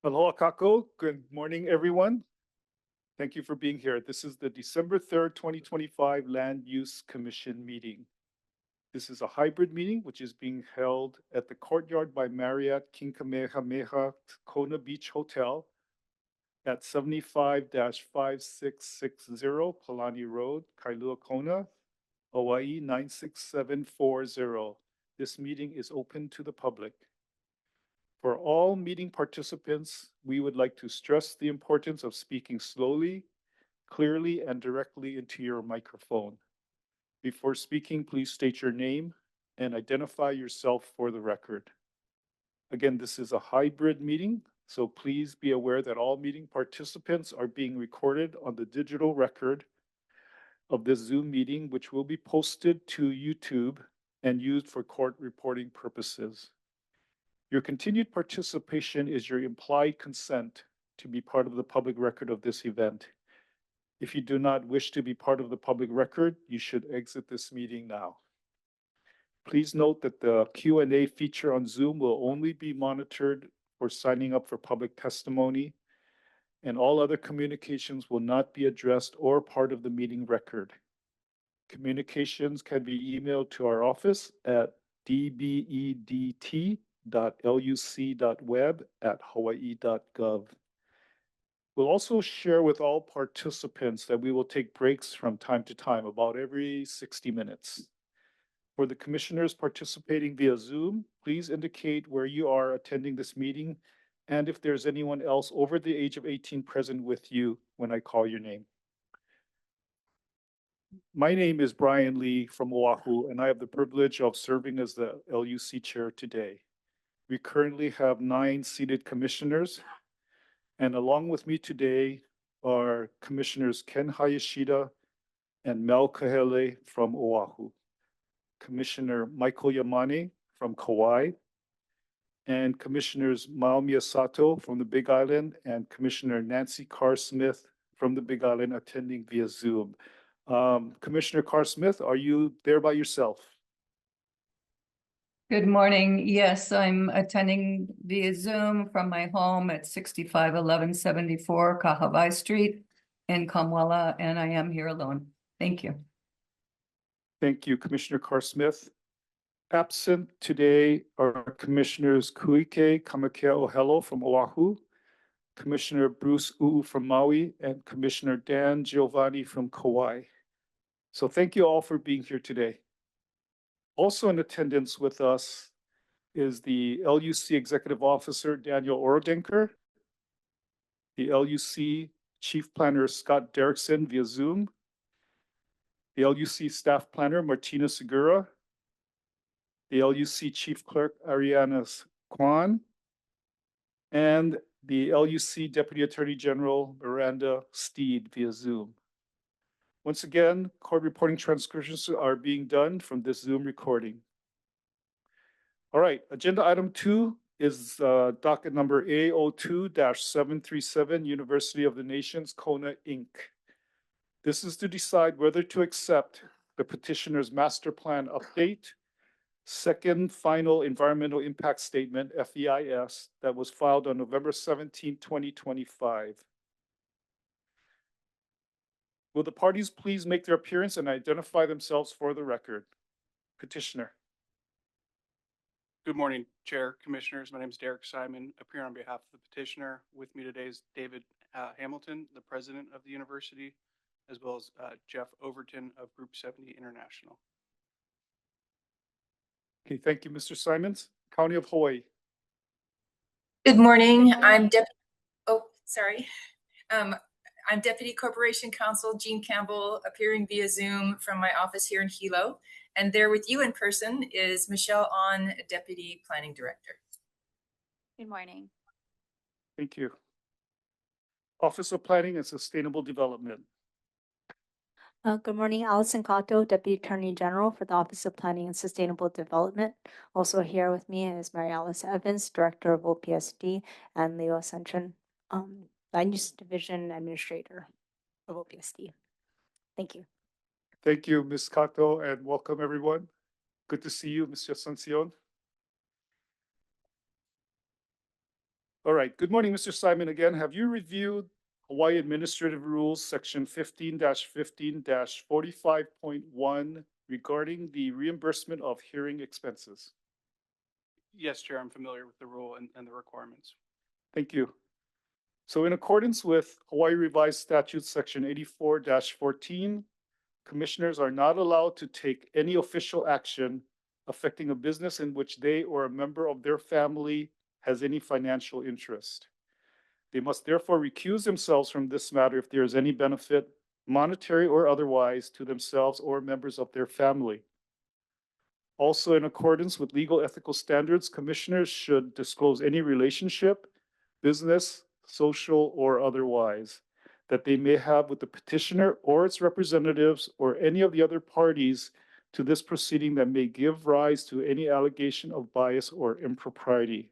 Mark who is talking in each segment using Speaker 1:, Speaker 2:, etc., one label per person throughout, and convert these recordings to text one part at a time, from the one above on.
Speaker 1: Aloha kako. Good morning, everyone. Thank you for being here. This is the December 3rd, 2025 Land Use Commission meeting. This is a hybrid meeting, which is being held at the Courtyard by Marriott King Kamehameha Kona Beach Hotel at 75-5660 Palani Road, Kailua, Kona, Hawaii 96740. This meeting is open to the public. For all meeting participants, we would like to stress the importance of speaking slowly, clearly, and directly into your microphone. Before speaking, please state your name and identify yourself for the record. Again, this is a hybrid meeting, so please be aware that all meeting participants are being recorded on the digital record of this Zoom meeting, which will be posted to YouTube and used for court reporting purposes. Your continued participation is your implied consent to be part of the public record of this event. If you do not wish to be part of the public record, you should exit this meeting now. Please note that the Q&A feature on Zoom will only be monitored for signing up for public testimony, and all other communications will not be addressed or part of the meeting record. Communications can be emailed to our office at dbedt.luc.web@hawaii.gov. We'll also share with all participants that we will take breaks from time to time, about every 60 minutes. For the commissioners participating via Zoom, please indicate where you are attending this meeting and if there's anyone else over the age of 18 present with you when I call your name. My name is Brian Lee from Oahu, and I have the privilege of serving as the LUC chair today. We currently have 9 seated commissioners, and along with me today are Commissioners Ken Hayashida and Mel Kahele from Oahu, Commissioner Michael Yamane from Kauai, and Commissioners Maomi Sato from the Big Island and Commissioner Nancy Carr-Smith from the Big Island attending via Zoom. Commissioner Carr-Smith, are you there by yourself?
Speaker 2: Good morning. Yes, I'm attending via Zoom from my home at 651174 Kahavai Street in Kamwala, and I am here alone. Thank you.
Speaker 1: Thank you, Commissioner Carr-Smith. Absent today are Commissioners Kuike Kamakea Ohelo from Oahu, Commissioner Bruce Uu from Maui, and Commissioner Dan Giovanni from Kauai. So thank you all for being here today. Also in attendance with us is the LUC Executive Officer Daniel Orodenker, the LUC Chief Planner Scott Derrickson via Zoom, the LUC Staff Planner Martina Segura, the LUC Chief Clerk Ariana Kwan, and the LUC Deputy Attorney General Miranda Steed via Zoom. Once again, court reporting transcriptions are being done from this Zoom recording. All right, agenda item 2 is docket number A02-737, University of the Nations, Kona, Inc. This is to decide whether to accept the petitioner's master plan update, second final environmental impact statement, FEIS, that was filed on November 17, 2025. Will the parties please make their appearance and identify themselves for the record? Petitioner.
Speaker 3: Good morning, Chair, Commissioners. My name is Derek Simon, appearing on behalf of the petitioner. With me today is David Hamilton, the president of the university, as well as Jeff Overton of Group 70 International.
Speaker 1: Okay, thank you, Mr. Simons. County of Hawaii.
Speaker 4: Good morning. I'm Deputy Corporation Counsel Jean Campbell, appearing via Zoom from my office here in Hilo. And there with you in person is Michelle On, Deputy Planning Director.
Speaker 5: Good morning.
Speaker 1: Thank you. Office of Planning and Sustainable Development.
Speaker 5: Good morning, Allison Kato, Deputy Attorney General for the Office of Planning and Sustainable Development. Also here with me is Mary Alice Evans, Director of OPSD, and Leo Ascension, Land Use Division Administrator of OPSD. Thank you.
Speaker 1: Thank you, Ms. Kato, and welcome everyone. Good to see you, Mr. Asuncion. All right, good morning, Mr. Simon. Again, have you reviewed Hawaii Administrative Rules, Section 15-15-45.1 regarding the reimbursement of hearing expenses?
Speaker 3: Yes, Chair, I'm familiar with the rule and the requirements.
Speaker 1: Thank you. So in accordance with Hawaii Revised Statutes, Section 84-14, commissioners are not allowed to take any official action affecting a business in which they or a member of their family has any financial interest. They must therefore recuse themselves from this matter if there is any benefit, monetary or otherwise, to themselves or members of their family. Also, in accordance with legal ethical standards, commissioners should disclose any relationship, business, social, or otherwise, that they may have with the petitioner or its representatives or any of the other parties to this proceeding that may give rise to any allegation of bias or impropriety.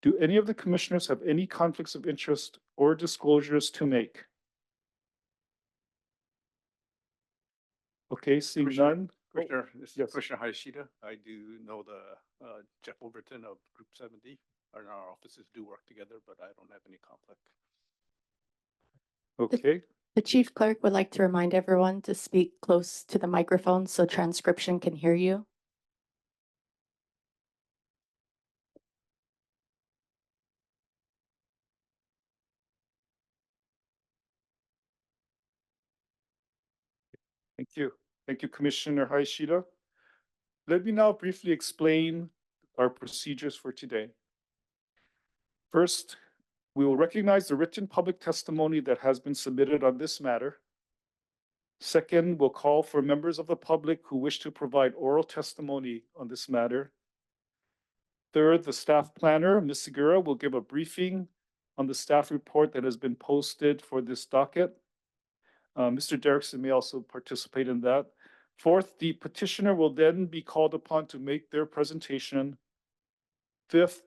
Speaker 1: Do any of the commissioners have any conflicts of interest or disclosures to make? Okay, seeing
Speaker 6: Commissioner-
Speaker 1: none.
Speaker 6: Commissioner, this is
Speaker 1: yes.
Speaker 6: Commissioner Hayashida. I do know the Jeff Overton of Group 70, and our offices do work together, but I don't have any conflict.
Speaker 1: Okay,
Speaker 7: The chief clerk would like to remind everyone to speak close to the microphone so transcription can hear you.
Speaker 1: thank you. Thank you, Commissioner Hayashida. Let me now briefly explain our procedures for today. First, we will recognize the written public testimony that has been submitted on this matter. Second, we'll call for members of the public who wish to provide oral testimony on this matter. Third, the staff planner, Ms. Segura, will give a briefing on the staff report that has been posted for this docket. Mr. Derrickson may also participate in that. Fourth, the petitioner will then be called upon to make their presentation. Fifth,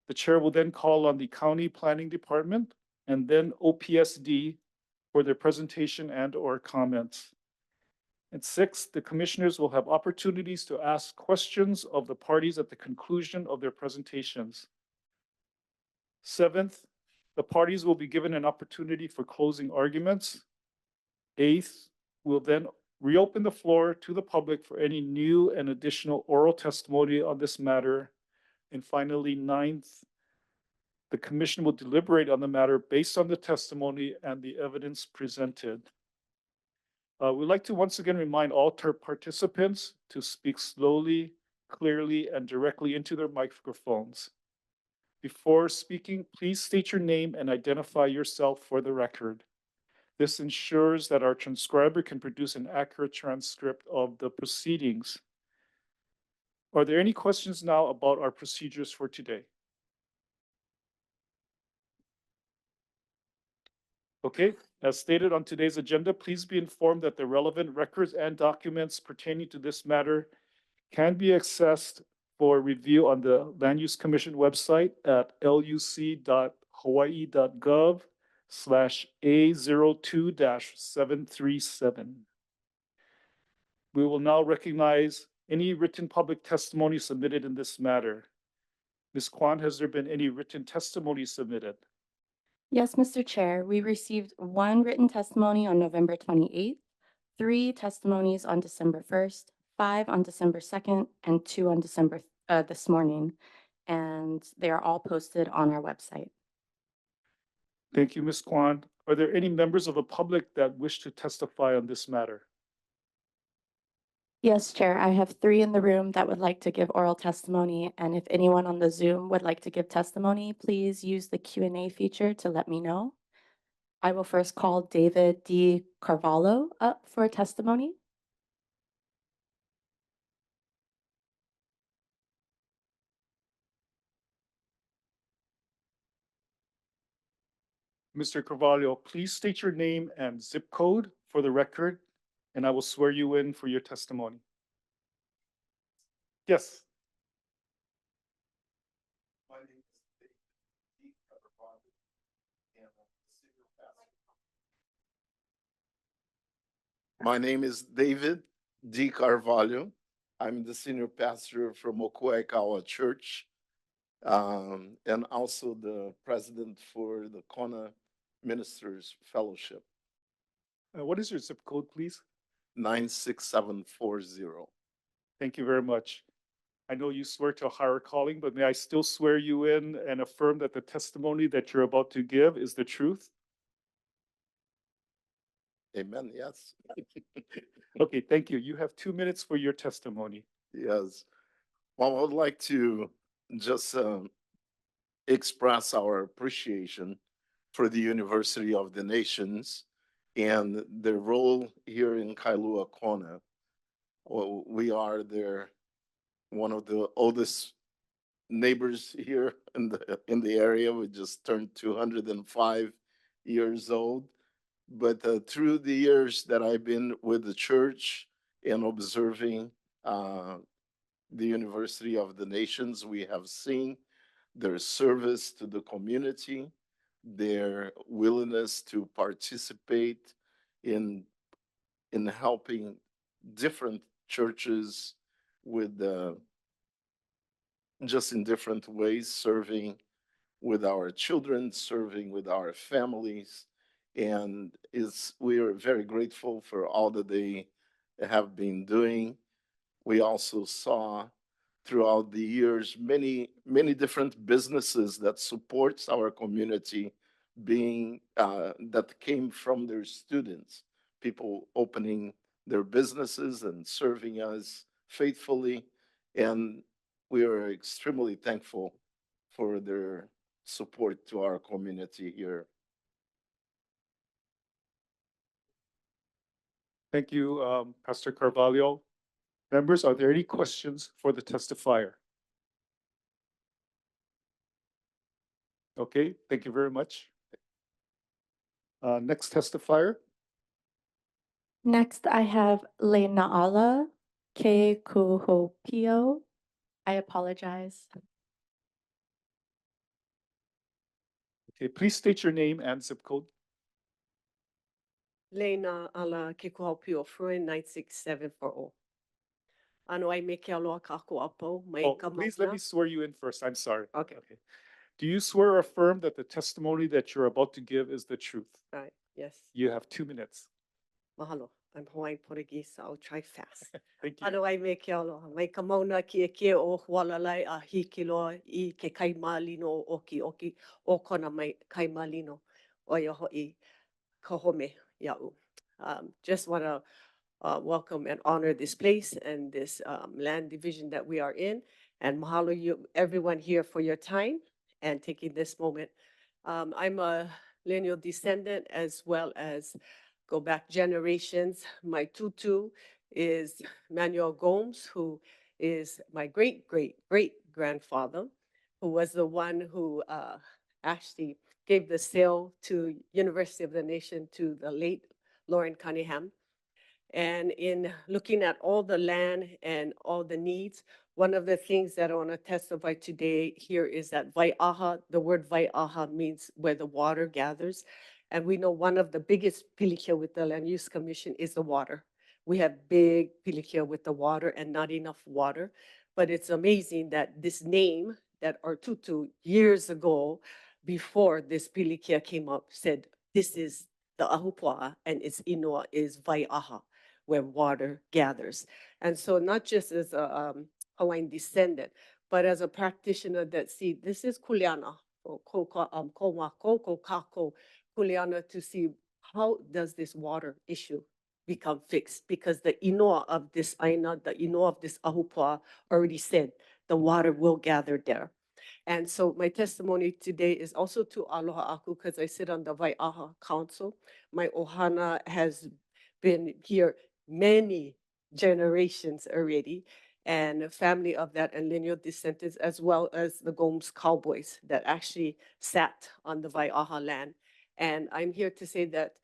Speaker 1: the chair will then call on the county planning department and then OPSD for their presentation and/or comments. And sixth, the commissioners will have opportunities to ask questions of the parties at the conclusion of their presentations. Seventh, the parties will be given an opportunity for closing arguments. Eighth, we'll then reopen the floor to the public for any new and additional oral testimony on this matter. And finally, ninth, the commission will deliberate on the matter based on the testimony and the evidence presented. We'd like to once again remind all participants to speak slowly, clearly, and directly into their microphones. Before speaking, please state your name and identify yourself for the record. This ensures that our transcriber can produce an accurate transcript of the proceedings. Are there any questions now about our procedures for today? Okay, as stated on today's agenda, please be informed that the relevant records and documents pertaining to this matter can be accessed for review on the Land Use Commission website at luc.hawaii.gov/A02-737. We will now recognize any written public testimony submitted in this matter. Ms. Kwan, has there been any written testimony submitted?
Speaker 7: Yes, Mr. Chair, we received one written testimony on November 28th, 3 testimonies on December 1st, 5 on December 2nd, and 2 on December this morning. And they are all posted on our website.
Speaker 1: Thank you, Ms. Kwan. Are there any members of the public that wish to testify on this matter?
Speaker 7: Yes, Chair, I have 3 in the room that would like to give oral testimony. And if anyone on the Zoom would like to give testimony, please use the Q&A feature to let me know. I will first call David D. Carvalho up for testimony.
Speaker 1: Mr. Carvalho, please state your name and zip code for the record, and I will swear you in for your testimony. Yes.
Speaker 8: My name is David D. Carvalho. I'm the senior pastor from Mokuaikawa Church. and also the president for the Kona Ministers Fellowship,
Speaker 1: What is your zip code, please?
Speaker 8: 96740.
Speaker 1: Thank you very much. I know you swear to a higher calling, but may I still swear you in and affirm that the testimony that you're about to give is the truth?
Speaker 8: Amen. Yes.
Speaker 1: Okay, thank you. You have 2 minutes for your testimony.
Speaker 8: Yes. Well, I would like to just express our appreciation for the University of the Nations and their role here in Kailua Kona. Well, we are one of the oldest neighbors here in the area. We just turned 205 years old. But through the years that I've been with the church and observing the University of the Nations, we have seen their service to the community, their willingness to participate in helping different churches with just in different ways, serving with our children, serving with our families, and we are very grateful for all that they have been doing. We also saw throughout the years many different businesses that supports our community being that came from their students, people opening their businesses and serving us faithfully, and we are extremely thankful for their support to our community here.
Speaker 1: Thank you, Pastor Carvalho. Members, are there any questions for the testifier? Okay, thank you very much. Next testifier.
Speaker 7: Next, I have Lenaala Ke Kuhopio. I apologize.
Speaker 1: Okay, please state your name and zip code.
Speaker 9: Lena ala ke kuhopio frue 96740. Ano ai me ke aloha kako apo mai
Speaker 1: Oh,
Speaker 9: ka
Speaker 1: please let
Speaker 9: mauna.
Speaker 1: me swear you in first. I'm sorry.
Speaker 9: Okay.
Speaker 1: Do you swear or affirm that the testimony that you're about to give is the truth?
Speaker 9: Right. Yes.
Speaker 1: You have 2 minutes.
Speaker 9: Mahalo. I'm Hawaiian Portuguese, so I'll try fast.
Speaker 1: Thank you.
Speaker 9: Ano ai me ke aloha mai ka mauna ki o hualalai a hiki loa I ke kaimalino o oki o kona mai kaimalino o ia ho'i ka home ia'u. Just want to welcome and honor this place and this land division that we are in. And mahalo you, everyone here for your time and taking this moment. I'm a lineal descendant as well as go back generations. My tutu is Manuel Gomes, who is my great grandfather, who was the one who actually gave the sale to University of the Nation to the late Lauren Cunningham. And in looking at all the land and all the needs, one of the things that I want to testify today here is that Wai'aha, the word Wai'aha means where the water gathers. And we know one of the biggest pilikia with the Land Use Commission is the water. We have big pilikia with the water and not enough water. But it's amazing that this name that our tutu years ago, before this pilikia came up, said, this is the ahupua'a and its inoa is Wai'aha, where water gathers. And so not just as a Hawaiian descendant, but as a practitioner that see this is kuleana, kuleana, to see how does this water issue become fixed, because the inoa of this aina, the inoa of this ahupua already said the water will gather there. And so my testimony today is also to Aloha Aku, because I sit on the Wai'aha Council. My ohana has been here many generations already, and a family of that and lineal descendants, as well as the Gomes Cowboys that actually sat on the Wai'aha land. And I'm here to say that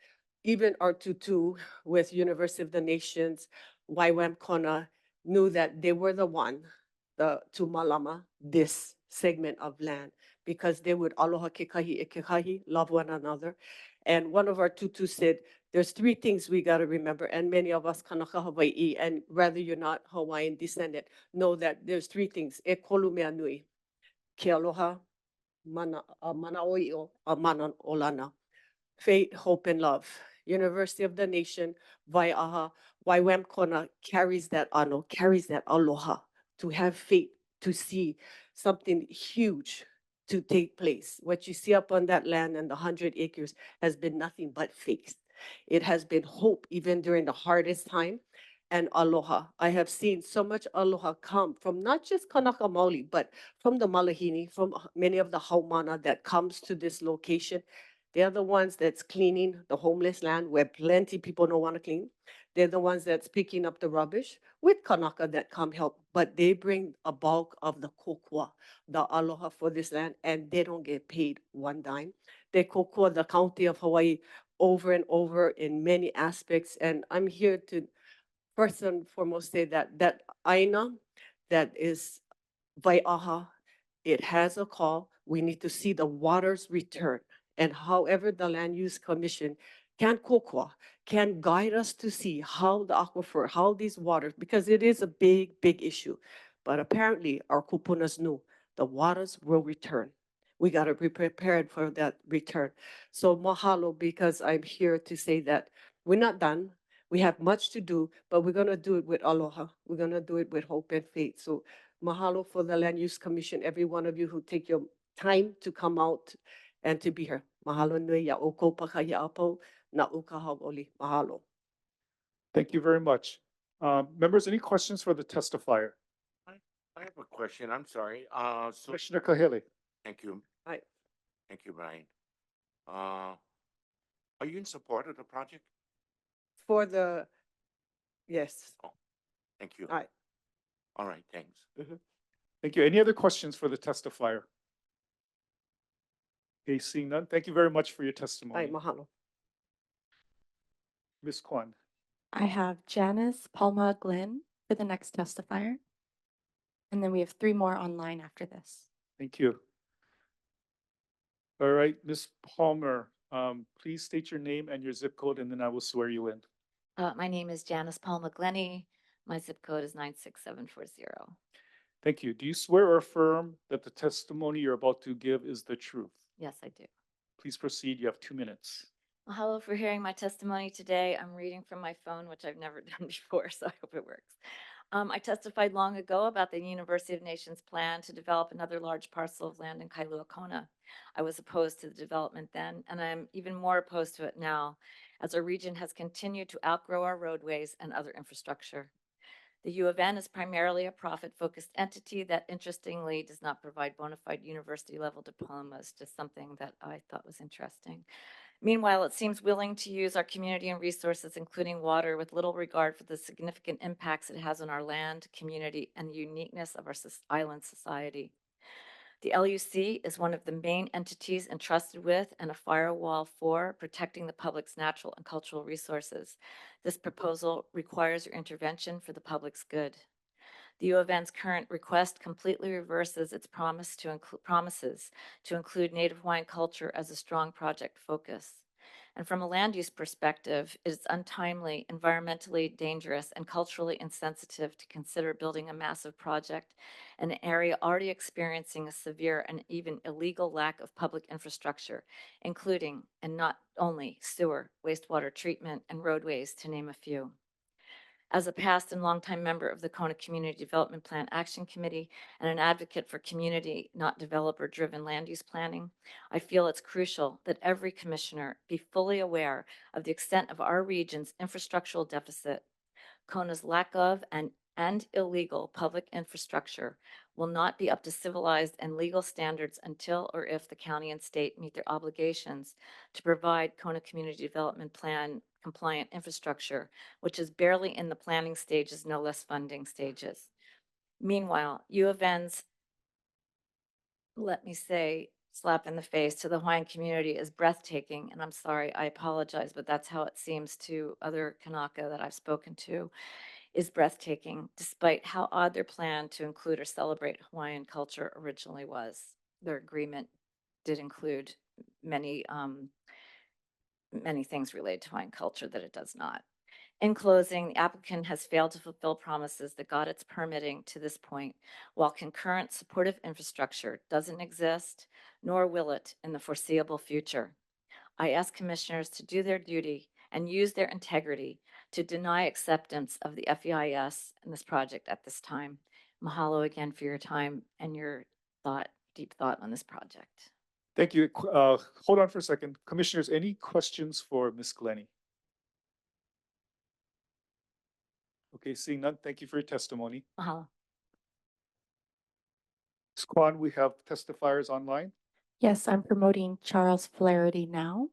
Speaker 9: even our tutu with University of the Nations, YWAM Kona, knew that they were the one to malama this segment of land, because they would aloha kekahi e kekahi, love one another. And one of our tutu said, there's 3 things we got to remember, and many of us kanaka Hawaii, and whether you're not Hawaiian descendant, know that there's 3 things. E kolu mea nui, ke aloha, mana oi'o, a mana olana. Faith, hope, and love. University of the Nation, Waiaha, Waiwam Kona carries that ano, carries that aloha, to have faith, to see something huge to take place. What you see up on that land and the 100 acres has been nothing but faith. It has been hope even during the hardest time, and aloha. I have seen so much aloha come from not just Kanaka Maoli, but from the Malahini, from many of the haumana that comes to this location. They're the ones that's cleaning the homeless land where plenty people don't want to clean. They're the ones that's picking up the rubbish with Kanaka that come help, but they bring a bulk of the kokua, the aloha for this land, and they don't get paid one dime. They kokua the county of Hawaii over and over in many aspects, and I'm here to first and foremost say that that aina that is Waiaha, it has a call. We need to see the waters return. And however the Land Use Commission can kokua, can guide us to see how the aquifer, how these waters, because it is a big, big issue. But apparently our kupunas knew the waters will return. We got to be prepared for that return. So mahalo, because I'm here to say that we're not done. We have much to do, but we're going to do it with aloha. We're going to do it with hope and faith. So mahalo for the Land Use Commission, every one of you who take your time to come out and to be here. Mahalo nui ya o ko apo na ukahauoli. Mahalo.
Speaker 1: Thank you very much. Members, any questions for the testifier?
Speaker 10: I have a question. I'm sorry. So
Speaker 1: Commissioner Kahele.
Speaker 10: thank you.
Speaker 9: Hi.
Speaker 10: Thank you, Brian. Are you in support of the project?
Speaker 9: For the, yes.
Speaker 10: Thank you.
Speaker 9: All right.
Speaker 10: All right, thanks.
Speaker 1: Thank you. Any other questions for the testifier? Okay, seeing none. Thank you very much for your
Speaker 9: Hi,
Speaker 1: testimony.
Speaker 9: mahalo.
Speaker 1: Ms. Kwan.
Speaker 7: I have Janice Palma Glenn for the next testifier. And then we have 3 more online after this.
Speaker 1: Thank you. All right, Ms. Palmer, please state your name and your zip code, and then I will swear you in.
Speaker 11: My name is Janice Palma Glenny. My zip code is 96740.
Speaker 1: Thank you. Do you swear or affirm that the testimony you're about to give is the truth?
Speaker 11: Yes, I do.
Speaker 1: Please proceed. You have 2 minutes.
Speaker 11: Well, hello for hearing my testimony today. I'm reading from my phone, which I've never done before, so I hope it works. I testified long ago about the University of Nations plan to develop another large parcel of land in Kailua Kona. I was opposed to the development then, and I'm even more opposed to it now, as our region has continued to outgrow our roadways and other infrastructure. The U of N is primarily a profit-focused entity that interestingly does not provide bona fide university-level diplomas, just something that I thought was interesting. Meanwhile, it seems willing to use our community and resources, including water, with little regard for the significant impacts it has on our land, community, and the uniqueness of our island society. The LUC is one of the main entities entrusted with and a firewall for protecting the public's natural and cultural resources. This proposal requires your intervention for the public's good. The U of N's current request completely reverses its promises to include Native Hawaiian culture as a strong project focus. And from a land use perspective, it is untimely, environmentally dangerous, and culturally insensitive to consider building a massive project in an area already experiencing a severe and even illegal lack of public infrastructure, including, and not only, sewer, wastewater treatment, and roadways, to name a few. As a past and longtime member of the Kona Community Development Plan Action Committee and an advocate for community, not developer-driven land use planning, I feel it's crucial that every commissioner be fully aware of the extent of our region's infrastructural deficit. Kona's lack of and illegal public infrastructure will not be up to civilized and legal standards until or if the county and state meet their obligations to provide Kona Community Development Plan compliant infrastructure, which is barely in the planning stages, no less funding stages. Meanwhile, U of N's, let me say, slap in the face to the Hawaiian community is breathtaking. And I'm sorry, I apologize, but that's how it seems to other Kanaka that I've spoken to, is breathtaking, despite how odd their plan to include or celebrate Hawaiian culture originally was. Their agreement did include many things related to Hawaiian culture that it does not. In closing, the applicant has failed to fulfill promises that got its permitting to this point, while concurrent supportive infrastructure doesn't exist, nor will it in the foreseeable future. I ask commissioners to do their duty and use their integrity to deny acceptance of the FEIS in this project at this time. Mahalo again for your time and your deep thought on this project.
Speaker 1: Thank you. Hold on for a second. Commissioners, any questions for Ms. Glenny? Okay, seeing none, thank you for your testimony.
Speaker 11: Mahalo.
Speaker 1: Ms. Kwan, we have testifiers online.
Speaker 7: Yes, I'm promoting Charles Flaherty now.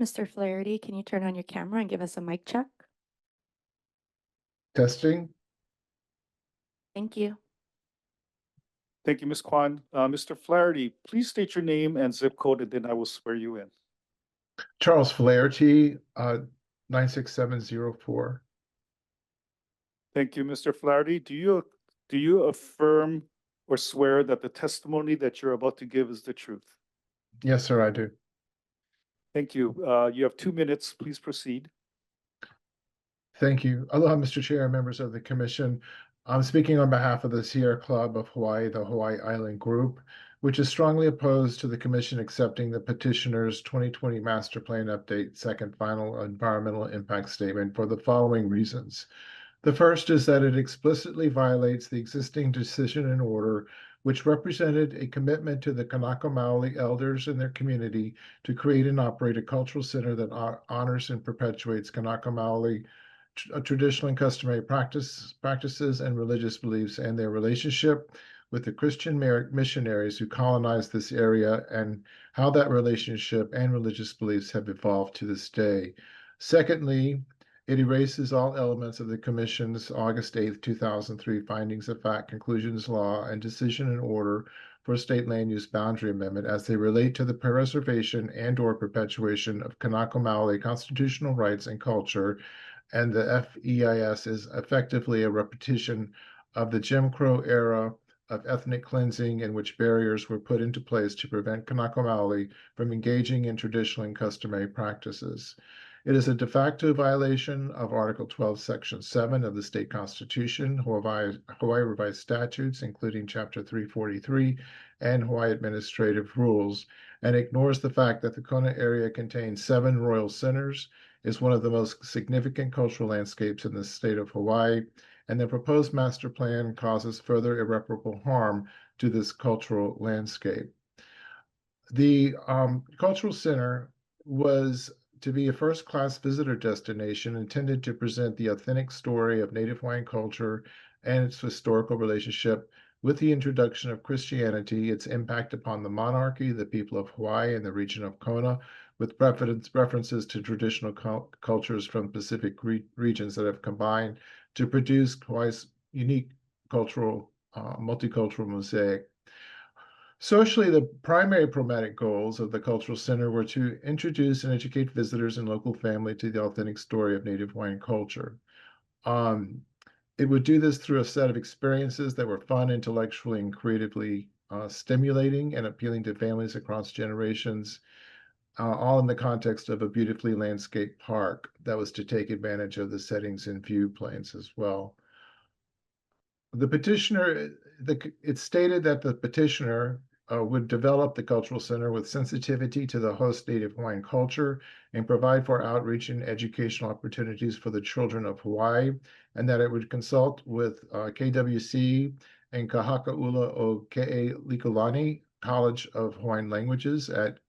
Speaker 7: Mr. Flaherty, can you turn on your camera and give us a mic check?
Speaker 12: Testing.
Speaker 7: Thank you.
Speaker 1: Thank you, Ms. Kwan. Mr. Flaherty, please state your name and zip code, and then I will swear you in.
Speaker 12: Charles Flaherty, 96704.
Speaker 1: Thank you, Mr. Flaherty. Do you affirm or swear that the testimony that you're about to give is the truth?
Speaker 12: Yes, sir, I do.
Speaker 1: Thank you. You have 2 minutes. Please proceed.
Speaker 12: Thank you. Aloha, Mr. Chair, members of the commission. I'm speaking on behalf of the Sierra Club of Hawaii, the Hawaii Island Group, which is strongly opposed to the commission accepting the petitioner's 2020 Master Plan Update Second Final Environmental Impact Statement for the following reasons. The first is that it explicitly violates the existing decision and order, which represented a commitment to the Kanaka Maoli elders and their community to create and operate a cultural center that honors and perpetuates Kanaka Maoli traditional and customary practices and religious beliefs and their relationship with the Christian missionaries who colonized this area and how that relationship and religious beliefs have evolved to this day. Secondly, it erases all elements of the Commission's August 8, 2003 Findings of Fact, Conclusions Law, and Decision and Order for State Land Use Boundary Amendment as they relate to the preservation and/or perpetuation of Kanaka Maoli constitutional rights and culture, and the FEIS is effectively a repetition of the Jim Crow era of ethnic cleansing in which barriers were put into place to prevent Kanaka Maoli from engaging in traditional and customary practices. It is a de facto violation of Article 12, Section 7 of the state constitution, Hawaii revised statutes, including Chapter 343 and Hawaii administrative rules, and ignores the fact that the Kona area contains 7 royal centers, is one of the most significant cultural landscapes in the state of Hawaii, and the proposed master plan causes further irreparable harm to this cultural landscape. The cultural center was to be a first-class visitor destination intended to present the authentic story of Native Hawaiian culture and its historical relationship with the introduction of Christianity, its impact upon the monarchy, the people of Hawaii, and the region of Kona, with references to traditional cultures from Pacific regions that have combined to produce Hawaii's unique cultural, multicultural mosaic. Socially, the primary programmatic goals of the Cultural Center were to introduce and educate visitors and local family to the authentic story of Native Hawaiian culture. It would do this through a set of experiences that were fun, intellectually, and creatively stimulating and appealing to families across generations, all in the context of a beautifully landscaped park that was to take advantage of the settings and view planes as well. The petitioner, it stated that the petitioner would develop the cultural center with sensitivity to the host Native Hawaiian culture and provide for outreach and educational opportunities for the children of Hawaii, and that it would consult with KWC and Kahakaula o Ke'elikulani College of Hawaiian Languages at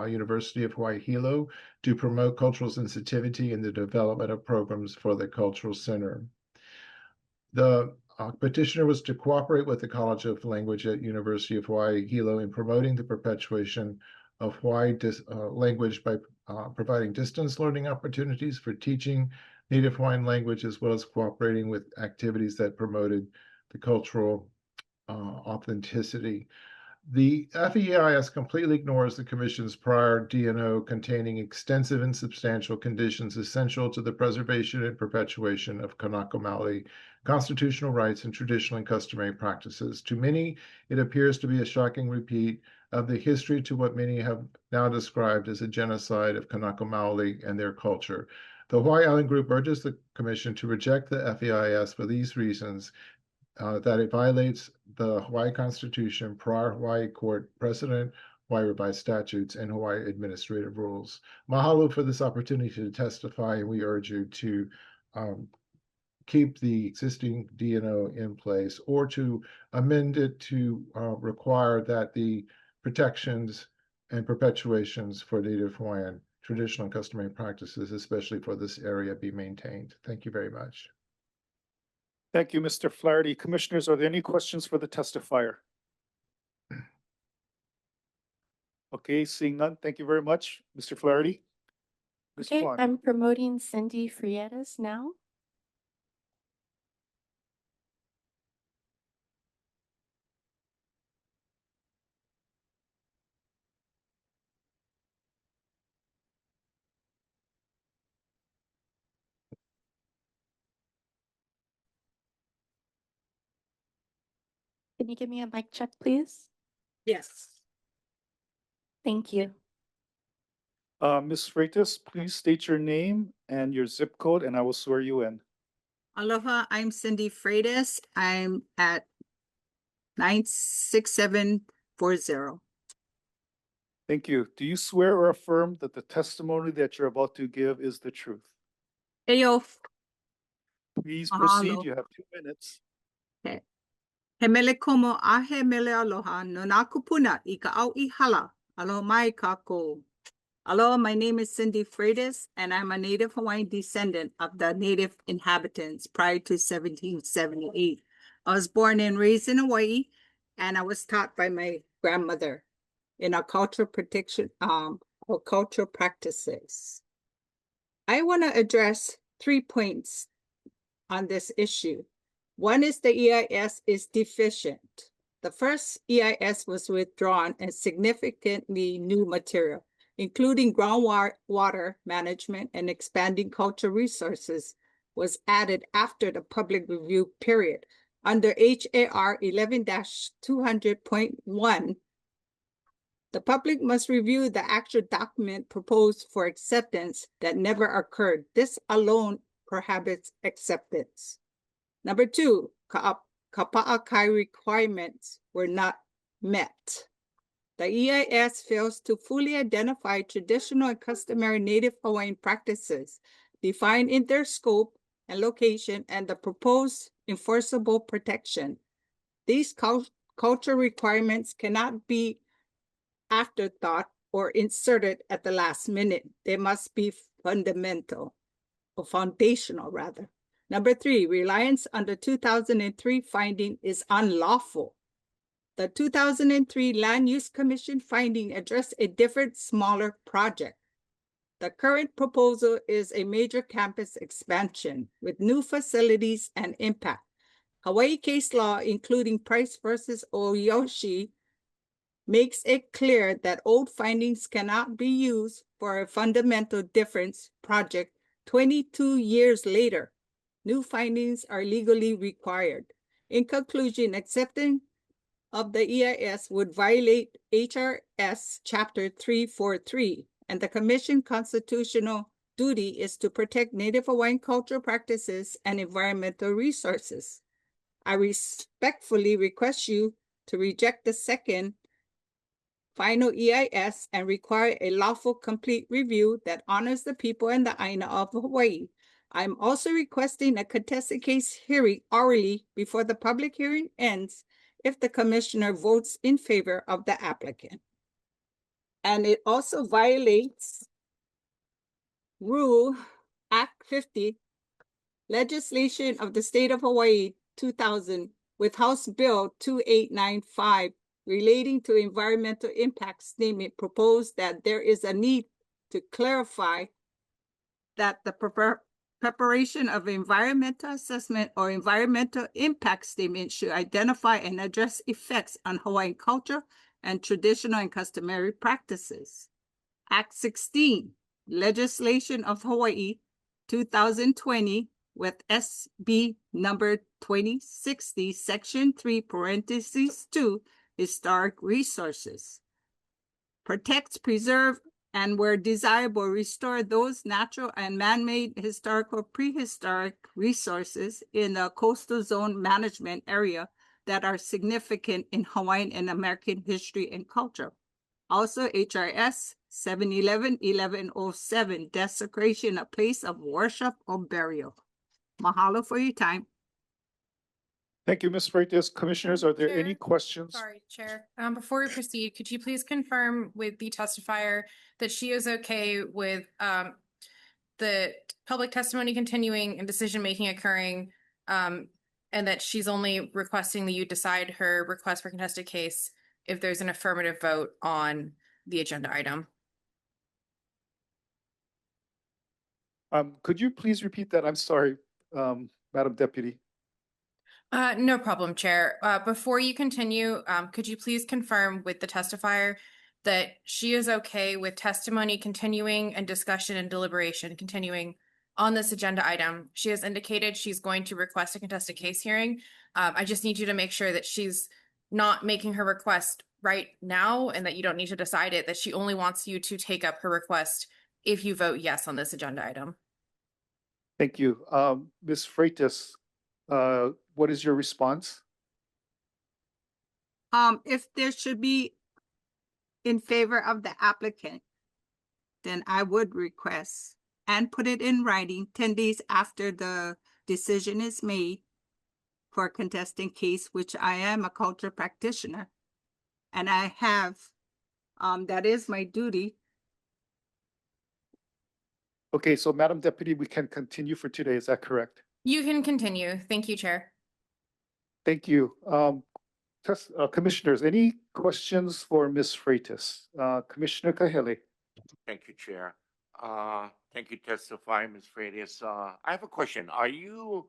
Speaker 12: University of Hawaii Hilo to promote cultural sensitivity in the development of programs for the cultural center. The petitioner was to cooperate with the College of Language at University of Hawaii Hilo in promoting the perpetuation of Hawaii language by providing distance learning opportunities for teaching Native Hawaiian language, as well as cooperating with activities that promoted the cultural authenticity. The FEIS completely ignores the Commission's prior DNO containing extensive and substantial conditions essential to the preservation and perpetuation of Kanaka Maoli constitutional rights and traditional and customary practices. To many, it appears to be a shocking repeat of the history to what many have now described as a genocide of Kanaka Maoli and their culture. The Hawaii Island Group urges the Commission to reject the FEIS for these reasons, that it violates the Hawaii Constitution, prior Hawaii court precedent, Hawaii revised statutes, and Hawaii administrative rules. Mahalo for this opportunity to testify, and we urge you to keep the existing DNO in place or to amend it to require that the protections and perpetuations for Native Hawaiian traditional and customary practices, especially for this area, be maintained. Thank you very much.
Speaker 1: Thank you, Mr. Flaherty. Commissioners, are there any questions for the testifier? Okay, seeing none, thank you very much, Mr. Flaherty. Ms.
Speaker 7: Okay,
Speaker 1: Kwan.
Speaker 7: I'm promoting Cindy Friedas now. Can you give me a mic check, please?
Speaker 9: Yes.
Speaker 7: Thank you.
Speaker 1: Ms. Freitas, please state your name and your zip code, and I will swear you in.
Speaker 13: Aloha, I'm Cindy Freitas. I'm at 96740.
Speaker 1: Thank you. Do you swear or affirm that the testimony that you're about to give is the truth?
Speaker 13: Heyo,
Speaker 1: Please
Speaker 13: Mahalo.
Speaker 1: proceed. You have 2 minutes.
Speaker 13: he mele komo a he mele aloha no nā kupuna I ka au I hala. Aloha mai kako. Aloha, my name is Cindy Freitas, and I'm a Native Hawaiian descendant of the native inhabitants prior to 1778. I was born and raised in Hawaii, and I was taught by my grandmother in our cultural protection, our cultural practices. I want to address 3 points on this issue. One is the EIS is deficient. The first EIS was withdrawn and significantly new material, including groundwater management and expanding cultural resources, was added after the public review period. Under HAR 11-200.1, the public must review the actual document proposed for acceptance that never occurred. This alone prohibits acceptance. Number 2, kapa'akai requirements were not met. The EIS fails to fully identify traditional and customary Native Hawaiian practices defined in their scope and location and the proposed enforceable protection. These cultural requirements cannot be afterthought or inserted at the last minute. They must be fundamental or foundational rather. Number 3, reliance on the 2003 finding is unlawful. The 2003 Land Use Commission finding addressed a different, smaller project. The current proposal is a major campus expansion with new facilities and impact. Hawaii case law, including Price versus Oyoshi, makes it clear that old findings cannot be used for a fundamental difference project 22 years later. New findings are legally required. In conclusion, accepting of the EIS would violate HRS Chapter 343, and the Commission constitutional duty is to protect Native Hawaiian cultural practices and environmental resources. I respectfully request you to reject the second final EIS and require a lawful complete review that honors the people and the Aina of Hawaii. I'm also requesting a contested case hearing orally before the public hearing ends if the commissioner votes in favor of the applicant. And it also violates Rule Act 50, legislation of the state of Hawaii 2000 with House Bill 2895 relating to environmental impact statement proposed that there is a need to clarify that the preparation of environmental assessment or environmental impact statement should identify and address effects on Hawaiian culture and traditional and customary practices. Act 16, Legislation of Hawaii, 2020, with SB number 2060, Section 3, parentheses 2, Historic Resources. Protects, preserve, and where desirable, restore those natural and man-made historical prehistoric resources in the coastal zone management area that are significant in Hawaiian and American history and culture. Also, HRS 711-1107, desecration of place of worship or burial. Mahalo for your time.
Speaker 1: Thank you, Ms. Freitas. Commissioners, are there any
Speaker 14: Chair.
Speaker 1: questions?
Speaker 14: Sorry, Chair. Before we proceed, could you please confirm with the testifier that she is okay with the public testimony continuing and decision-making occurring, and that she's only requesting that you decide her request for contested case if there's an affirmative vote on the agenda item?
Speaker 1: Could you please repeat that? I'm sorry, Madam Deputy.
Speaker 14: No problem, Chair. Before you continue, could you please confirm with the testifier that she is okay with testimony continuing and discussion and deliberation continuing on this agenda item? She has indicated she's going to request a contested case hearing. I just need you to make sure that she's not making her request right now and that you don't need to decide it, that she only wants you to take up her request if you vote yes on this agenda item.
Speaker 1: Thank you. Ms. Freitas, what is your response?
Speaker 13: If there should be in favor of the applicant, then I would request and put it in writing 10 days after the decision is made for a contesting case, which I am a culture practitioner. And I have, that is my duty.
Speaker 1: Okay, so Madam Deputy, we can continue for today. Is that correct?
Speaker 14: You can continue. Thank you, Chair.
Speaker 1: Thank you. Commissioners, any questions for Ms. Freitas? Commissioner Kahele.
Speaker 10: Thank you, Chair. Thank you, testify, Ms. Freitas. I have a question. Are you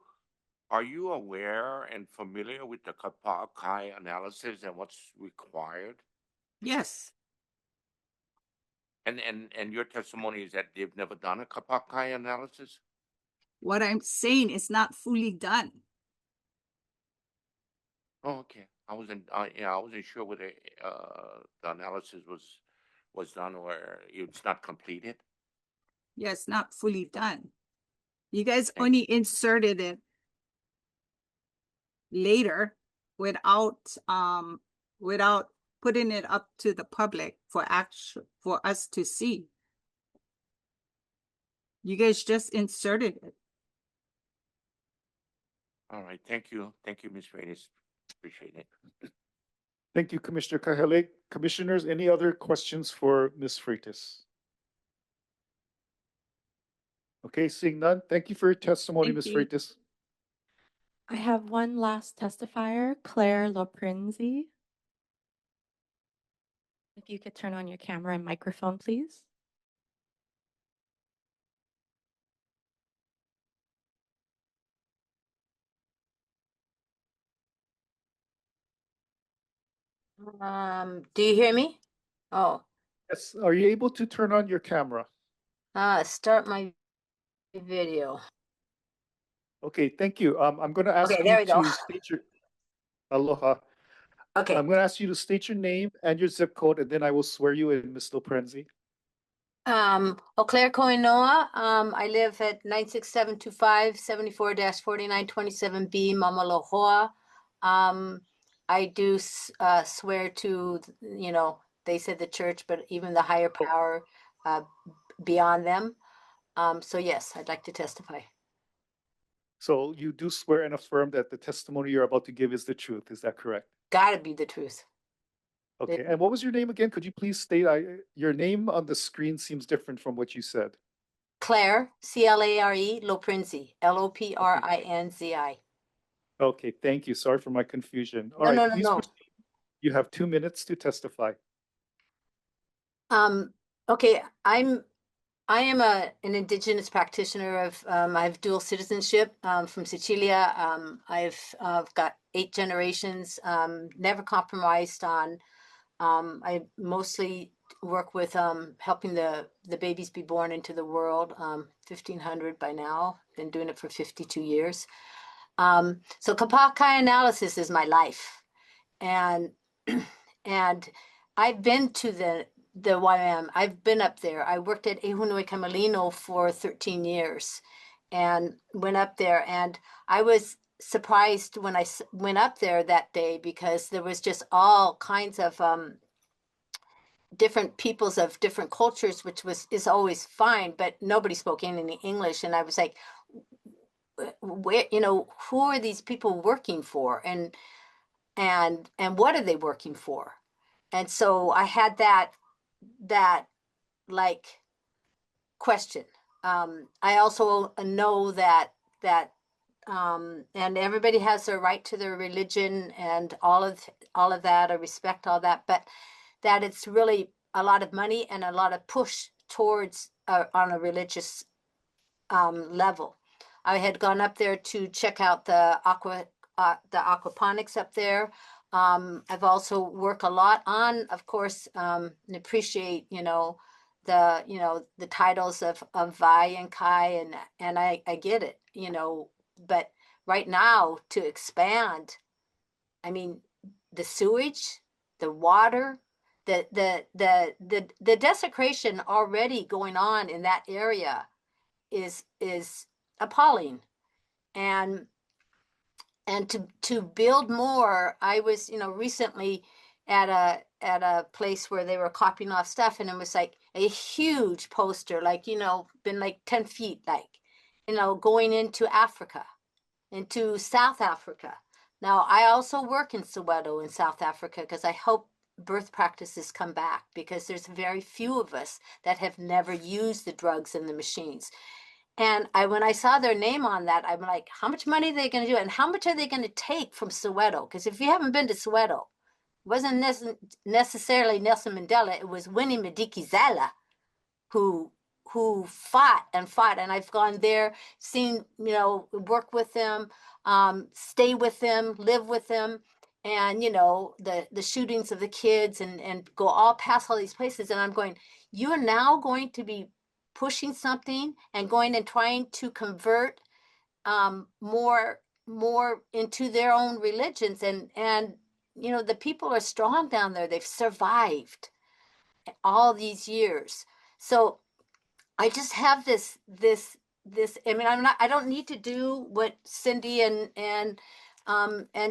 Speaker 10: aware and familiar with the Kapa'akai analysis and what's required?
Speaker 13: Yes.
Speaker 10: And your testimony is that they've never done a Kapa'akai analysis?
Speaker 13: What I'm saying is not fully done.
Speaker 10: Oh, okay. I wasn't sure whether the analysis was done or it's not completed.
Speaker 13: Yes, not fully done. You guys only inserted it later without putting it up to the public for us to see. You guys just inserted it.
Speaker 10: All right. Thank you. Thank you, Ms. Freitas. Appreciate it.
Speaker 1: Thank you, Commissioner Kahele. Commissioners, any other questions for Ms. Freitas? Okay, seeing none. Thank you for your testimony, Ms. Freitas.
Speaker 7: I have one last testifier, Claire Loprinzi. If you could turn on your camera and microphone, please.
Speaker 15: Do you hear me? Oh,
Speaker 1: Yes, are you able to turn on your camera?
Speaker 15: start my video.
Speaker 1: Okay, thank you. I'm going to ask
Speaker 15: Okay, there
Speaker 1: you
Speaker 15: we go.
Speaker 1: to state your aloha.
Speaker 15: Okay.
Speaker 1: I'm going to ask you to state your name and your zip code, and then I will swear you in, Ms. Loprenzi.
Speaker 15: Eau Claire Koinoa. I live at 96725 74-4927B Mamalohoa. I do swear to, they said the church, but even the higher power beyond them. So yes, I'd like to testify.
Speaker 1: So you do swear and affirm that the testimony you're about to give is the truth. Is that correct?
Speaker 15: Gotta be the truth.
Speaker 1: Okay, and what was your name again? Could you please state, your name on the screen seems different from what you said.
Speaker 15: Claire, C-L-A-R-E, Loprinzi, L-O-P-R-I-N-Z-I.
Speaker 1: Okay, thank you. Sorry for my confusion. All right, please proceed. You have 2 minutes to testify.
Speaker 15: Okay, I am an indigenous practitioner of, I have dual citizenship from Sicilia. I've got 8 generations, never compromised on I mostly work with helping the babies be born into the world. 1,500 by now. Been doing it for 52 years. So kapakai analysis is my life, and and I've been to the YM. I've been up there. I worked at Ehunui Kamalino for 13 years, and went up there, and I was surprised when I went up there that day because there was just all kinds of different peoples of different cultures, which is always fine, but nobody spoke any English, and I was like, where, who are these people working for, and what are they working for? And so I had that like question. I also know that and everybody has their right to their religion and all of that. I respect all that, but that it's really a lot of money and a lot of push towards on a religious level. I had gone up there to check out the aquaponics up there. I've also worked a lot on, of course, and appreciate, the titles of Vi and Kai, and I get it, but right now to expand, I mean, the sewage, the water, the desecration already going on in that area is appalling, and to build more. I was recently at a place where they were copying off stuff, and it was like a huge poster, like been like 10 feet, like going into Africa, into South Africa. Now I also work in Soweto in South Africa because I hope birth practices come back, because there's very few of us that have never used the drugs and the machines. And when I saw their name on that, I'm like, how much money are they going to do? And how much are they going to take from Soweto? Because if you haven't been to Soweto, it wasn't necessarily Nelson Mandela. It was Winnie Madikizela who fought. And I've gone there, seen, work with them, stay with them, live with them. And, the shootings of the kids and go all past all these places. And I'm going, you are now going to be pushing something and going and trying to convert more into their own religions, and the people are strong down there. They've survived all these years. So I just have this I mean, I don't need to do what Cindy and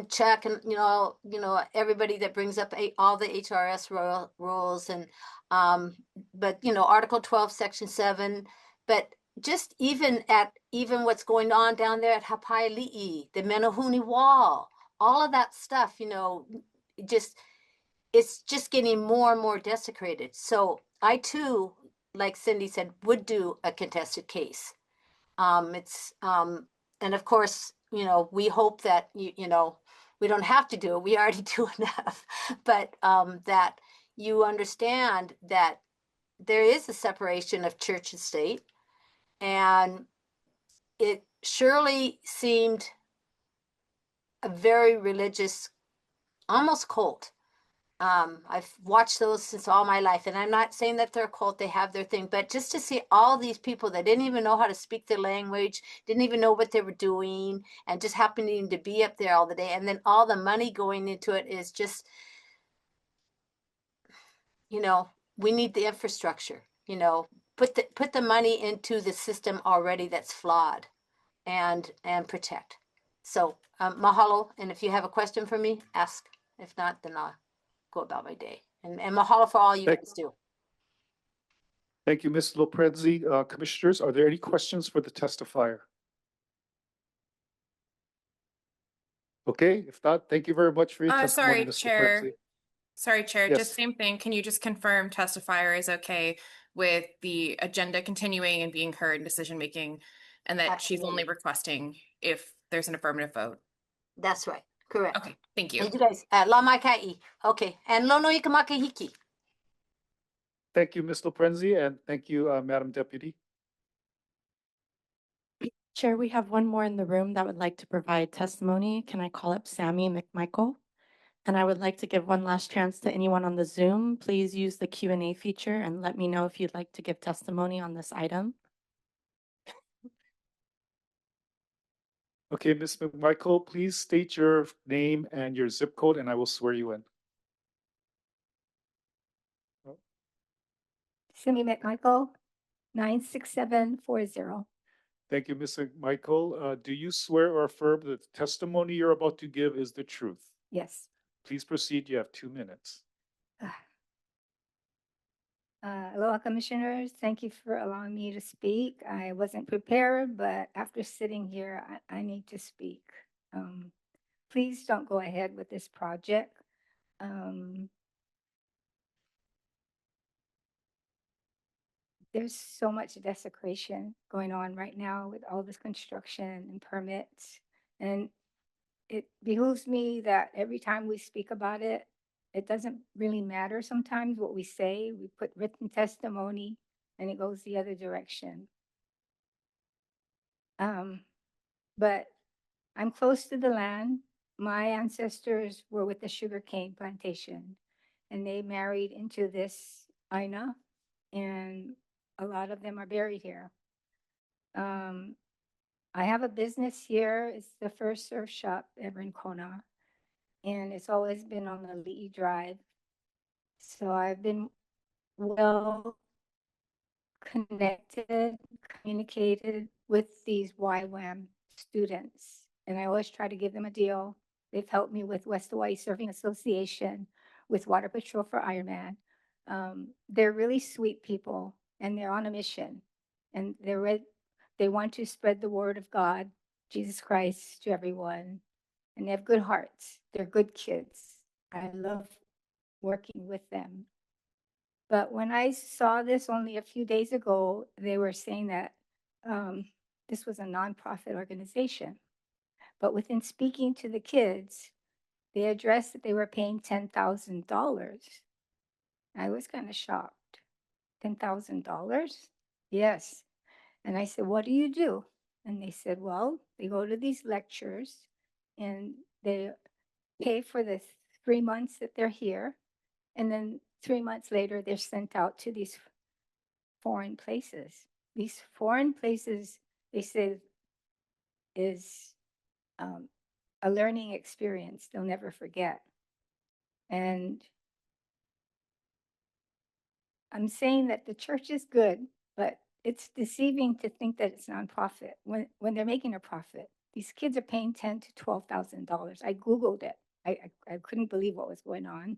Speaker 15: Chuck and everybody that brings up all the HRS rules, and but Article 12 Section 7, but just even what's going on down there at Hapaiali'i, the Menehune Wall, all of that stuff, it's just getting more and more desecrated. So I too, like Cindy said, would do a contested case. And of course, we hope that we don't have to do it. We already do enough, but that you understand that there is a separation of church and state, and it surely seemed a very religious, almost cult. I've watched those since all my life, and I'm not saying that they're a cult, they have their thing, but just to see all these people that didn't even know how to speak their language, didn't even know what they were doing, and just happening to be up there all the day, and then all the money going into it is just, we need the infrastructure, put the money into the system already that's flawed, and protect. So mahalo, and if you have a question for me, ask. If not, then I'll go about my day. And mahalo for all you guys do.
Speaker 1: Thank you, Ms. Loprezi. Commissioners, are there any questions for the testifier? Okay, if not, thank you very much for your testimony,
Speaker 14: Sorry,
Speaker 1: Ms.
Speaker 14: Chair.
Speaker 1: Loprezi.
Speaker 14: Sorry, Chair,
Speaker 1: Yes.
Speaker 14: just same thing. Can you just confirm testifier is okay with the agenda continuing and being heard in decision making, and that she's only
Speaker 15: Absolutely.
Speaker 14: requesting if there's an affirmative vote?
Speaker 15: That's right. Correct.
Speaker 14: Okay, thank you.
Speaker 15: And you guys, la mai kai. Okay. And lono ikamake hiki.
Speaker 1: Thank you, Ms. Loprezi, and thank you, Madam Deputy.
Speaker 7: Chair, we have one more in the room that would like to provide testimony. Can I call up Sammy McMichael? And I would like to give one last chance to anyone on the Zoom. Please use the Q&A feature and let me know if you'd like to give testimony on this item.
Speaker 1: Okay, Ms. McMichael, please state your name and your zip code, and I will swear you in.
Speaker 16: Simi McMichael, 96740.
Speaker 1: Thank you, Ms. McMichael. Do you swear or affirm that the testimony you're about to give is the truth?
Speaker 16: Yes.
Speaker 1: Please proceed. You have 2 minutes.
Speaker 16: Aloha, Commissioners. Thank you for allowing me to speak. I wasn't prepared, but after sitting here, I need to speak. Please don't go ahead with this project. There's so much desecration going on right now with all this construction and permits. And it behooves me that every time we speak about it, it doesn't really matter sometimes what we say. We put written testimony and it goes the other direction. But I'm close to the land. My ancestors were with the sugarcane plantation and they married into this Aina, and a lot of them are buried here. I have a business here. It's the first surf shop ever in Kona, and it's always been on the Lee Drive. So I've been well connected, communicated with these YWAM students, and I always try to give them a deal. They've helped me with West Hawaii Surfing Association, with Water Patrol for Ironman. They're really sweet people, and they're on a mission, and they want to spread the word of God, Jesus Christ, to everyone, and they have good hearts. They're good kids. I love working with them. But when I saw this only a few days ago, they were saying that this was a nonprofit organization. But within speaking to the kids, they addressed that they were paying $10,000. I was kind of shocked. $10,000? Yes. And I said, what do you do? And they said, well, they go to these lectures and they pay for the 3 months that they're here. And then 3 months later, they're sent out to these foreign places. These foreign places, they say, is a learning experience they'll never forget. And I'm saying that the church is good, but it's deceiving to think that it's nonprofit when they're making a profit. These kids are paying $10,000 to $12,000. I Googled it. I couldn't believe what was going on.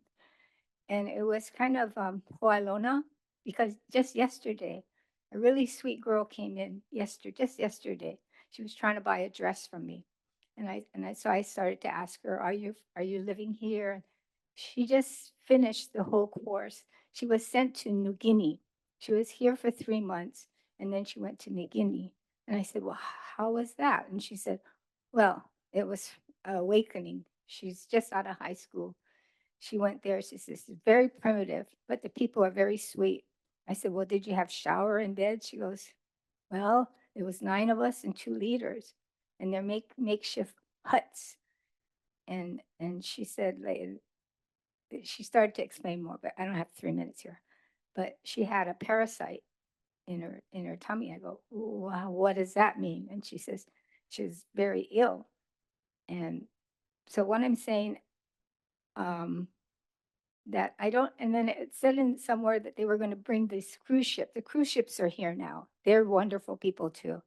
Speaker 16: And it was kind of hoalona, because just yesterday, a really sweet girl came in just yesterday. She was trying to buy a dress from me. So I started to ask her, are you living here? She just finished the whole course. She was sent to New Guinea. She was here for 3 months, and then she went to New Guinea. And I said, well, how was that? And she said, well, it was awakening. She's just out of high school. She went there. She says, it's very primitive, but the people are very sweet. I said, well, did you have shower in bed? She goes, well, it was 9 of us and 2 leaders, and they're makeshift huts. And she said, like, she started to explain more, but I don't have 3 minutes here. But she had a parasite in her tummy. I go, wow, what does that mean? And she says she's very ill. And so what I'm saying, that I don't, and then it said in somewhere that they were going to bring this cruise ship. The cruise ships are here now. They're wonderful people too.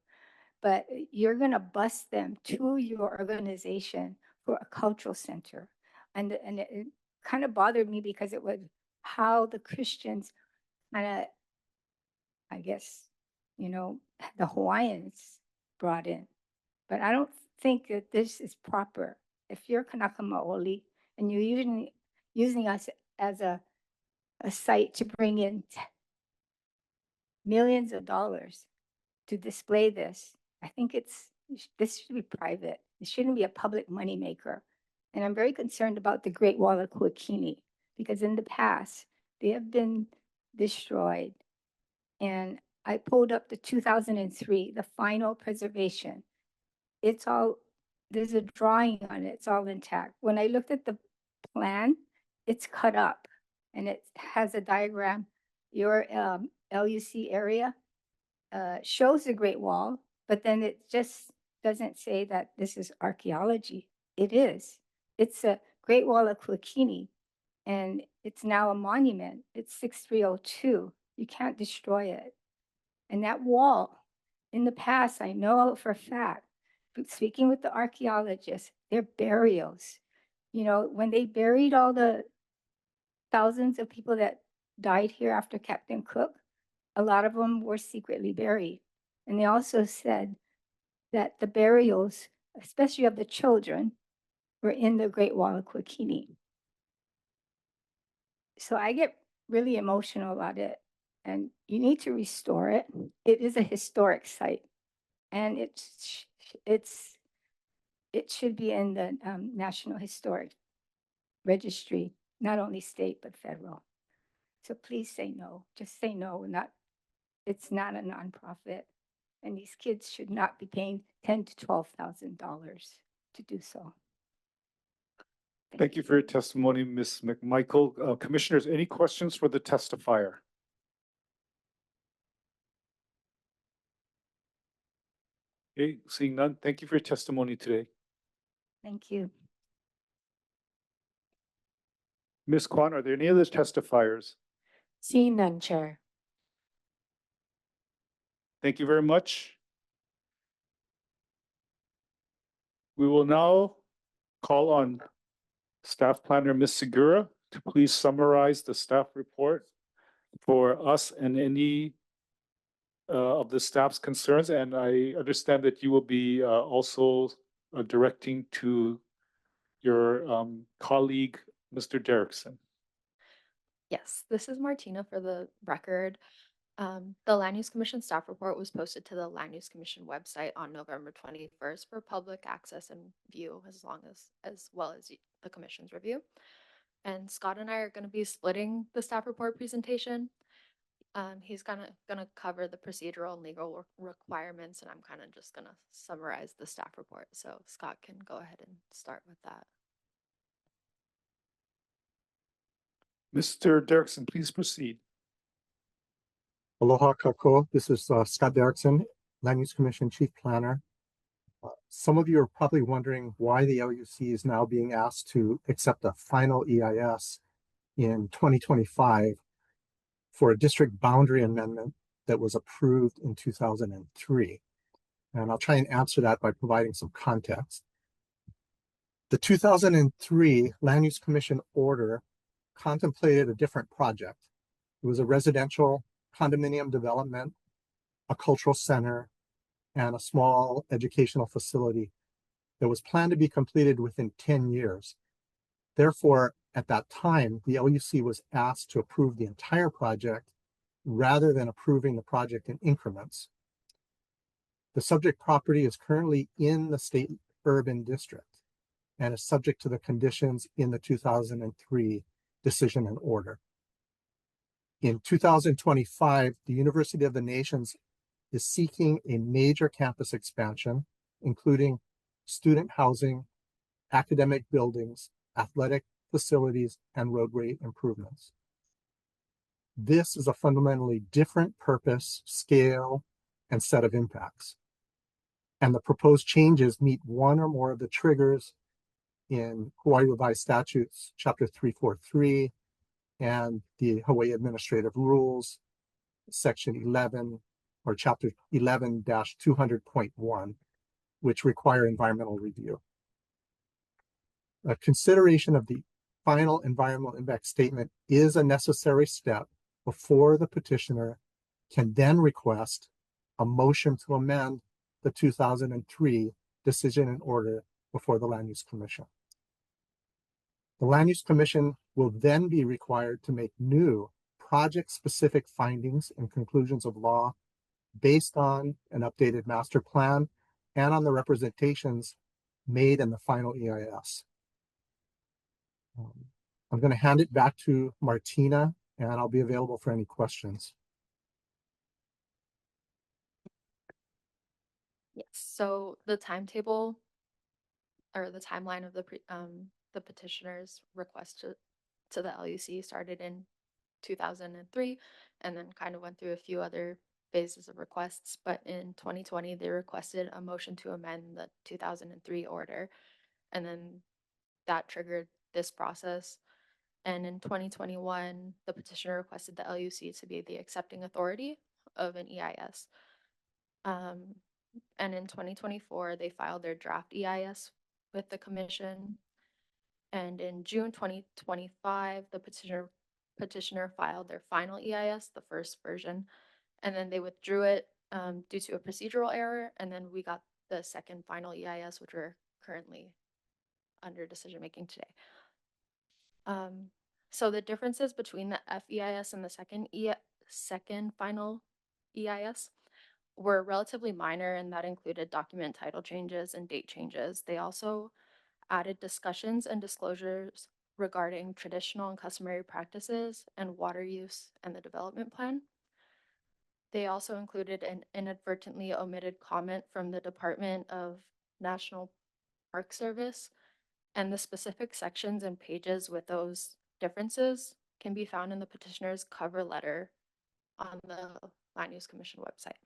Speaker 16: But you're going to bus them to your organization for a cultural center. And it kind of bothered me because it was how the Christians kind of, I guess, the Hawaiians brought in. But I don't think that this is proper. If you're Kanaka Maoli and you're using us as a site to bring in millions of dollars to display this, I think this should be private. It shouldn't be a public moneymaker. And I'm very concerned about the Great Wall of Kuakini, because in the past, they have been destroyed. And I pulled up the 2003, the final preservation. There's a drawing on it, it's all intact. When I looked at the plan, it's cut up and it has a diagram. Your LUC area shows the Great Wall, but then it just doesn't say that this is archaeology. It is. It's a Great Wall of Kwikini, and it's now a monument. It's 6302. You can't destroy it. And that wall, in the past, I know for a fact, but speaking with the archaeologists, they're burials. You know, when they buried all the thousands of people that died here after Captain Cook, a lot of them were secretly buried. And they also said that the burials, especially of the children, were in the Great Wall of Kwikini. So I get really emotional about it, and you need to restore it. It is a historic site, and it should be in the National Historic Registry, not only state but federal. So please say no. Just say no. It's not a nonprofit, and these kids should not be paying $10,000 to $12,000 to do so.
Speaker 1: Thank you for your testimony, Ms. McMichael. Commissioners, any questions for the testifier? Okay, seeing none, thank you for your testimony today.
Speaker 16: Thank you.
Speaker 1: Ms. Kwan, are there any other testifiers?
Speaker 7: Seeing none, Chair.
Speaker 1: Thank you very much. We will now call on Staff Planner Ms. Segura to please summarize the staff report for us and any of the staff's concerns. And I understand that you will be also directing to your colleague, Mr. Derrickson.
Speaker 17: Yes, this is Martina for the record. The Land Use Commission staff report was posted to the Land Use Commission website on November 21st for public access and view, as well as the commission's review. And Scott and I are going to be splitting the staff report presentation. He's gonna cover the procedural and legal requirements, and I'm kind of just gonna summarize the staff report. So Scott can go ahead and start with that.
Speaker 1: Mr. Derrickson, please proceed.
Speaker 18: Aloha kako. This is Scott Derrickson, Land Use Commission Chief Planner. Some of you are probably wondering why the LUC is now being asked to accept a final EIS in 2025 for a district boundary amendment that was approved in 2003. And I'll try and answer that by providing some context. The 2003 Land Use Commission order contemplated a different project. It was a residential condominium development, a cultural center, and a small educational facility that was planned to be completed within 10 years. Therefore, at that time, the LUC was asked to approve the entire project rather than approving the project in increments. The subject property is currently in the state urban district and is subject to the conditions in the 2003 decision and order. In 2025, the University of the Nations is seeking a major campus expansion, including student housing, academic buildings, athletic facilities, and roadway improvements. This is a fundamentally different purpose, scale, and set of impacts. And the proposed changes meet one or more of the triggers in Hawaii Revised Statutes, Chapter 343, and the Hawaii Administrative Rules, Section 11, or Chapter 11-200.1, which require environmental review. A consideration of the final environmental impact statement is a necessary step before the petitioner can then request a motion to amend the 2003 decision and order before the Land Use Commission. The Land Use Commission will then be required to make new project-specific findings and conclusions of law based on an updated master plan and on the representations made in the final EIS. I'm going to hand it back to Martina, and I'll be available for any questions.
Speaker 17: Yes, so the timetable or the timeline of the the petitioner's request to the LUC started in 2003 and then kind of went through a few other phases of requests. But in 2020, they requested a motion to amend the 2003 order. And then that triggered this process. And in 2021, the petitioner requested the LUC to be the accepting authority of an EIS. And in 2024, they filed their draft EIS with the commission. And in June 2025, the petitioner filed their final EIS, the first version, and then they withdrew it due to a procedural error. And then we got the second final EIS, which we're currently under decision making today. So the differences between the FEIS and the second final EIS were relatively minor, and that included document title changes and date changes. They also added discussions and disclosures regarding traditional and customary practices and water use and the development plan. They also included an inadvertently omitted comment from the Department of National Park Service, and the specific sections and pages with those differences can be found in the petitioner's cover letter on the Land Use Commission website.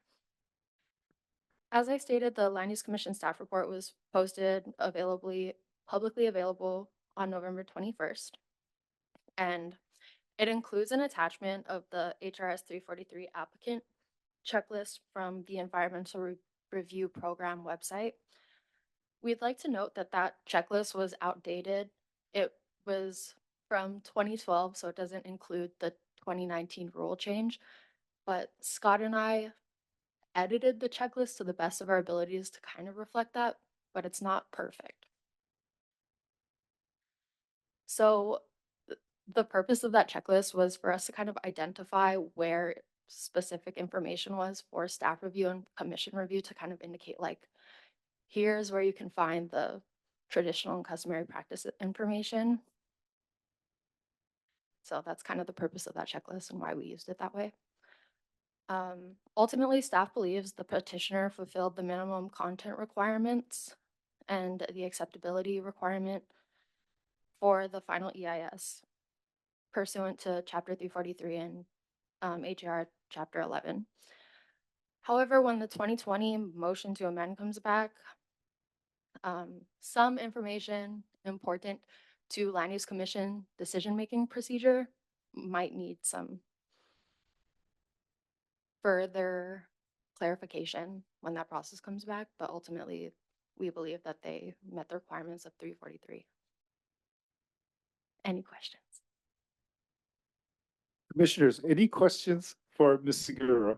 Speaker 17: As I stated, the Land Use Commission staff report was posted publicly available on November 21st, and it includes an attachment of the HRS 343 applicant checklist from the Environmental Review Program website. We'd like to note that that checklist was outdated. It was from 2012, so it doesn't include the 2019 rule change, but Scott and I edited the checklist to the best of our abilities to kind of reflect that, but it's not perfect. So the purpose of that checklist was for us to kind of identify where specific information was for staff review and commission review to kind of indicate, like, here's where you can find the traditional and customary practice information. So that's kind of the purpose of that checklist and why we used it that way. Ultimately, staff believes the petitioner fulfilled the minimum content requirements and the acceptability requirement for the final EIS pursuant to Chapter 343 and HER Chapter 11. However, when the 2020 motion to amend comes back, some information important to Land Use Commission decision-making procedure might need some further clarification when that process comes back, but ultimately we believe that they met the requirements of 343. Any questions?
Speaker 1: Commissioners, any questions for Ms. Segura?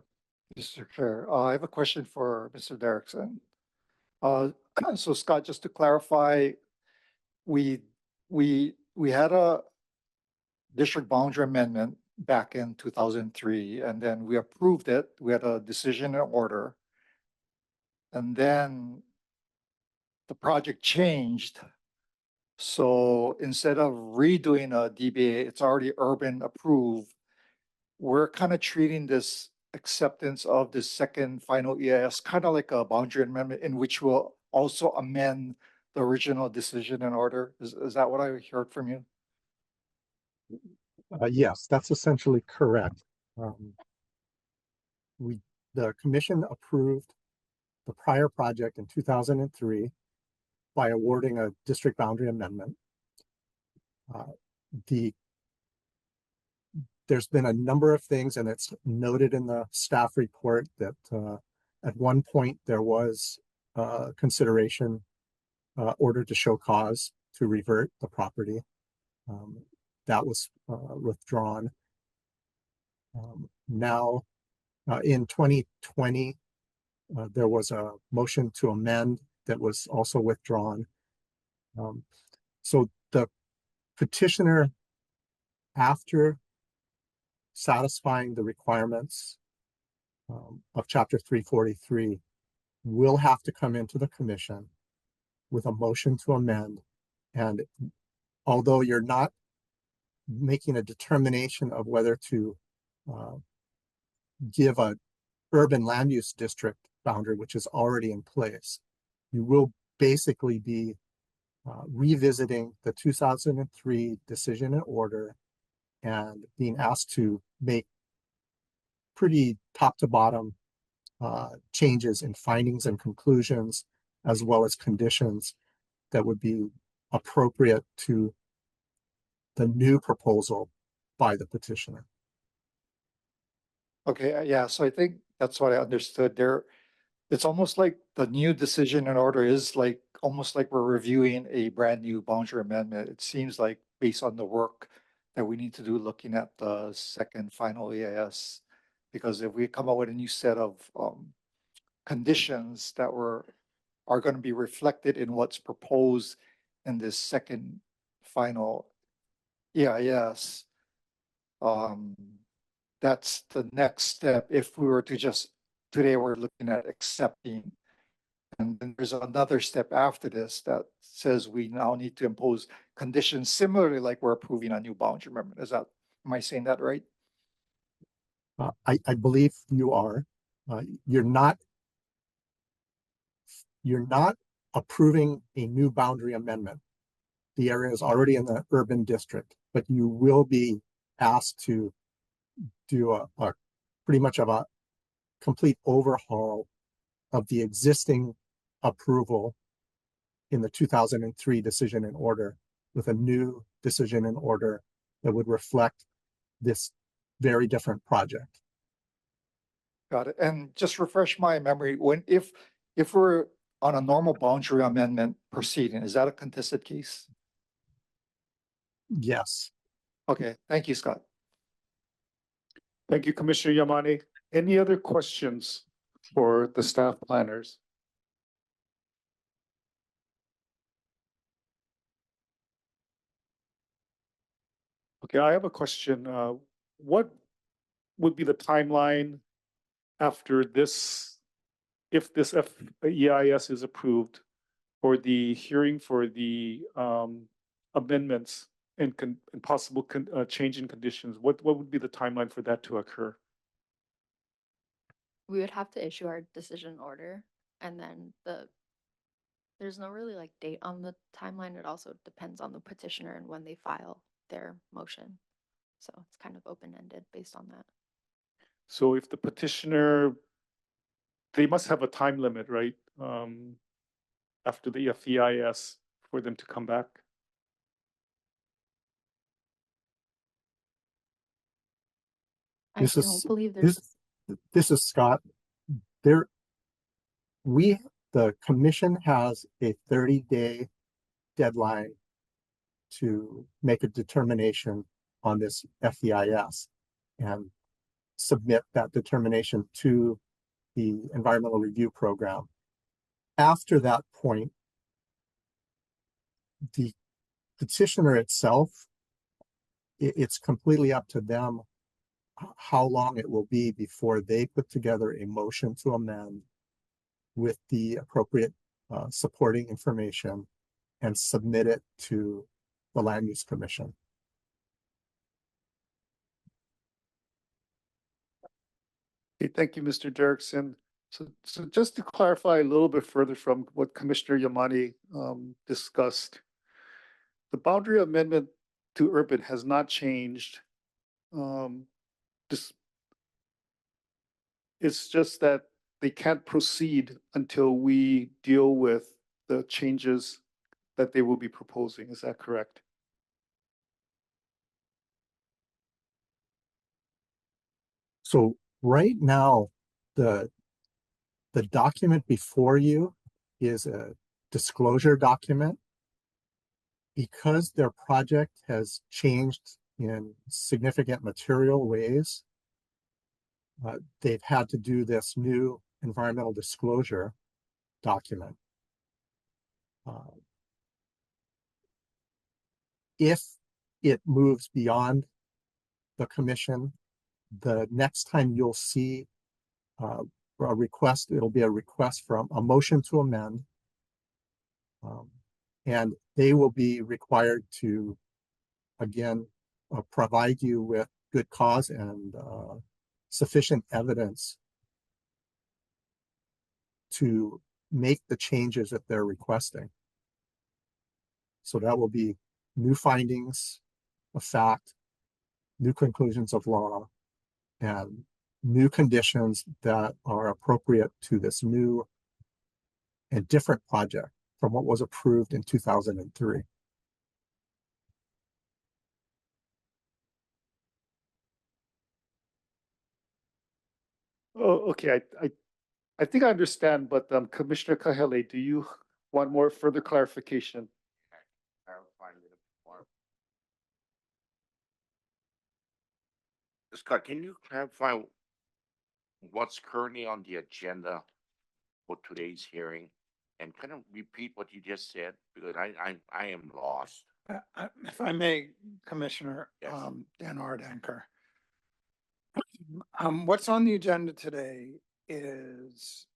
Speaker 19: Mr. Chair, I have a question for Mr. Derrickson. So Scott, just to clarify, we had a district boundary amendment back in 2003, and then we approved it. We had a decision and order, and then the project changed. So instead of redoing a DBA, it's already urban approved. We're kind of treating this acceptance of the second final EIS kind of like a boundary amendment in which we'll also amend the original decision and order. Is that what I heard from you?
Speaker 18: Yes, that's essentially correct. The commission approved the prior project in 2003 by awarding a district boundary amendment. There's been a number of things, and it's noted in the staff report that at one point there was consideration order to show cause to revert the property. That was withdrawn. Now, in 2020, there was a motion to amend that was also withdrawn. So the petitioner, after satisfying the requirements of Chapter 343, will have to come into the commission with a motion to amend. And although you're not making a determination of whether to give a urban land use district boundary, which is already in place, you will basically be revisiting the 2003 decision and order and being asked to make pretty top to bottom changes in findings and conclusions, as well as conditions that would be appropriate to the new proposal by the petitioner.
Speaker 19: Okay, yeah, so I think that's what I understood there. It's almost like the new decision in order is like, almost like we're reviewing a brand new boundary amendment. It seems like based on the work that we need to do looking at the second final EIS. Because if we come up with a new set of conditions that are going to be reflected in what's proposed in this second final EIS, that's the next step. If we were to just, today we're looking at accepting, and then there's another step after this that says we now need to impose conditions similarly like we're approving a new boundary amendment. Am I saying that right?
Speaker 18: I believe you are. You're not approving a new boundary amendment. The area is already in the urban district, but you will be asked to do a pretty much of a complete overhaul of the existing approval in the 2003 decision and order with a new decision and order that would reflect this very different project.
Speaker 19: Got it. And just refresh my memory, if we're on a normal boundary amendment proceeding, is that a contested case?
Speaker 18: Yes.
Speaker 19: Okay, thank you, Scott.
Speaker 1: Thank you, Commissioner Yamane. Any other questions for the staff planners? Okay, I have a question. What would be the timeline after this, if this EIS is approved, for the hearing for the amendments and possible change in conditions? What would be the timeline for that to occur?
Speaker 17: We would have to issue our decision order, and then there's no really like date on the timeline. It also depends on the petitioner and when they file their motion. So it's kind of open-ended based on that.
Speaker 1: So if the petitioner, they must have a time limit, right? After the FEIS for them to come back.
Speaker 17: I don't believe there's.
Speaker 18: This is Scott. The commission has a 30-day deadline to make a determination on this FEIS and submit that determination to the environmental review program. After that point, the petitioner itself, it's completely up to them how long it will be before they put together a motion to amend with the appropriate supporting information and submit it to the Land Use Commission.
Speaker 1: Okay, thank you, Mr. Derrickson. So just to clarify a little bit further from what Commissioner Yamane discussed, the boundary amendment to urban has not changed. It's just that they can't proceed until we deal with the changes that they will be proposing. Is that correct?
Speaker 18: So right now, the document before you is a disclosure document. Because their project has changed in significant material ways, they've had to do this new environmental disclosure document. If it moves beyond the commission, the next time you'll see a request, it'll be a request from a motion to amend. And they will be required to, again, provide you with good cause and sufficient evidence to make the changes that they're requesting. So that will be new findings of fact, new conclusions of law, and new conditions that are appropriate to this new and different project from what was approved in 2003.
Speaker 1: Oh, okay, I think I understand, but Commissioner Kahele, do you want more further clarification?
Speaker 10: Clarify a little bit more. Scott, can you clarify what's currently on the agenda for today's hearing? And kind of repeat what you just said, because I am lost.
Speaker 20: If I may, Commissioner,
Speaker 10: Yes.
Speaker 20: Dan Ardenker. What's on the agenda today is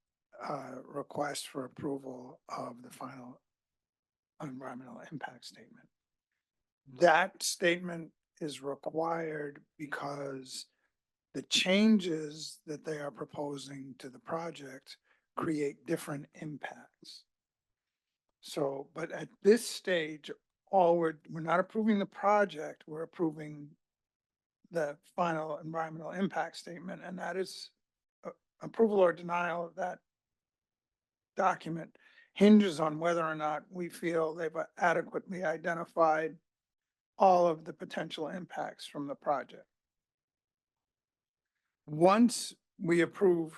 Speaker 20: a request for approval of the final environmental impact statement. That statement is required because the changes that they are proposing to the project create different impacts. So, but at this stage, we're not approving the project, we're approving the final environmental impact statement, and that is approval or denial of that document hinges on whether or not we feel they've adequately identified all of the potential impacts from the project. Once we approve,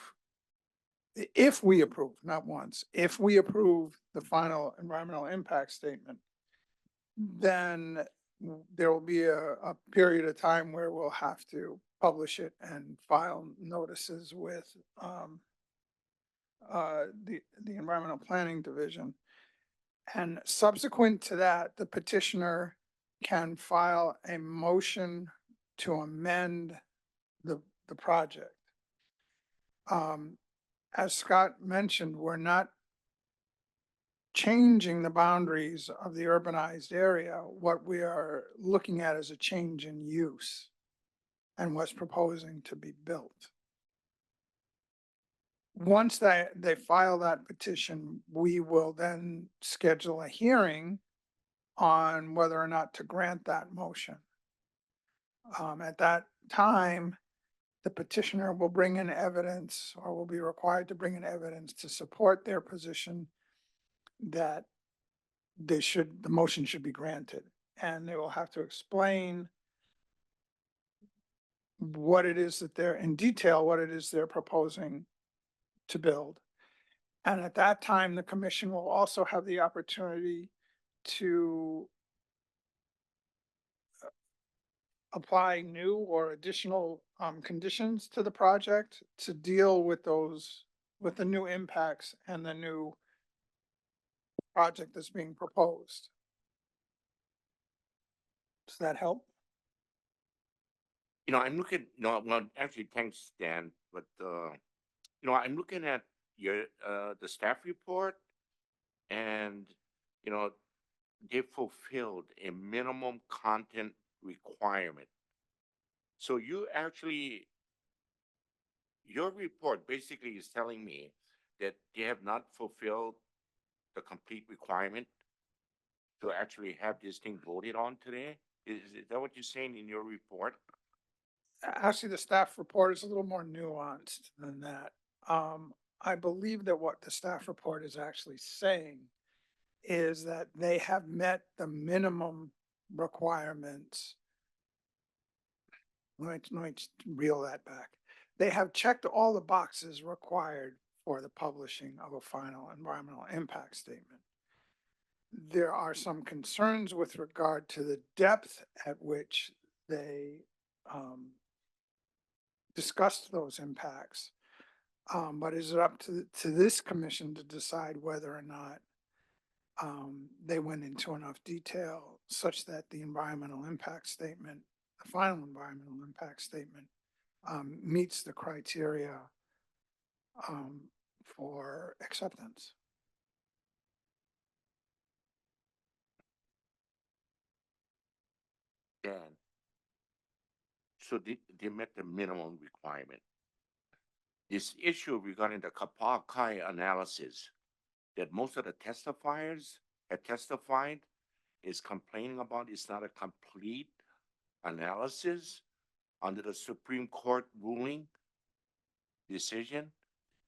Speaker 20: if we approve, not once, if we approve the final environmental impact statement, then there will be a period of time where we'll have to publish it and file notices with the Environmental Planning Division. And subsequent to that, the petitioner can file a motion to amend the project. As Scott mentioned, we're not changing the boundaries of the urbanized area. What we are looking at is a change in use and what's proposing to be built. Once they file that petition, we will then schedule a hearing on whether or not to grant that motion. At that time, the petitioner will bring in evidence or will be required to bring in evidence to support their position that the motion should be granted. And they will have to explain what it is that in detail, what it is they're proposing to build. And at that time, the commission will also have the opportunity to apply new or additional conditions to the project to deal with with the new impacts and the new project that's being proposed. Does that help?
Speaker 10: I'm looking, no, well, actually, thanks, Dan, but, I'm looking at your, the staff report, and, they fulfilled a minimum content requirement. So your report basically is telling me that they have not fulfilled the complete requirement to actually have this thing voted on today? Is that what you're saying in your report?
Speaker 20: Actually, the staff report is a little more nuanced than that. I believe that what the staff report is actually saying is that they have met the minimum requirements. Let me reel that back. They have checked all the boxes required for the publishing of a final environmental impact statement. There are some concerns with regard to the depth at which they discussed those impacts. But is it up to this commission to decide whether or not they went into enough detail such that the environmental impact statement, the final environmental impact statement, meets the criteria for acceptance?
Speaker 10: Dan, so they met the minimum requirement. This issue regarding the Kapakai analysis that most of the testifiers had testified is complaining about is not a complete analysis under the Supreme Court ruling decision.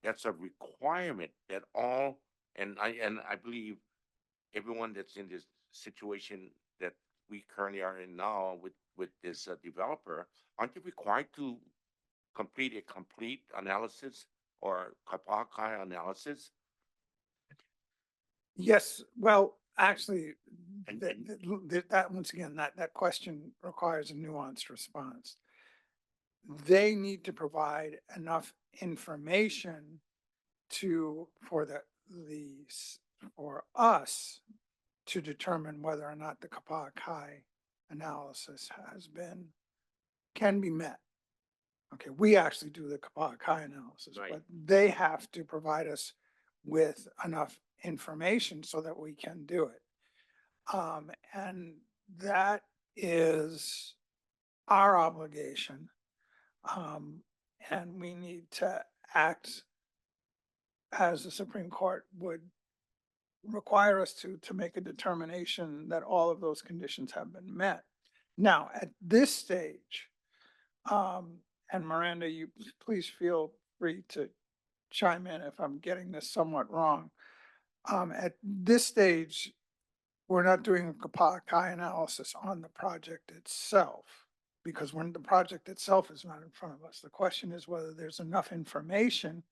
Speaker 10: That's a requirement that all, and I believe everyone that's in this situation that we currently are in now with this developer, aren't you required to complete a complete analysis or Kapaka analysis?
Speaker 20: Yes, well, actually,
Speaker 10: And-
Speaker 20: that once again, that question requires a nuanced response. They need to provide enough information for us to determine whether or not the Kapaka analysis can be met. Okay, we actually do the Kapaka analysis,
Speaker 10: Right.
Speaker 20: but they have to provide us with enough information so that we can do it. And that is our obligation. And we need to act as the Supreme Court would require us to make a determination that all of those conditions have been met. Now, at this stage, and Miranda, you please feel free to chime in if I'm getting this somewhat wrong. At this stage, we're not doing a Kapaka analysis on the project itself because when the project itself is not in front of us. The question is whether there's enough information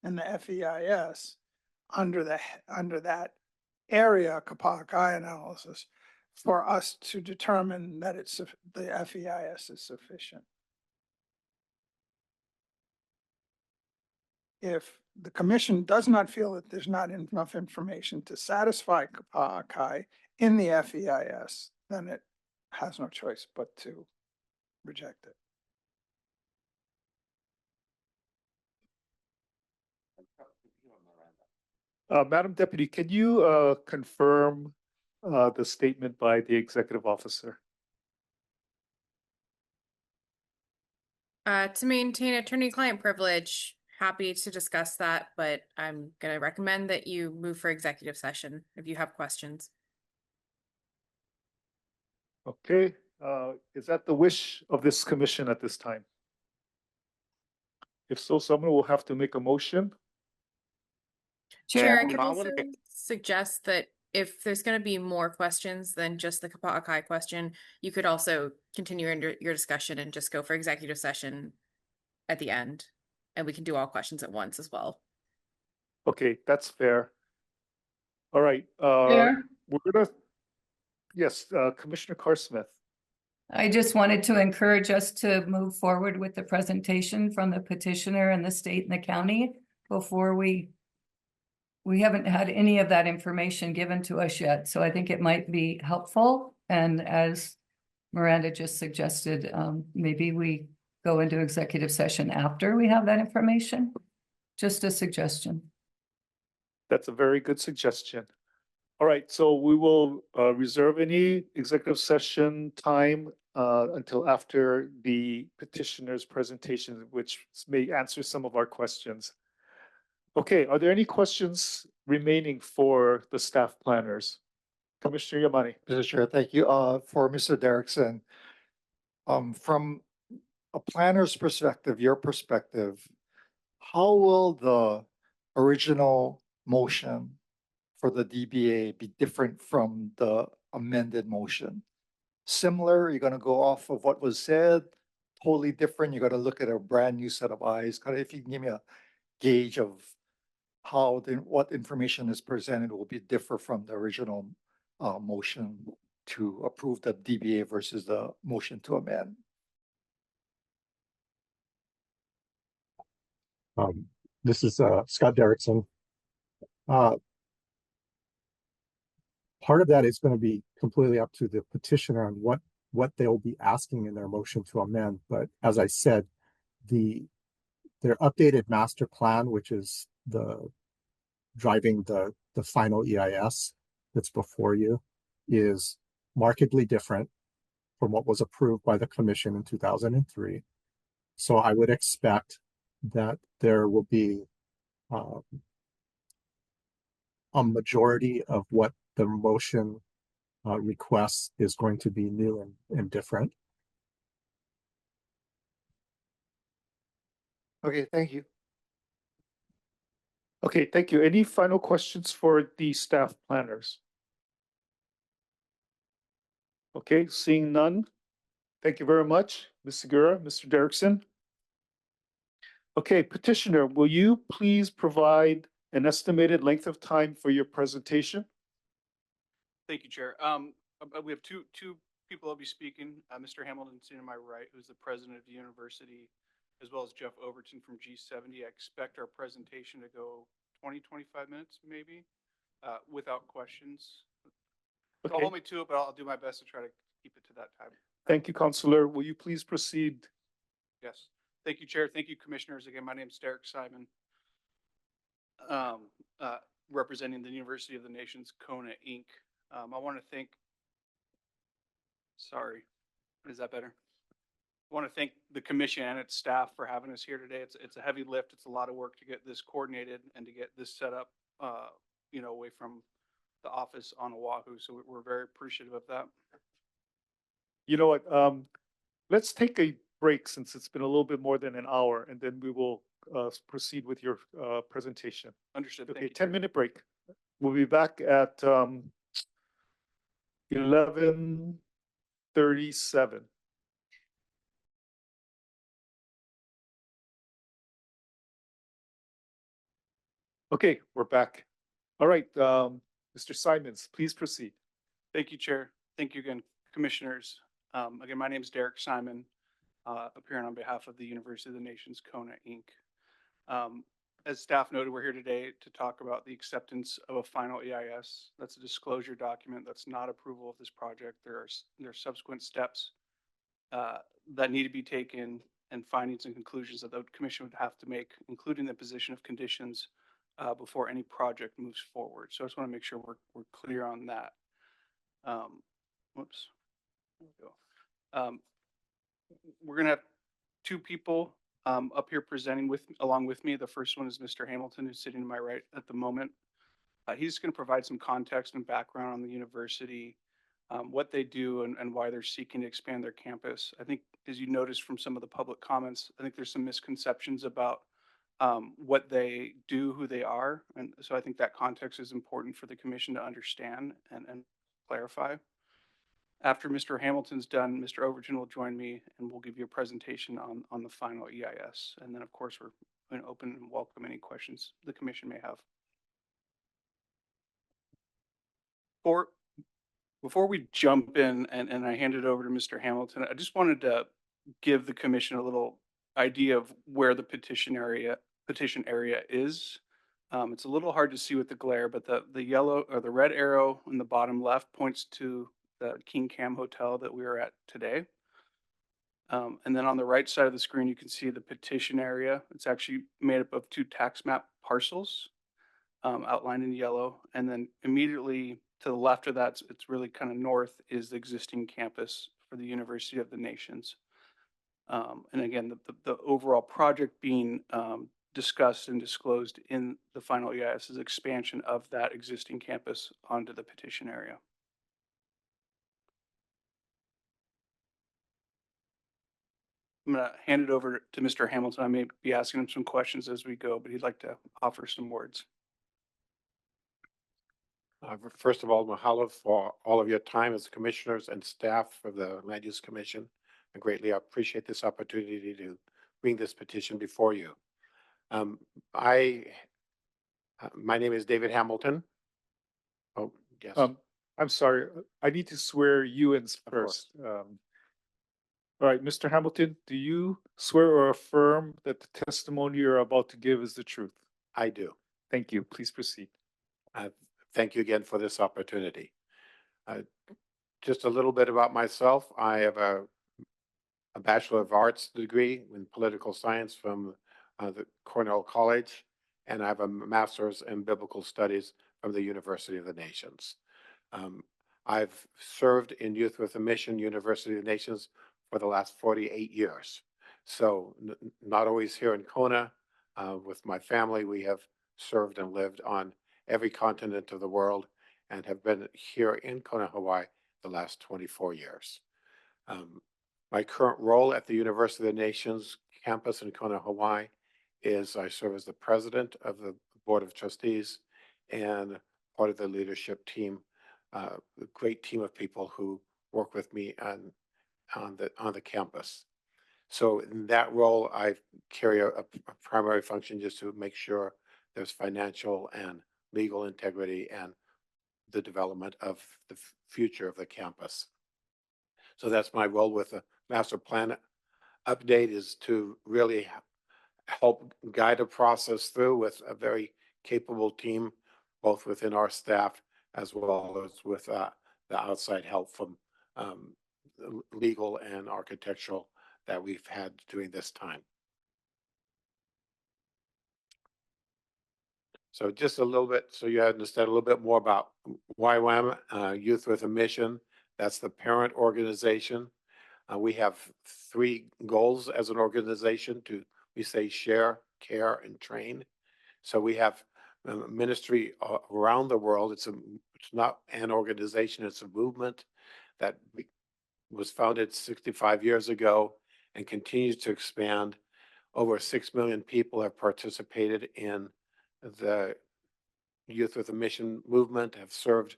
Speaker 20: in the FEIS under that area Kapaka analysis for us to determine that the FEIS is sufficient. If the commission does not feel that there's not enough information to satisfy Kapaka in the FEIS, then it has no choice but to reject it.
Speaker 1: Madam Deputy, can you confirm the statement by the executive officer?
Speaker 14: To maintain attorney-client privilege, happy to discuss that, but I'm going to recommend that you move for executive session if you have questions.
Speaker 1: Okay, is that the wish of this commission at this time? If so, someone will have to make a motion.
Speaker 14: Chair, I could
Speaker 10: I
Speaker 14: also
Speaker 10: wanna-
Speaker 14: suggest that if there's going to be more questions than just the Kapa'akai question, you could also continue your discussion and just go for executive session at the end, and we can do all questions at once as well.
Speaker 1: Okay, that's fair. All right,
Speaker 2: Chair?
Speaker 1: we're gonna, yes, Commissioner Carr-Smith.
Speaker 2: I just wanted to encourage us to move forward with the presentation from the petitioner and the state and the county before we haven't had any of that information given to us yet. So I think it might be helpful. And as Miranda just suggested, maybe we go into executive session after we have that information. Just a suggestion.
Speaker 1: That's a very good suggestion. All right, so we will reserve any executive session time until after the petitioner's presentation, which may answer some of our questions. Okay, are there any questions remaining for the staff planners? Commissioner Yamani.
Speaker 19: Mr. Chair, thank you. For Mr. Derrickson, from a planner's perspective, your perspective, how will the original motion for the DBA be different from the amended motion? Similar, you're gonna go off of what was said, totally different, you're gonna look at a brand new set of eyes. Kind of, if you can give me a gauge of how what information is presented will be differ from the original motion to approve the DBA versus the motion to amend.
Speaker 18: This is Scott Derrickson. Part of that is going to be completely up to the petitioner on what they'll be asking in their motion to amend. But as I said, their updated master plan, which is driving the final EIS that's before you, is markedly different from what was approved by the commission in 2003. So I would expect that there will be a majority of what the motion requests is going to be new and different.
Speaker 19: Okay, thank you.
Speaker 1: Okay, thank you. Any final questions for the staff planners? Okay, seeing none. Thank you very much, Ms. Segura, Mr. Derrickson. Okay, petitioner, will you please provide an estimated length of time for your presentation?
Speaker 3: Thank you, Chair. We have two people will be speaking. Mr. Hamilton sitting to my right, who's the president of the university, as well as Jeff Overton from G70. I expect our presentation to go 20-25 minutes, maybe, without questions. Don't
Speaker 1: Okay.
Speaker 3: hold me to it, but I'll do my best to try to keep it to that time.
Speaker 1: Thank you, Counselor. Will you please proceed?
Speaker 3: Yes. Thank you, Chair. Thank you, Commissioners. Again, my name is Derek Simon, representing the University of the Nations, Kona, Inc. I want to thank, sorry, is that better? I want to thank the commission and its staff for having us here today. It's a heavy lift. It's a lot of work to get this coordinated and to get this set up, away from the office on Oahu. So we're very appreciative of that.
Speaker 1: You know what? Let's take a break since it's been a little bit more than an hour, and then we will proceed with your presentation.
Speaker 3: Understood.
Speaker 1: Okay,
Speaker 3: Thank you,
Speaker 1: 10-minute break. We'll be back at 11:37. Okay, we're back. All right, Mr. Simons, please proceed.
Speaker 3: Thank you, Chair. Thank you again, Commissioners. Again, my name is Derek Simon, appearing on behalf of the University of the Nations, Kona, Inc. As staff noted, we're here today to talk about the acceptance of a final EIS. That's a disclosure document. That's not approval of this project. There are subsequent steps that need to be taken and findings and conclusions that the Commission would have to make, including the position of conditions before any project moves forward. So I just want to make sure we're clear on that. Whoops. There we go. We're going to have two people up here presenting along with me. The first one is Mr. Hamilton, who's sitting to my right at the moment. He's going to provide some context and background on the university, what they do and why they're seeking to expand their campus. I think, as you noticed from some of the public comments, I think there's some misconceptions about what they do, who they are. And so I think that context is important for the Commission to understand and clarify. After Mr. Hamilton's done, Mr. Overton will join me and we'll give you a presentation on the final EIS. And then, of course, we're going to open and welcome any questions the Commission may have. Before we jump in and I hand it over to Mr. Hamilton, I just wanted to give the Commission a little idea of where the petition area is. It's a little hard to see with the glare, but the yellow or the red arrow in the bottom left points to the King Cam Hotel that we are at today. And then on the right side of the screen, you can see the petition area. It's actually made up of two tax map parcels outlined in yellow. And then immediately to the left of that, it's really kind of north, is the existing campus for the University of the Nations. And again, the overall project being discussed and disclosed in the final EIS is expansion of that existing campus onto the petition area. I'm going to hand it over to Mr. Hamilton. I may be asking him some questions as we go, but he'd like to offer some words.
Speaker 21: First of all, mahalo for all of your time as commissioners and staff of the Land Use Commission. I greatly appreciate this opportunity to bring this petition before you. My name is David Hamilton. Oh, yes.
Speaker 1: I'm sorry. I need to swear you in first. All right, Mr. Hamilton, do you swear or affirm that the testimony you're about to give is the truth?
Speaker 21: I do.
Speaker 1: Thank you. Please proceed.
Speaker 21: Thank you again for this opportunity. Just a little bit about myself. I have a Bachelor of Arts degree in political science from the Cornell College, and I have a Master's in Biblical Studies from the University of the Nations. I've served in Youth with a Mission, University of the Nations, for the last 48 years. So not always here in Kona. With my family, we have served and lived on every continent of the world and have been here in Kona, Hawaii the last 24 years. My current role at the University of the Nations campus in Kona, Hawaii is I serve as the president of the Board of Trustees and part of the leadership team, a great team of people who work with me on the campus. So in that role, I carry a primary function just to make sure there's financial and legal integrity and the development of the future of the campus. So that's my role with the master plan update, is to really help guide a process through with a very capable team, both within our staff as well as with the outside help from legal and architectural that we've had during this time. So just a little bit, so you understand a little bit more about YWAM, Youth with a Mission. That's the parent organization. We have 3 goals as an organization we say share, care, and train. So we have ministry around the world. It's not an organization, it's a movement that was founded 65 years ago and continues to expand. Over 6 million people have participated in the Youth with a Mission movement, have served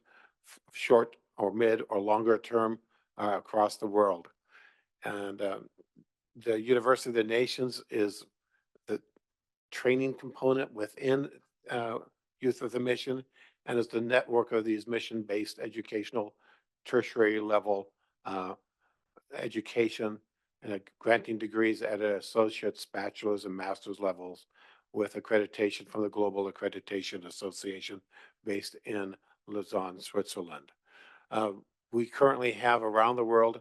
Speaker 21: short or mid or longer term across the world. And the University of the Nations is the training component within Youth with a Mission, and is the network of these mission-based educational tertiary level education and granting degrees at an associate's, bachelor's, and master's levels with accreditation from the Global Accreditation Association based in Lausanne, Switzerland. We currently have around the world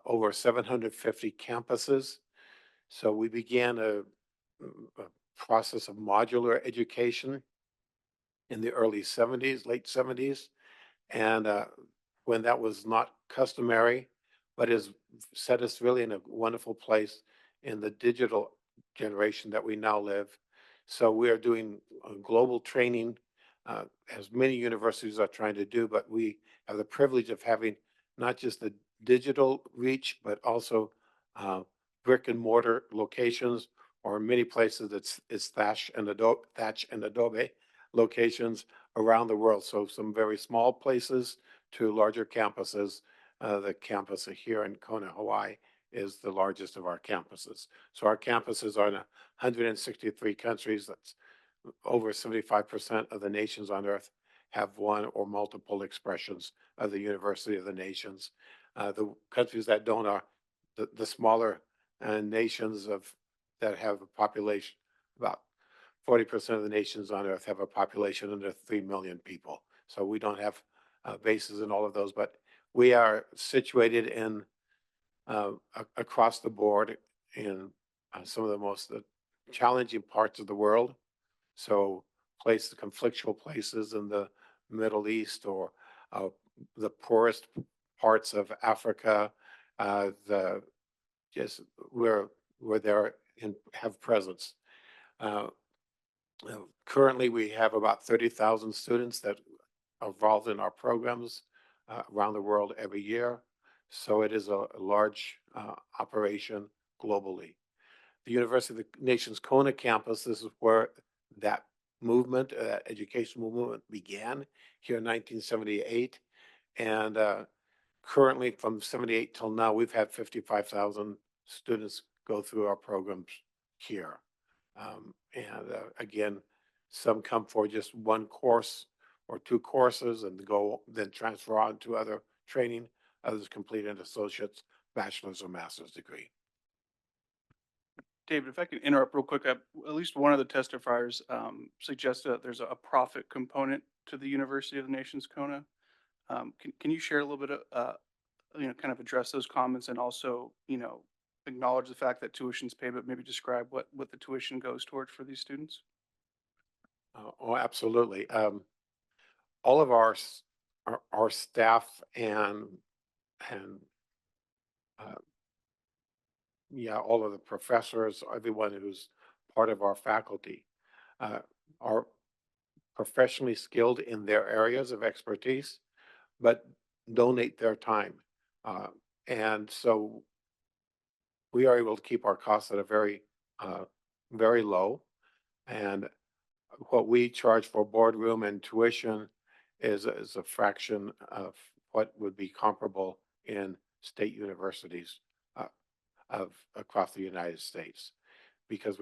Speaker 21: over 750 campuses. So we began a process of modular education in the early 70s, late 70s. And when that was not customary, but has set us really in a wonderful place in the digital generation that we now live. So we are doing global training, as many universities are trying to do, but we have the privilege of having not just the digital reach, but also brick and mortar locations, or in many places it's thatch and adobe locations around the world. So some very small places to larger campuses. The campus here in Kona, Hawaii is the largest of our campuses. So our campuses are in 163 countries. That's over 75% of the nations on earth have one or multiple expressions of the University of the Nations. The countries that don't are the smaller nations that have a population, about 40% of the nations on earth have a population under 3 million people. So we don't have bases in all of those, but we are situated in across the board in some of the most challenging parts of the world. So conflictual places in the Middle East, or the poorest parts of Africa, just where they have presence. Currently, we have about 30,000 students that are involved in our programs around the world every year. So it is a large operation globally. The University of the Nations Kona campus, this is where that movement, educational movement began here in 1978. And currently from 78 till now, we've had 55,000 students go through our programs here. Again, some come for just one course or 2 courses and then transfer on to other training. Others complete an associate's, bachelor's, or master's degree.
Speaker 3: David, if I could interrupt real quick, at least one of the testifiers suggested that there's a profit component to the University of the Nations Kona. Can you share a little bit of, kind of address those comments, and also, acknowledge the fact that tuition's paid, but maybe describe what the tuition goes towards for these students?
Speaker 21: Oh, absolutely. All of our staff and all of the professors, everyone who's part of our faculty, are professionally skilled in their areas of expertise, but donate their time. And so we are able to keep our costs at a very low. And what we charge for boardroom and tuition is a fraction of what would be comparable in state universities of across the United States, because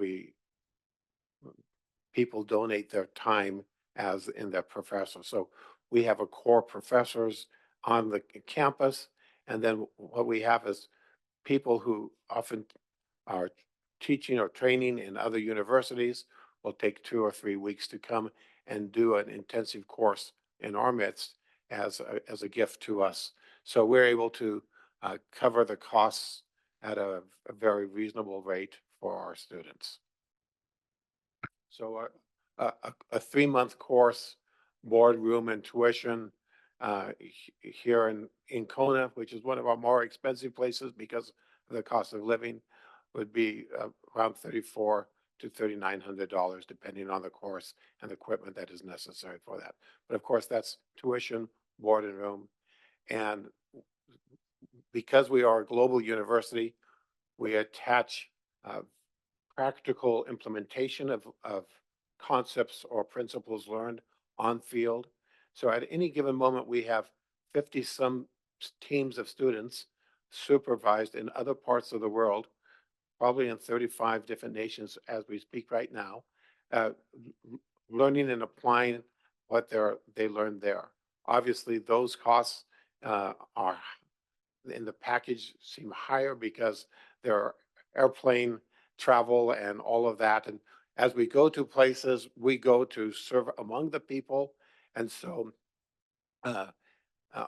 Speaker 21: people donate their time as in their professor. So we have a core professors on the campus, and then what we have is people who often are teaching or training in other universities will take 2 or 3 weeks to come and do an intensive course in our midst as a gift to us. So we're able to cover the costs at a very reasonable rate for our students. So a 3-month course, board, room, and tuition here in Kona, which is one of our more expensive places because of the cost of living, would be around $3,400 to $3,900, depending on the course and the equipment that is necessary for that. But of course, that's tuition, board, and room. And because we are a global university, we attach practical implementation of concepts or principles learned on field. So at any given moment, we have 50-some teams of students supervised in other parts of the world, probably in 35 different nations as we speak right now, learning and applying what they learned there. Obviously, those costs are in the package seem higher because there are airplane travel and all of that. And as we go to places, we go to serve among the people. And so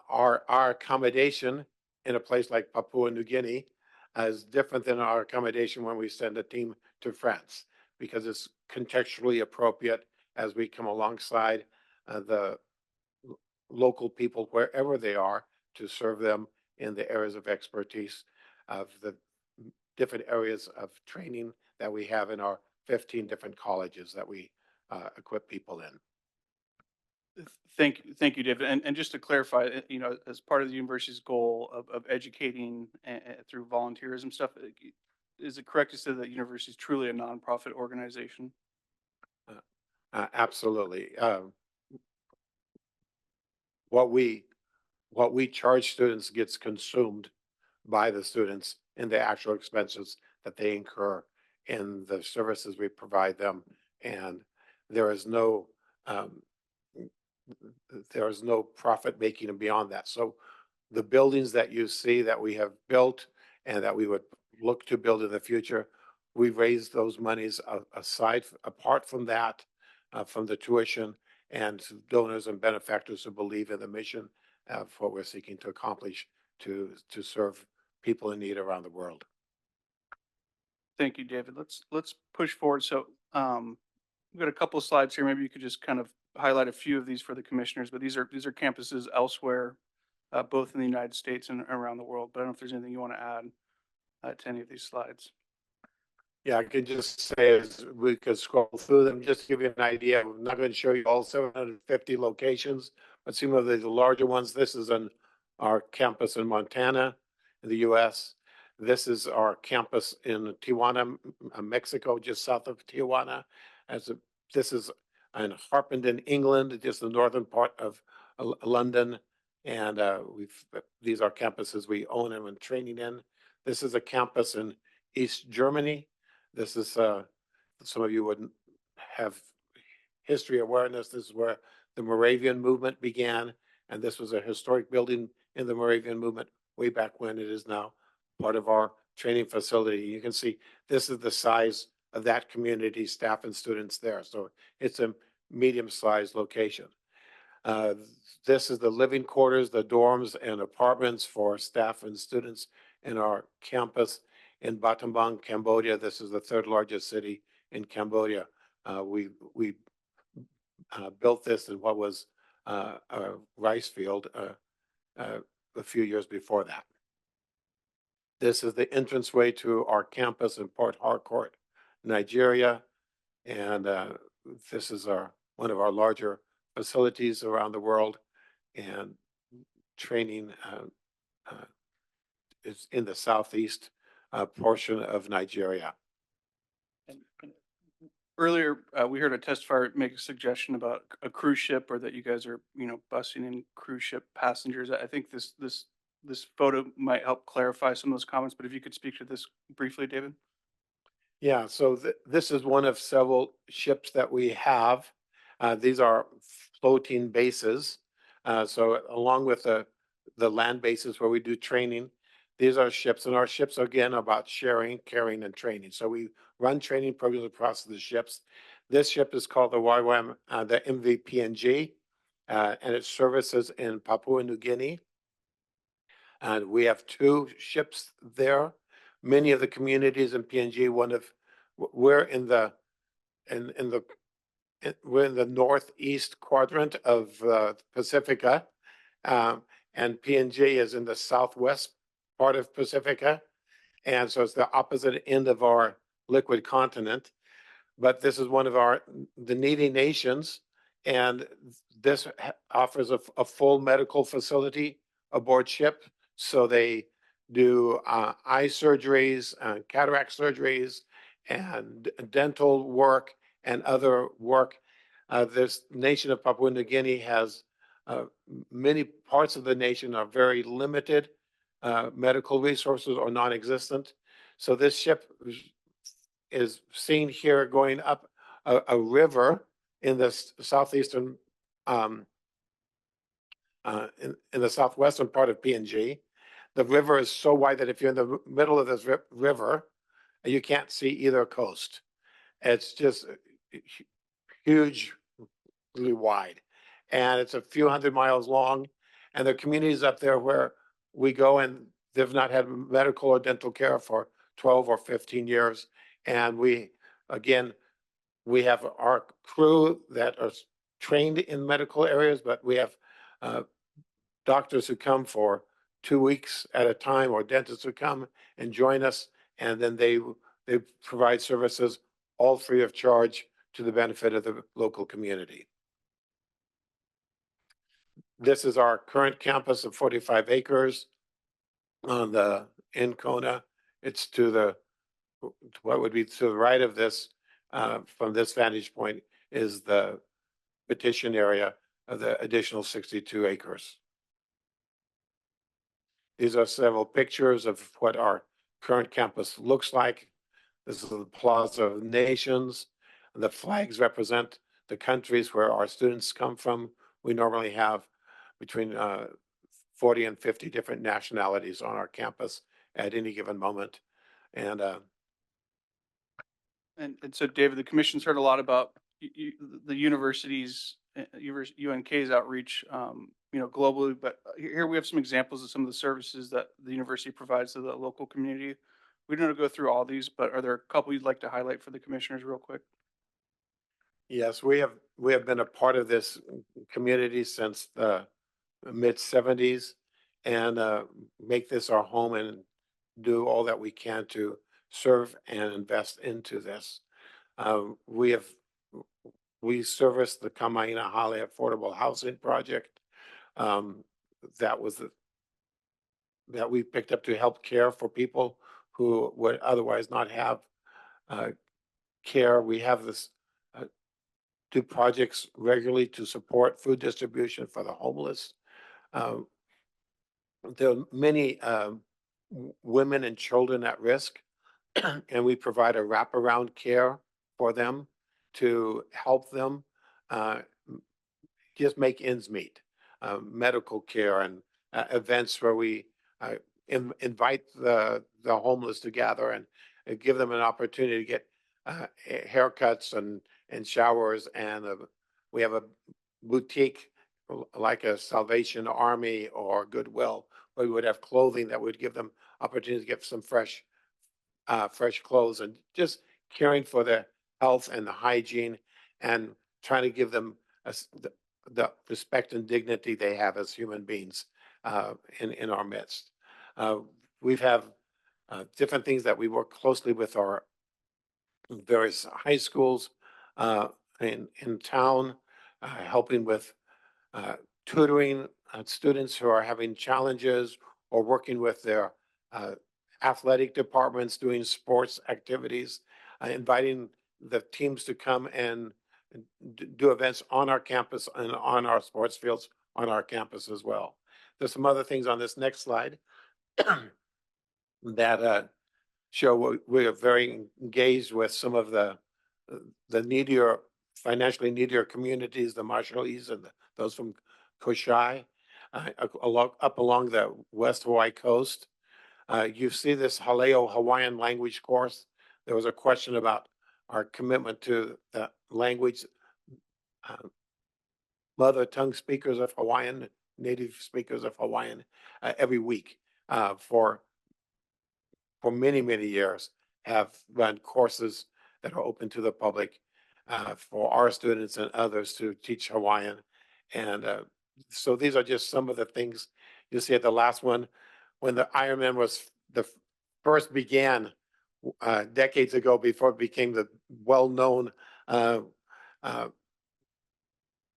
Speaker 21: our accommodation in a place like Papua New Guinea is different than our accommodation when we send a team to France, because it's contextually appropriate as we come alongside the local people wherever they are to serve them in the areas of expertise of the different areas of training that we have in our 15 different colleges that we equip people in.
Speaker 3: Thank you, David. And just to clarify, as part of the university's goal of educating through volunteerism stuff, is it correct to say that the university is truly a nonprofit organization?
Speaker 21: Absolutely. What we charge students gets consumed by the students in the actual expenses that they incur in the services we provide them, and there is no profit making beyond that. So the buildings that you see that we have built and that we would look to build in the future, we've raised those monies apart from that, from the tuition and donors and benefactors who believe in the mission of what we're seeking to accomplish to serve people in need around the world.
Speaker 3: Thank you, David. Let's push forward. So we've got a couple of slides here. Maybe you could just kind of highlight a few of these for the commissioners, but these are campuses elsewhere, both in the United States and around the world. But I don't know if there's anything you want to add to any of these slides.
Speaker 21: Yeah, I could just say as we could scroll through them, just to give you an idea. I'm not going to show you all 750 locations, but some of the larger ones. This is our campus in Montana, in the U.S. This is our campus in Tijuana, Mexico, just south of Tijuana. This is in Harpenden, England, just the northern part of London. And these are campuses we own and been training in. This is a campus in East Germany. This is, some of you wouldn't have history awareness. This is where the Moravian movement began. And this was a historic building in the Moravian movement way back when. It is now part of our training facility. You can see this is the size of that community, staff and students there. So it's a medium-sized location. This is the living quarters, the dorms and apartments for staff and students in our campus in Battambang, Cambodia. This is the 3rd largest city in Cambodia. We built this in what was a rice field a few years before that. This is the entranceway to our campus in Port Harcourt, Nigeria. And this is our one of our larger facilities around the world, and training is in the southeast portion of Nigeria.
Speaker 3: And earlier, we heard a testifier make a suggestion about a cruise ship, or that you guys are, busing in cruise ship passengers. I think this photo might help clarify some of those comments, but if you could speak to this briefly, David?
Speaker 21: Yeah, so this is one of several ships that we have. These are floating bases. So along with the land bases where we do training, these are ships, and our ships are, again, about sharing, caring, and training. So we run training programs across the ships. This ship is called the YWAM, the MVPNG, and it services in Papua New Guinea. And we have 2 ships there. Many of the communities in PNG, we're in the northeast quadrant of Pacifica, and PNG is in the southwest part of Pacifica, and so it's the opposite end of our liquid continent. But this is one of the needy nations, and this offers a full medical facility aboard ship. So they do eye surgeries, cataract surgeries, and dental work and other work. This nation of Papua New Guinea has many parts of the nation are very limited medical resources or non-existent. So this ship is seen here going up a river in the southeastern, in the southwestern part of PNG. The river is so wide that if you're in the middle of this river, you can't see either coast. It's just hugely wide, and it's a few hundred miles long. And there are communities up there where we go, and they've not had medical or dental care for 12 or 15 years. And we have our crew that are trained in medical areas, but we have doctors who come for 2 weeks at a time, or dentists who come and join us, and then they provide services all free of charge to the benefit of the local community. This is our current campus of 45 acres in Kona. It's what would be to the right of this, from this vantage point, is the petition area of the additional 62 acres. These are several pictures of what our current campus looks like. This is the Plaza of Nations. The flags represent the countries where our students come from. We normally have between 40 and 50 different nationalities on our campus at any given moment. And
Speaker 3: so, David, the commission's heard a lot about the university's, UNK's outreach, globally, but here we have some examples of some of the services that the university provides to the local community. We don't go through all these, but are there a couple you'd like to highlight for the commissioners real quick?
Speaker 21: yes, we have been a part of this community since the mid-70s, and make this our home and do all that we can to serve and invest into this. We service the Kamaina Hale Affordable Housing Project that we picked up to help care for people who would otherwise not have care. We have this do projects regularly to support food distribution for the homeless. There are many women and children at risk, and we provide a wraparound care for them to help them just make ends meet. Medical care and events where we invite the homeless to gather and give them an opportunity to get haircuts and showers. And we have a boutique like a Salvation Army or Goodwill, where we would have clothing that would give them opportunity to get some fresh clothes, and just caring for their health and the hygiene, and trying to give them the respect and dignity they have as human beings in our midst. We have different things that we work closely with our various high schools in town. helping with tutoring students who are having challenges or working with their athletic departments, doing sports activities, inviting the teams to come and do events on our campus and on our sports fields on our campus as well. There's some other things on this next slide that show we are very engaged with some of the needier, financially needier communities, the Marshallese and those from Koshai, up along the West Hawaii coast. You see this Haleo Hawaiian language course. There was a question about our commitment to the language. Mother tongue speakers of Hawaiian, native speakers of Hawaiian, every week for many, many years have run courses that are open to the public for our students and others to teach Hawaiian. And so these are just some of the things you see at the last one. When the Ironman was the first began decades ago, before it became the well-known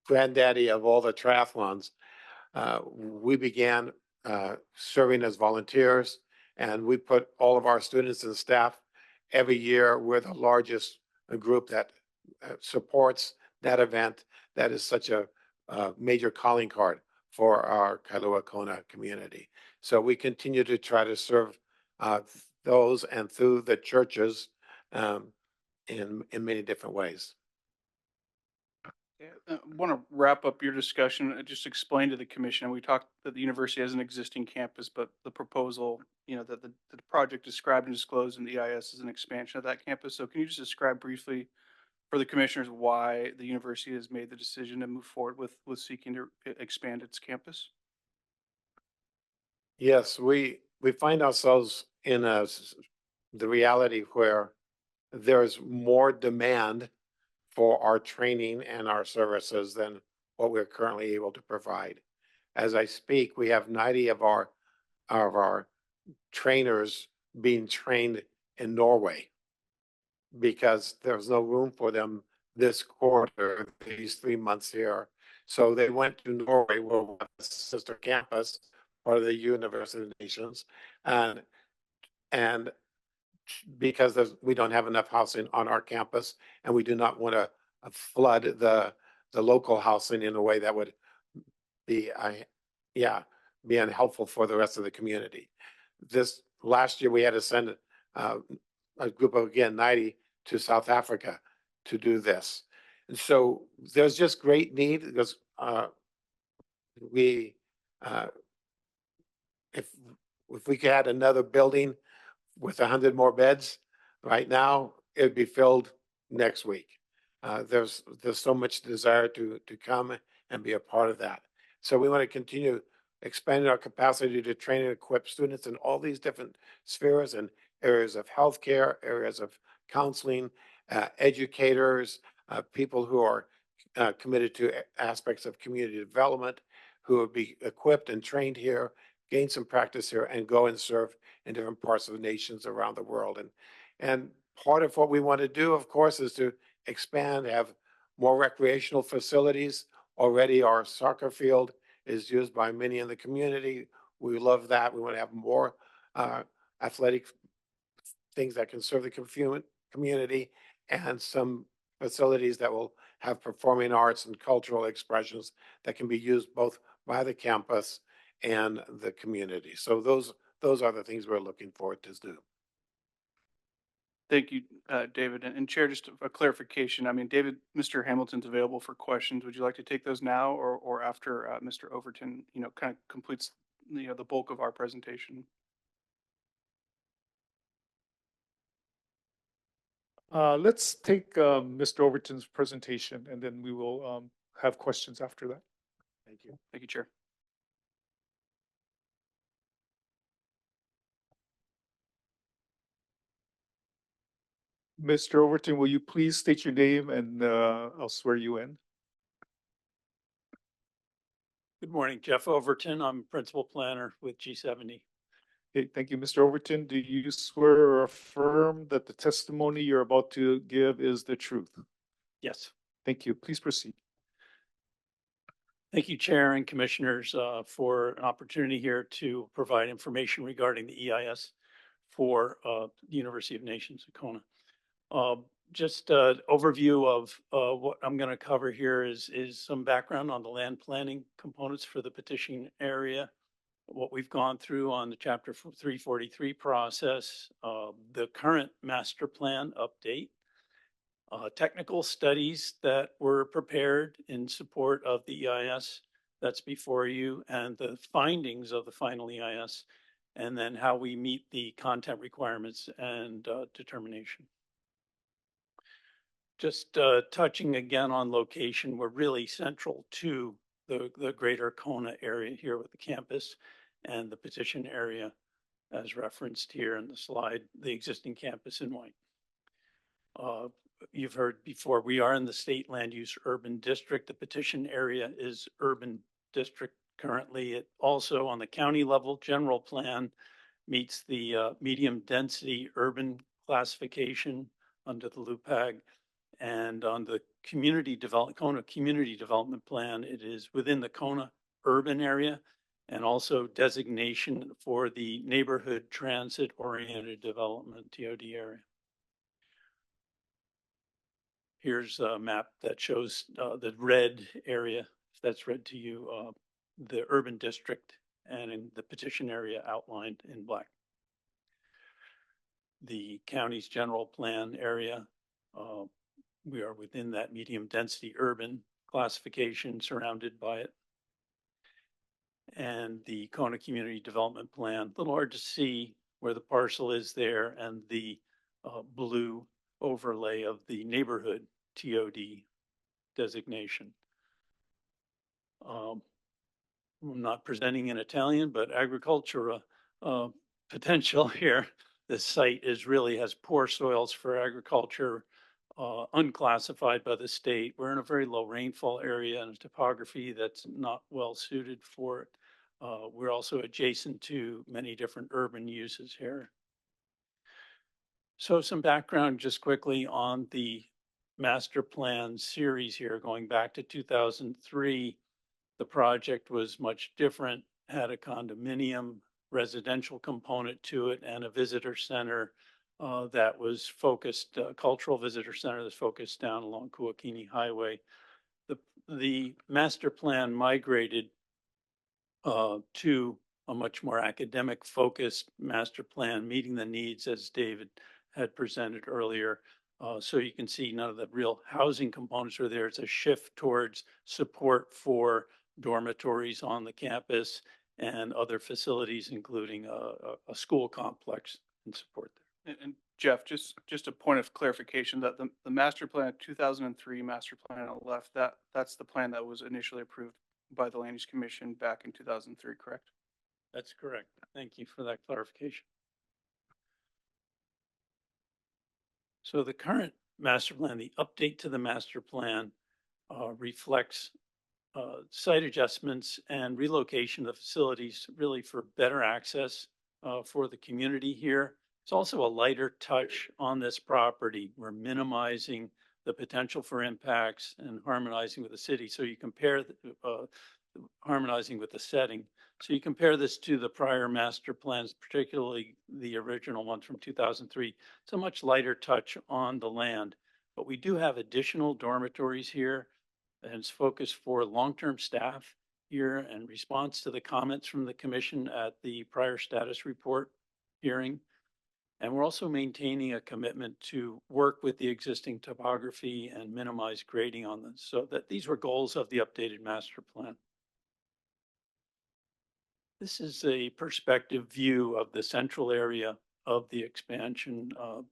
Speaker 21: granddaddy of all the triathlons, we began serving as volunteers, and we put all of our students and staff every year. We're the largest group that supports that event. That is such a major calling card for our Kailua Kona community. So we continue to try to serve those and through the churches in many different ways.
Speaker 3: I want to wrap up your discussion. Just explain to the commission. We talked that the university has an existing campus, but the proposal, that the project described and disclosed in the EIS is an expansion of that campus. So can you just describe briefly for the commissioners why the university has made the decision to move forward with seeking to expand its campus?
Speaker 21: Yes, we find ourselves in the reality where there's more demand for our training and our services than what we're currently able to provide. As I speak, we have 90 of our trainers being trained in Norway because there's no room for them this quarter, these 3 months here. So they went to Norway, where we have a sister campus, part of the University of the Nations, and because we don't have enough housing on our campus, and we do not want to flood the local housing in a way that would be unhelpful for the rest of the community. This last year, we had to send a group of, again, 90 to South Africa to do this. And so there's just great need because if we could add another building with 100 more beds right now, it'd be filled next week. There's so much desire to come and be a part of that. So we want to continue expanding our capacity to train and equip students in all these different spheres and areas of healthcare, areas of counseling, educators, people who are committed to aspects of community development, who will be equipped and trained here, gain some practice here, and go and serve in different parts of the nations around the world. And part of what we want to do, of course, is to expand, have more recreational facilities. Already our soccer field is used by many in the community. We love that. We want to have more athletic things that can serve the community, and some facilities that will have performing arts and cultural expressions that can be used both by the campus and the community. So those are the things we're looking forward to do.
Speaker 3: Thank you, David. And Chair, just a clarification. I mean, David, Mr. Hamilton's available for questions. Would you like to take those now or after Mr. Overton, kind of completes the bulk of our presentation?
Speaker 1: Let's take Mr. Overton's presentation, and then we will have questions after that.
Speaker 21: Thank you.
Speaker 3: Thank you, Chair.
Speaker 1: Mr. Overton, will you please state your name and I'll swear you in.
Speaker 4: Good morning, Jeff Overton. I'm Principal Planner with G70.
Speaker 1: Okay, thank you, Mr. Overton. Do you swear or affirm that the testimony you're about to give is the truth?
Speaker 4: Yes.
Speaker 1: Thank you. Please proceed.
Speaker 4: Thank you, Chair and Commissioners, for an opportunity here to provide information regarding the EIS for the University of Nations at Kona. Just an overview of what I'm going to cover here is some background on the land planning components for the petition area, what we've gone through on the Chapter 343 process, the current master plan update, technical studies that were prepared in support of the EIS that's before you, and the findings of the final EIS, and then how we meet the content requirements and determination. Just touching again on location, we're really central to the greater Kona area here with the campus and the petition area as referenced here in the slide, the existing campus in white. You've heard before, we are in the state land use urban district. The petition area is urban district currently. It also on the county level general plan meets the medium density urban classification under the LUPAG. And on the Kona community development plan, it is within the Kona urban area and also designation for the neighborhood transit oriented development TOD area. Here's a map that shows the red area, if that's red to you, the urban district, and in the petition area outlined in black. The county's general plan area, we are within that medium density urban classification surrounded by it. And the Kona community development plan, a little hard to see where the parcel is there, and the blue overlay of the neighborhood TOD designation. I'm not presenting in Italian, but agricultura potential here. This site really has poor soils for agriculture, unclassified by the state. We're in a very low rainfall area and a topography that's not well suited for it. We're also adjacent to many different urban uses here. So some background just quickly on the master plan series here, going back to 2003. The project was much different, had a condominium residential component to it and a visitor center that was focused, cultural visitor center that's focused down along Kuakini Highway. The master plan migrated to a much more academic focused master plan, meeting the needs as David had presented earlier. So you can see none of the real housing components are there. It's a shift towards support for dormitories on the campus and other facilities, including a school complex and support there.
Speaker 3: And Jeff, just a point of clarification that the master plan, 2003 master plan on the left, that's the plan that was initially approved by the Land Use Commission back in 2003, correct?
Speaker 4: That's correct. Thank you for that clarification. So the current master plan, the update to the master plan reflects site adjustments and relocation of facilities really for better access for the community here. It's also a lighter touch on this property. We're minimizing the potential for impacts and harmonizing with the city. So you compare harmonizing with the setting. So you compare this to the prior master plans, particularly the original ones from 2003. It's a much lighter touch on the land, but we do have additional dormitories here, and it's focused for long-term staff here in response to the comments from the commission at the prior status report hearing. And we're also maintaining a commitment to work with the existing topography and minimize grading on them. So that these were goals of the updated master plan. This is a perspective view of the central area of the expansion of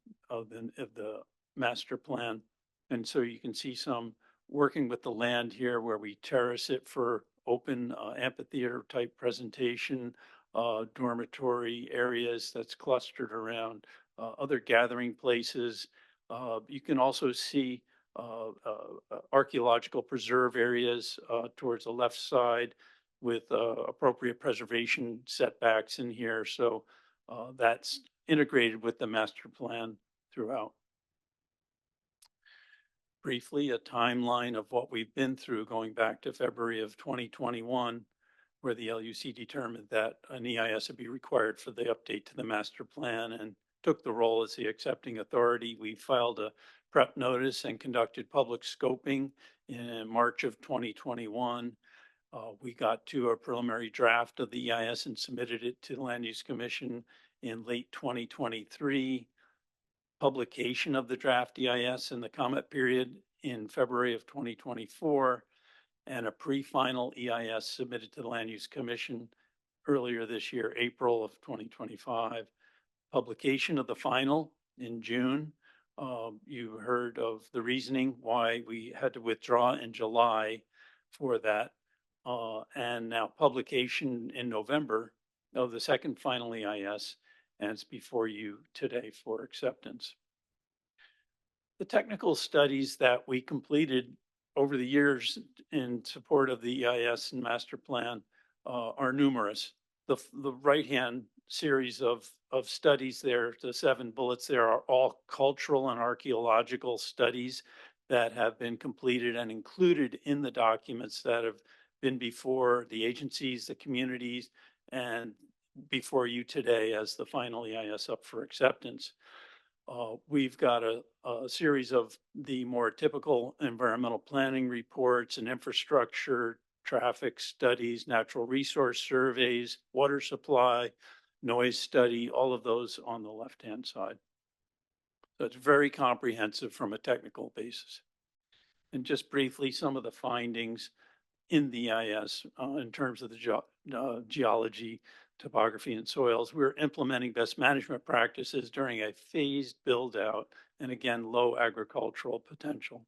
Speaker 4: the master plan. And so you can see some working with the land here where we terrace it for open amphitheater type presentation, dormitory areas that's clustered around other gathering places. You can also see archaeological preserve areas towards the left side with appropriate preservation setbacks in here. So that's integrated with the master plan throughout. briefly a timeline of what we've been through going back to February of 2021, where the LUC determined that an EIS would be required for the update to the master plan and took the role as the accepting authority. We filed a prep notice and conducted public scoping in March of 2021. We got to a preliminary draft of the EIS and submitted it to the Land Use Commission in late 2023. Publication of the draft EIS in the comment period in February of 2024, and a pre-final EIS submitted to the Land Use Commission earlier this year, April of 2025. Publication of the final in June. You heard of the reasoning why we had to withdraw in July for that. And now publication in November of the second final EIS, and it's before you today for acceptance. The technical studies that we completed over the years in support of the EIS and master plan are numerous. The right-hand series of studies there, the 7 bullets there, are all cultural and archaeological studies that have been completed and included in the documents that have been before the agencies, the communities, and before you today as the final EIS up for acceptance. We've got a series of the more typical environmental planning reports and infrastructure, traffic studies, natural resource surveys, water supply, noise study, all of those on the left-hand side. So it's very comprehensive from a technical basis. And just briefly, some of the findings in the EIS in terms of the geology, topography, and soils. We're implementing best management practices during a phased build out, and again, low agricultural potential.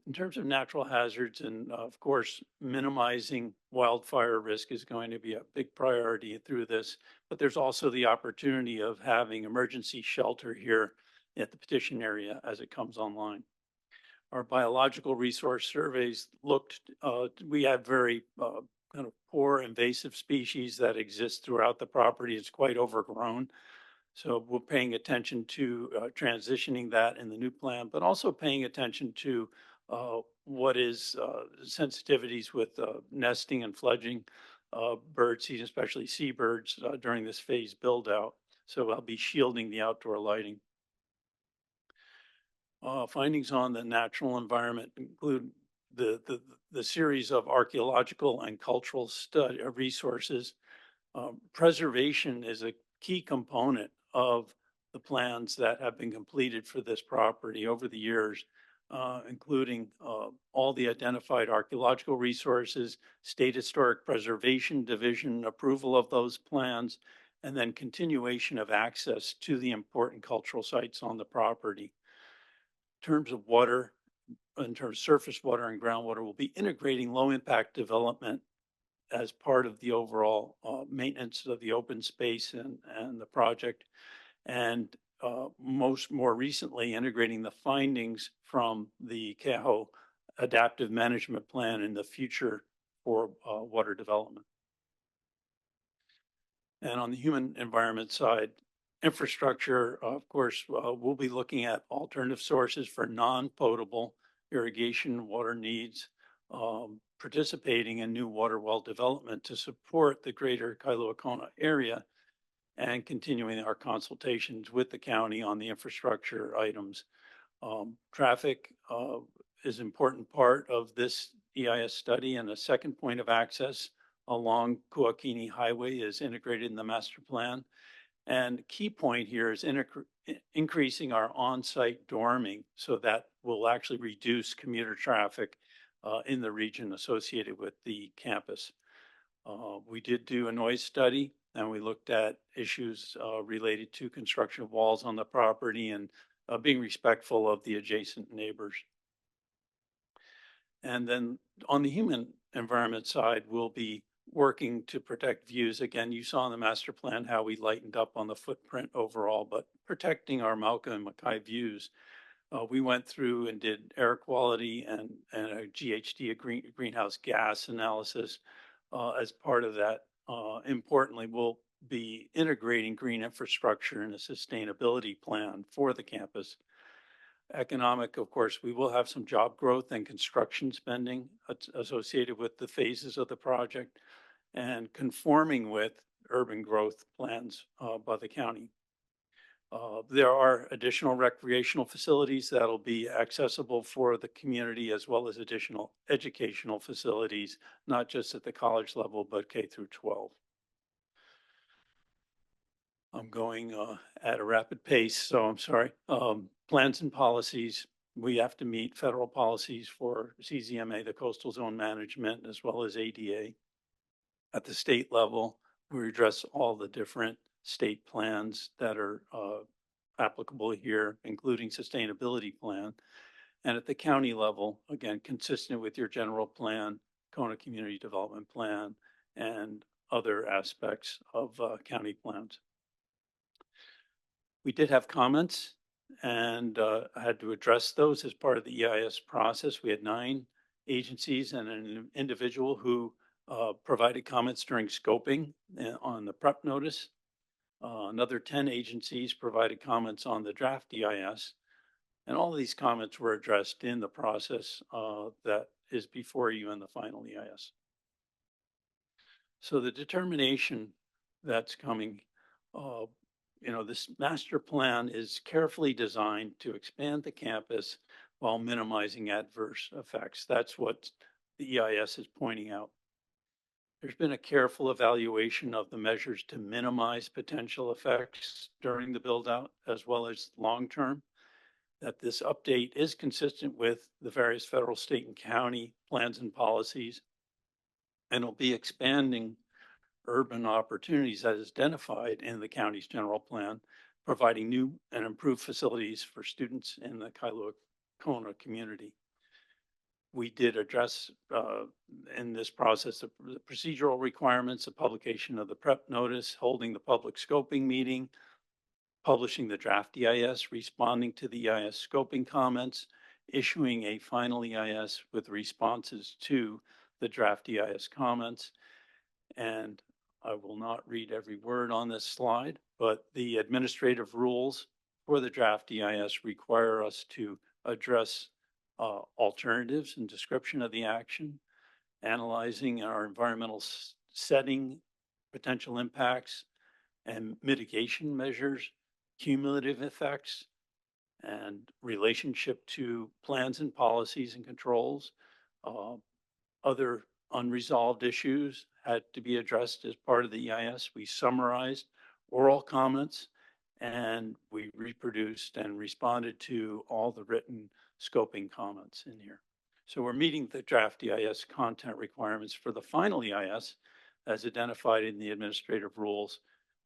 Speaker 4: In terms of natural hazards, and of course, minimizing wildfire risk is going to be a big priority through this, but there's also the opportunity of having emergency shelter here at the petition area as it comes online. Our biological resource surveys looked, we have very kind of poor invasive species that exist throughout the property. It's quite overgrown. So we're paying attention to transitioning that in the new plan, but also paying attention to what is sensitivities with nesting and fledging bird season, especially seabirds during this phase build out. So I'll be shielding the outdoor lighting. Findings on the natural environment include the series of archaeological and cultural study resources. Preservation is a key component of the plans that have been completed for this property over the years, including all the identified archaeological resources, State Historic Preservation Division approval of those plans, and then continuation of access to the important cultural sites on the property. In terms of water, in terms of surface water and groundwater, we'll be integrating low impact development as part of the overall maintenance of the open space and the project. And more recently, integrating the findings from the Keho Adaptive Management Plan in the future for water development. And on the human environment side, infrastructure, of course, we'll be looking at alternative sources for non-potable irrigation water needs, participating in new water well development to support the greater Kailua-Kona area, and continuing our consultations with the county on the infrastructure items. Traffic is an important part of this EIS study, and a second point of access along Kuakini Highway is integrated in the master plan. And key point here is increasing our on-site dorming, so that will actually reduce commuter traffic in the region associated with the campus. We did do a noise study, and we looked at issues related to construction of walls on the property and being respectful of the adjacent neighbors. And then on the human environment side, we'll be working to protect views. Again, you saw in the master plan how we lightened up on the footprint overall, but protecting our Mauka and Makai views. We went through and did air quality and a GHG, a greenhouse gas analysis as part of that. Importantly, we'll be integrating green infrastructure in a sustainability plan for the campus. Economic, of course, we will have some job growth and construction spending associated with the phases of the project and conforming with urban growth plans by the county. There are additional recreational facilities that'll be accessible for the community, as well as additional educational facilities, not just at the college level, but K through 12. I'm going at a rapid pace, so I'm sorry. Plans and policies, we have to meet federal policies for CZMA, the Coastal Zone Management, as well as ADA. At the state level, we address all the different state plans that are applicable here, including sustainability plan. And at the county level, again, consistent with your general plan, Kona Community Development Plan, and other aspects of county plans. We did have comments, and I had to address those as part of the EIS process. We had 9 agencies and an individual who provided comments during scoping on the prep notice. Another 10 agencies provided comments on the draft EIS, and all of these comments were addressed in the process that is before you in the final EIS. So the determination that's coming, this master plan is carefully designed to expand the campus while minimizing adverse effects. That's what the EIS is pointing out. There's been a careful evaluation of the measures to minimize potential effects during the build out, as well as long term, that this update is consistent with the various federal, state, and county plans and policies, and will be expanding urban opportunities as identified in the county's general plan, providing new and improved facilities for students in the Kailua Kona community. We did address in this process the procedural requirements, the publication of the prep notice, holding the public scoping meeting, publishing the draft EIS, responding to the EIS scoping comments, issuing a final EIS with responses to the draft EIS comments. And I will not read every word on this slide, but the administrative rules for the draft EIS require us to address alternatives and description of the action, analyzing our environmental setting, potential impacts, and mitigation measures, cumulative effects, and relationship to plans and policies and controls. Other unresolved issues had to be addressed as part of the EIS. We summarized oral comments, and we reproduced and responded to all the written scoping comments in here. So we're meeting the draft EIS content requirements for the final EIS as identified in the administrative rules.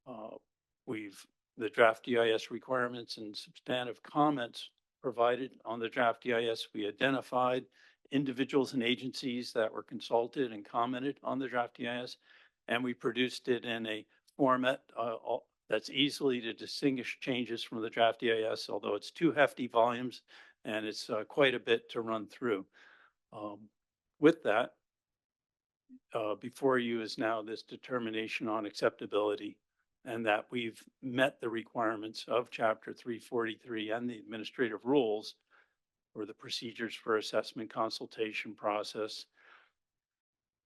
Speaker 4: The draft EIS requirements and substantive comments provided on the draft EIS, we identified individuals and agencies that were consulted and commented on the draft EIS, and we produced it in a format that's easily to distinguish changes from the draft EIS, although it's 2 hefty volumes and it's quite a bit to run through. With that, before you is now this determination on acceptability, and that we've met the requirements of Chapter 343 and the administrative rules for the procedures for assessment consultation process.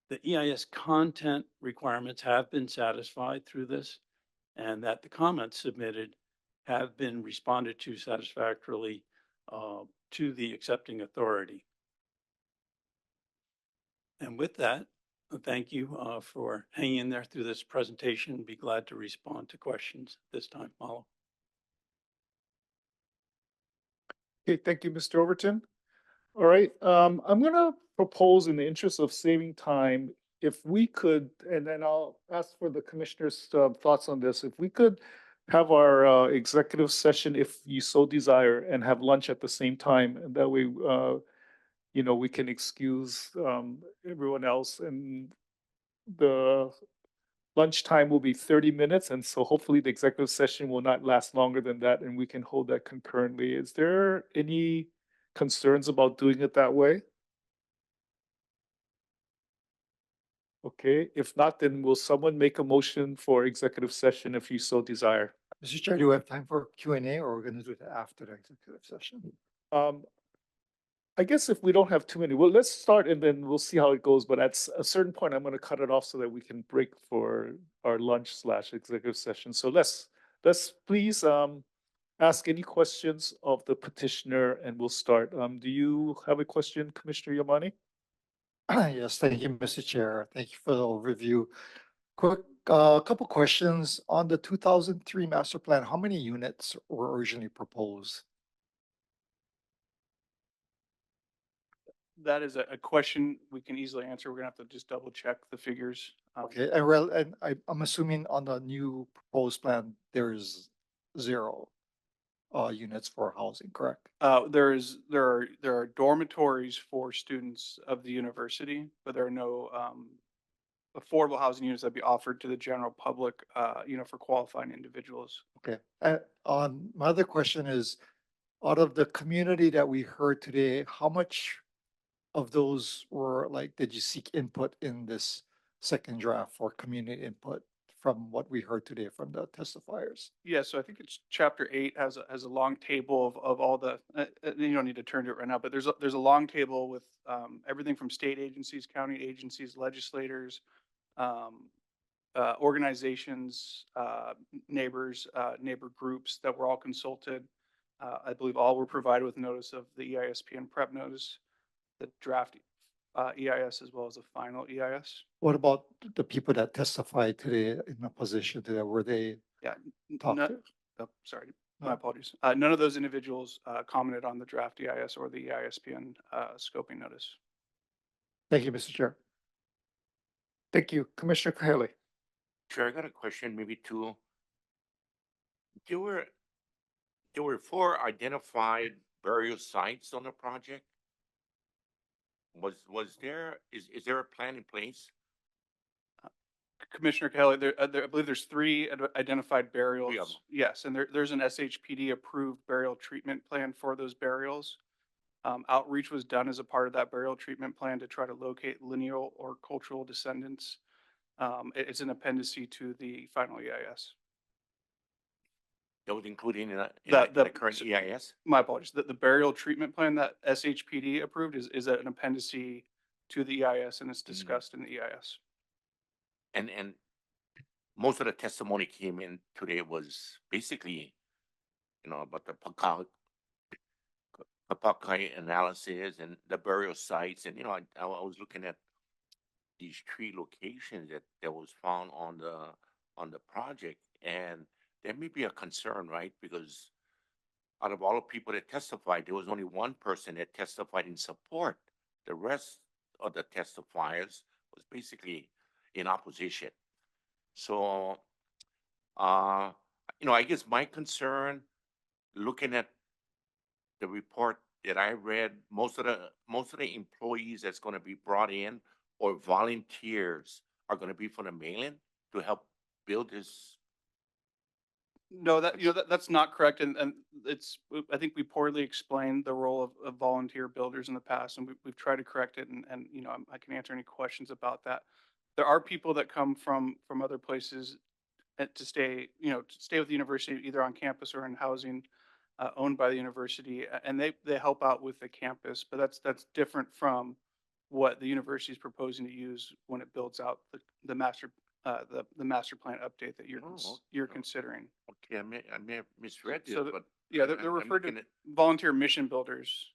Speaker 4: The EIS content requirements have been satisfied through this, and that the comments submitted have been responded to satisfactorily to the accepting authority. And with that, thank you for hanging in there through this presentation. Be glad to respond to questions this time. Malo.
Speaker 1: Okay, thank you, Mr. Overton. All right, I'm going to propose, in the interest of saving time, if we could, and then I'll ask for the commissioner's thoughts on this, if we could have our executive session, if you so desire, and have lunch at the same time, and that way, we can excuse everyone else, and the lunchtime will be 30 minutes, and so hopefully the executive session will not last longer than that, and we can hold that concurrently. Is there any concerns about doing it that way? Okay, if not, then will someone make a motion for executive session if you so desire?
Speaker 19: Mr. Chair, do we have time for Q&A, or we're going to do it after the executive session?
Speaker 1: I guess if we don't have too many, well, let's start and then we'll see how it goes. But at a certain point, I'm going to cut it off so that we can break for our lunch / executive session. So let's please ask any questions of the petitioner, and we'll start. Do you have a question, Commissioner Yamani?
Speaker 19: Yes, thank you, Mr. Chair. Thank you for the overview. Quick, couple questions on the 2003 master plan. How many units were originally proposed?
Speaker 3: That is a question we can easily answer. We're gonna have to just double check the figures.
Speaker 19: Okay, and well, and I'm assuming on the new proposed plan, there's 0 units for housing, correct?
Speaker 3: There are dormitories for students of the university, but there are no affordable housing units that be offered to the general public, for qualifying individuals.
Speaker 19: Okay, my other question is, out of the community that we heard today, how much of those were like, did you seek input in this second draft for community input from what we heard today from the testifiers?
Speaker 3: Yeah, so I think it's chapter 8 has a long table of all the, you don't need to turn to it right now, but there's a long table with everything from state agencies, county agencies, legislators, organizations, neighbors, neighbor groups that were all consulted. I believe all were provided with notice of the EISPN prep notice, the draft EIS, as well as the final EIS.
Speaker 19: What about the people that testified today in the position today? Were they
Speaker 3: Yeah,
Speaker 19: talked to?
Speaker 3: oh, sorry,
Speaker 19: No.
Speaker 3: my apologies. None of those individuals commented on the draft EIS or the EISPN scoping notice.
Speaker 19: Thank you, Mr. Chair. Thank you, Commissioner Haley.
Speaker 10: Chair, I got a question, maybe two. There were 4 identified burial sites on the project. Is there a plan in place?
Speaker 3: Commissioner Kelly, I believe there's 3 identified burials.
Speaker 10: 3 of them.
Speaker 3: Yes, and there's an SHPD approved burial treatment plan for those burials. Outreach was done as a part of that burial treatment plan to try to locate lineal or cultural descendants. It's an appendice to the final EIS.
Speaker 10: That was included in
Speaker 3: The
Speaker 10: the current EIS?
Speaker 3: My apologies. The burial treatment plan that SHPD approved is an appendice to the EIS, and it's discussed in the EIS.
Speaker 10: And most of the testimony came in today was basically, about the Pakai analysis and the burial sites. And, I was looking at these 3 locations that was found on the project, and there may be a concern, right? Because out of all the people that testified, there was only one person that testified in support. The rest of the testifiers was basically in opposition. So, I guess my concern, looking at the report that I read, most of the employees that's going to be brought in or volunteers are going to be from the mainland to help build this.
Speaker 3: No, that's not correct, and I think we poorly explained the role of volunteer builders in the past, and we've tried to correct it, and I can answer any questions about that. There are people that come from other places to stay with the university, either on campus or in housing owned by the university, and they help out with the campus, but that's different from what the university is proposing to use when it builds out the master plan update that you're considering.
Speaker 10: Okay, I may have misread this,
Speaker 3: So
Speaker 10: but
Speaker 3: yeah, they're
Speaker 10: I'm
Speaker 3: referred to
Speaker 10: looking at-
Speaker 3: volunteer mission builders.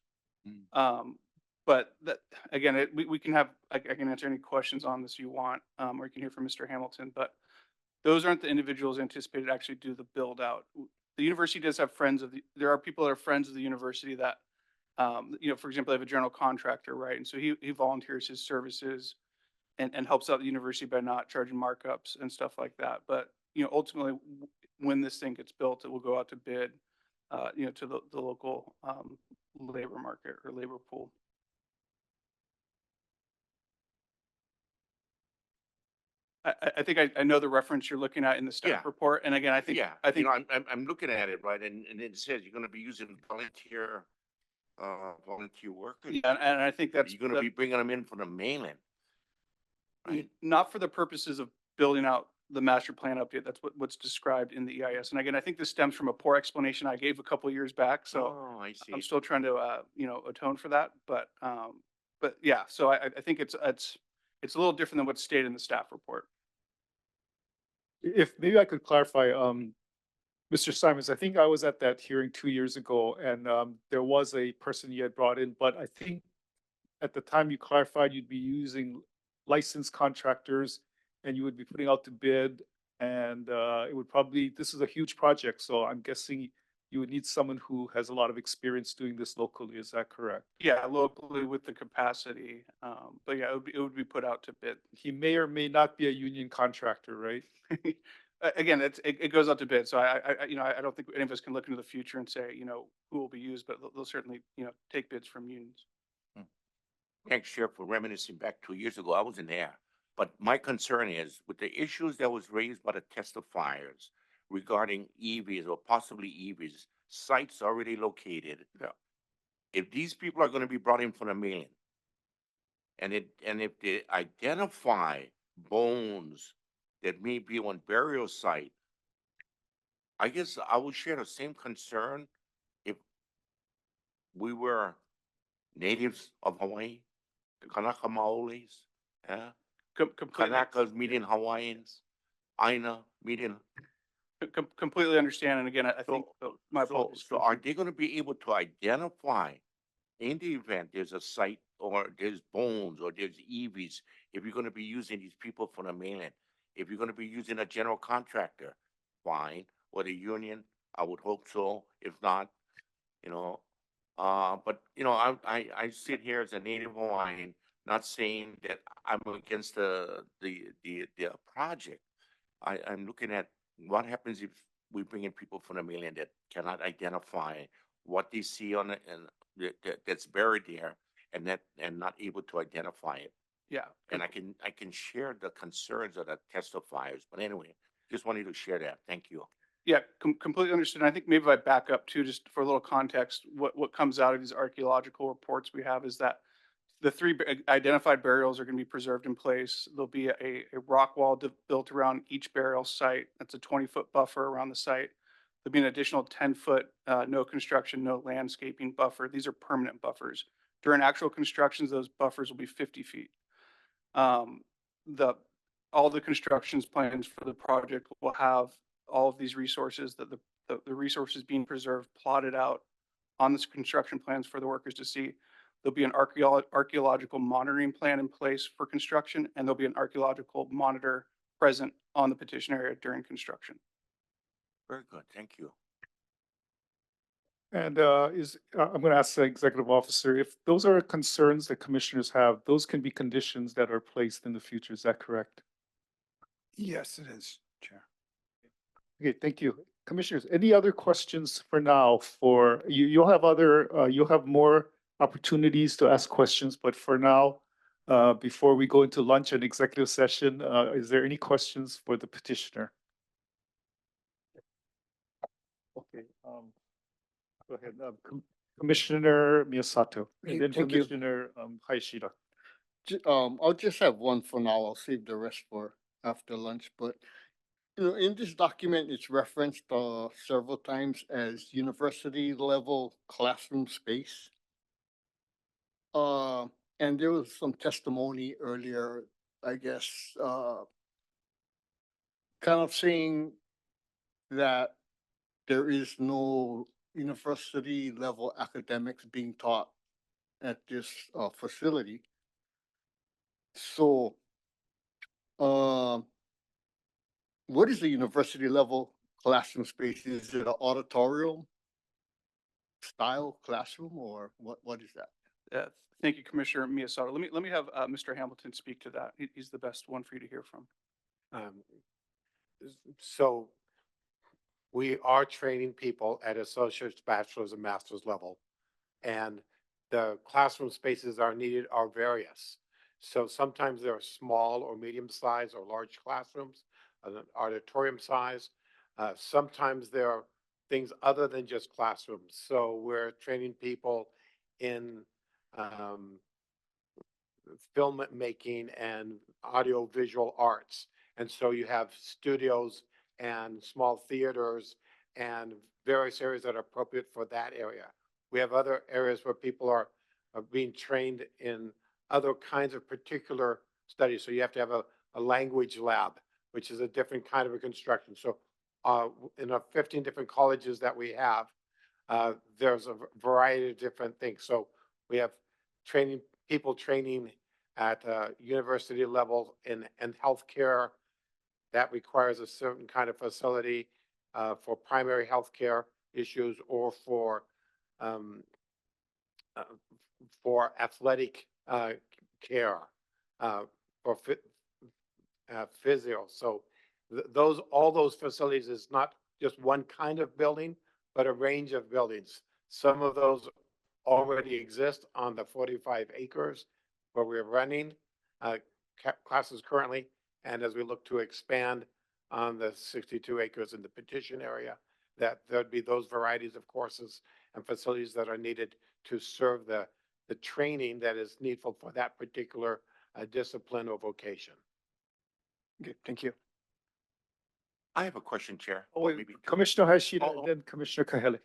Speaker 3: But that, again, we can have, I can answer any questions on this you want, or you can hear from Mr. Hamilton, but those aren't the individuals anticipated to actually do the build out. The university does have there are people that are friends of the university that, for example, they have a general contractor, right? And so he volunteers his services and helps out the university by not charging markups and stuff like that. But, ultimately, when this thing gets built, it will go out to bid, to the local labor market or labor pool. I think I know the reference you're looking at in the staff report. And again, I think,
Speaker 10: I'm looking at it, right? And it says you're going to be using volunteer workers.
Speaker 3: Yeah, and I think that's,
Speaker 10: you're going to be bringing them in from the mainland. Right.
Speaker 3: Not for the purposes of building out the master plan update. That's what's described in the EIS. And again, I think this stems from a poor explanation I gave a couple of years back. So
Speaker 10: Oh, I see.
Speaker 3: I'm still trying to, atone for that. But yeah, so I think it's a little different than what's stated in the staff report.
Speaker 1: If maybe I could clarify, Mr. Simons, I think I was at that hearing 2 years ago, and there was a person you had brought in, but I think at the time you clarified you'd be using licensed contractors and you would be putting out to bid, and it would probably, this is a huge project, so I'm guessing you would need someone who has a lot of experience doing this locally. Is that correct?
Speaker 3: Yeah, locally with the capacity. But yeah, it would be put out to bid.
Speaker 1: He may or may not be a union contractor, right?
Speaker 3: Again, it goes out to bid. So I don't think any of us can look into the future and say, who will be used, but they'll certainly, take bids from unions.
Speaker 10: Thanks, Sheriff, for reminiscing back 2 years ago. I wasn't there. But my concern is with the issues that was raised by the testifiers regarding EVs or possibly EVs, sites already located.
Speaker 3: Yeah.
Speaker 10: If these people are going to be brought in from the mainland, and if they identify bones that may be on burial site, I guess I would share the same concern if we were natives of Hawaii, Kanaka Maoris, yeah, Kanakas meeting Hawaiians, Aina meeting.
Speaker 3: Completely understand. And again, I think my apologies.
Speaker 10: So are they going to be able to identify in the event there's a site or there's bones or there's EVs, if you're going to be using these people from the mainland? If you're going to be using a general contractor, fine. Or the union, I would hope so. If not, but I sit here as a native Hawaiian, not saying that I'm against the project. I'm looking at what happens if we bring in people from the mainland that cannot identify what they see on it and that's buried there, and not able to identify it.
Speaker 3: Yeah.
Speaker 10: And I can share the concerns of the testifiers. But anyway, just wanted to share that. Thank you.
Speaker 3: Yeah, completely understood. And I think maybe if I back up too, just for a little context, what comes out of these archaeological reports we have is that the three identified burials are going to be preserved in place. There'll be a rock wall built around each burial site. That's a 20-foot buffer around the site. There'll be an additional 10-foot no construction, no landscaping buffer. These are permanent buffers. During actual constructions, those buffers will be 50 feet. All the constructions plans for the project will have all of these resources, that the resources being preserved, plotted out on this construction plans for the workers to see. There'll be an archaeological monitoring plan in place for construction, and there'll be an archaeological monitor present on the petition area during construction.
Speaker 10: Very good. Thank you.
Speaker 1: And I'm going to ask the executive officer, if those are concerns that commissioners have, those can be conditions that are placed in the future. Is that correct?
Speaker 20: Yes, it is, Chair.
Speaker 1: Okay, thank you. Commissioners, any other questions for now? For you, you'll have more opportunities to ask questions, but for now, before we go into lunch and executive session, is there any questions for the petitioner? Okay, go ahead. Commissioner Miyasato, and then
Speaker 5: Thank you.
Speaker 1: Commissioner Hayashida.
Speaker 5: I'll just have one for now. I'll save the rest for after lunch. But in this document, it's referenced several times as university level classroom space. And there was some testimony earlier, I guess, kind of saying that there is no university level academics being taught at this facility. So, what is the university level classroom space? Is it an auditorium style classroom, or what is that?
Speaker 3: Thank you, Commissioner Miyasato. Let me have Mr. Hamilton speak to that. He's the best one for you to hear from.
Speaker 21: So we are training people at associate's, bachelor's, and master's level, and the classroom spaces are needed are various. So sometimes they're small or medium size or large classrooms, an auditorium size. Sometimes there are things other than just classrooms. So we're training people in film making and audio visual arts. And so you have studios and small theaters and various areas that are appropriate for that area. We have other areas where people are being trained in other kinds of particular studies. So you have to have a language lab, which is a different kind of a construction. So in our 15 different colleges that we have, there's a variety of different things. So we have people training at university level in healthcare. That requires a certain kind of facility for primary healthcare issues or for athletic care, for physio. So all those facilities is not just one kind of building, but a range of buildings. Some of those already exist on the 45 acres where we're running classes currently. And as we look to expand on the 62 acres in the petition area, that there'd be those varieties of courses and facilities that are needed to serve the training that is needful for that particular discipline or vocation.
Speaker 1: Okay, thank you.
Speaker 10: I have a question, Chair.
Speaker 1: Oh, wait,
Speaker 10: Maybe two.
Speaker 1: Commissioner Hayashida
Speaker 10: Oh,
Speaker 1: and then Commissioner Kahele.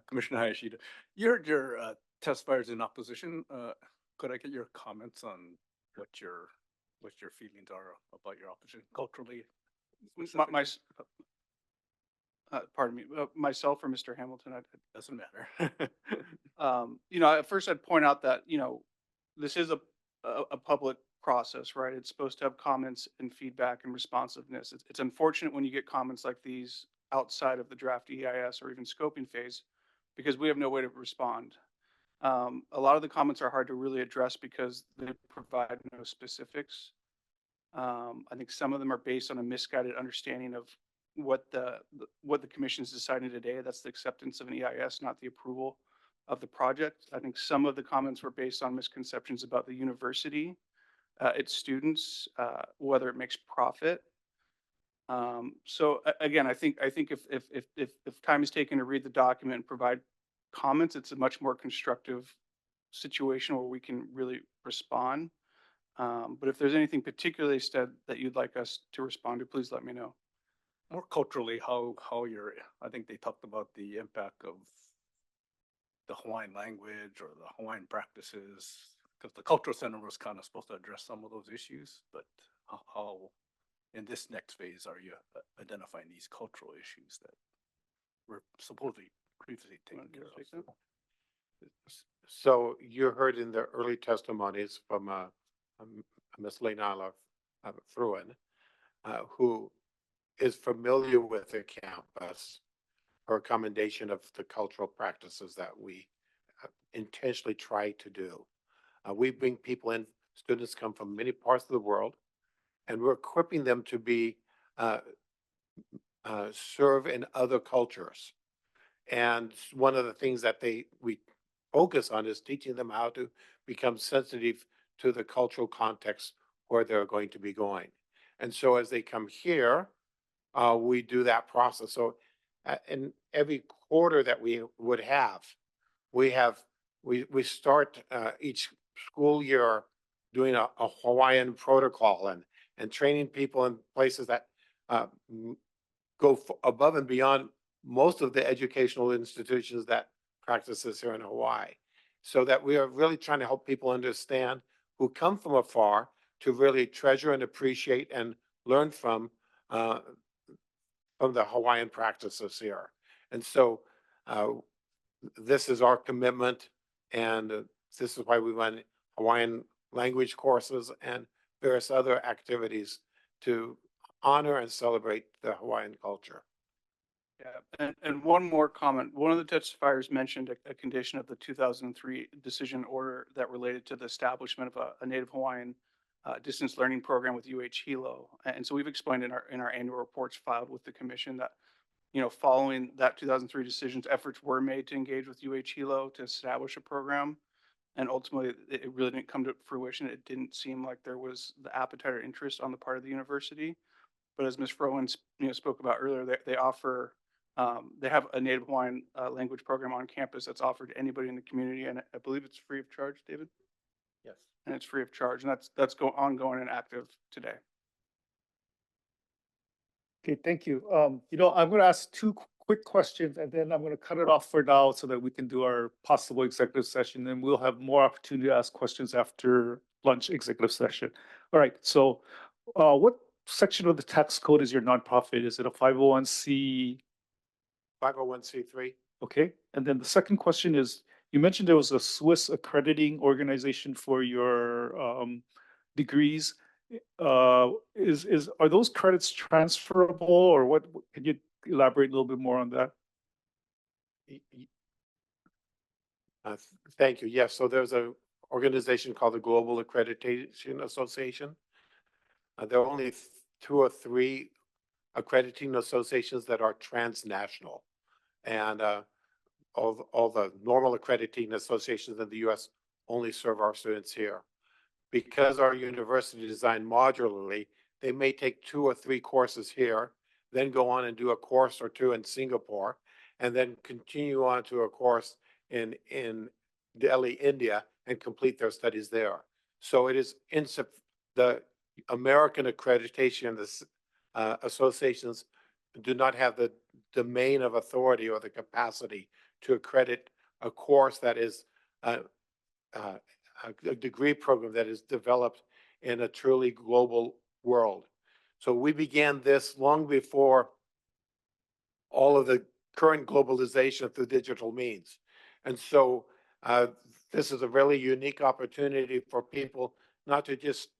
Speaker 6: Commissioner Hayashida, your testifiers in opposition. Could I get your comments on what your feelings are about your opposition culturally?
Speaker 3: Pardon me, myself or Mr. Hamilton?
Speaker 6: Doesn't matter.
Speaker 3: At first I'd point out that, this is a public process, right? It's supposed to have comments and feedback and responsiveness. It's unfortunate when you get comments like these outside of the draft EIS or even scoping phase, because we have no way to respond. A lot of the comments are hard to really address because they provide no specifics. I think some of them are based on a misguided understanding of what the commission is deciding today. That's the acceptance of an EIS, not the approval of the project. I think some of the comments were based on misconceptions about the university, its students, whether it makes profit. So again, I think if time is taken to read the document and provide comments, it's a much more constructive situation where we can really respond. But if there's anything particularly said that you'd like us to respond to, please let me know.
Speaker 6: More culturally, I think they talked about the impact of the Hawaiian language or the Hawaiian practices, because the cultural center was kind of supposed to address some of those issues, but how in this next phase are you identifying these cultural issues that were supposedly previously taken care of?
Speaker 21: So you heard in the early testimonies from Ms. Leonala Fruin, who is familiar with the campus, her commendation of the cultural practices that we intentionally try to do. We bring people in, students come from many parts of the world, and we're equipping them to be serve in other cultures. And one of the things that we focus on is teaching them how to become sensitive to the cultural context where they're going to be going. And so as they come here, we do that process. So in every quarter that we would have, we start each school year doing a Hawaiian protocol and training people in places that go above and beyond most of the educational institutions that practice this here in Hawaii, so that we are really trying to help people understand who come from afar to really treasure and appreciate and learn from the Hawaiian practices here. And so this is our commitment, and this is why we run Hawaiian language courses and various other activities to honor and celebrate the Hawaiian culture.
Speaker 3: Yeah, and one more comment. One of the testifiers mentioned a condition of the 2003 decision order that related to the establishment of a Native Hawaiian distance learning program with UH Hilo. And so we've explained in our annual reports filed with the commission that, following that 2003 decisions, efforts were made to engage with UH Hilo to establish a program. And ultimately, it really didn't come to fruition. It didn't seem like there was the appetite or interest on the part of the university. But as Ms. Frowen spoke about earlier, they offer, they have a Native Hawaiian language program on campus that's offered to anybody in the community, and I believe it's free of charge, David? Yes. And it's free of charge, and that's ongoing and active today.
Speaker 1: Okay, thank you. I'm going to ask two quick questions and then I'm going to cut it off for now so that we can do our possible executive session. And we'll have more opportunity to ask questions after lunch executive session. All right, so what section of the tax code is your nonprofit? Is it a 501c?
Speaker 21: 501c3.
Speaker 1: Okay, and then the second question is, you mentioned there was a Swiss accrediting organization for your degrees. Are those credits transferable or what? Can you elaborate a little bit more on that?
Speaker 21: Thank you. Yes, so there's a organization called the Global Accreditation Association. There are only 2 or 3 accrediting associations that are transnational, and all the normal accrediting associations in the U.S. only serve our students here. Because our university is designed modularly, they may take 2 or 3 courses here, then go on and do a course or 2 in Singapore, and then continue on to a course in Delhi, India, and complete their studies there. So it is the American accreditation, the associations do not have the domain of authority or the capacity to accredit a course that is a degree program that is developed in a truly global world. So we began this long before all of the current globalization through digital means. And so this is a really unique opportunity for people not to just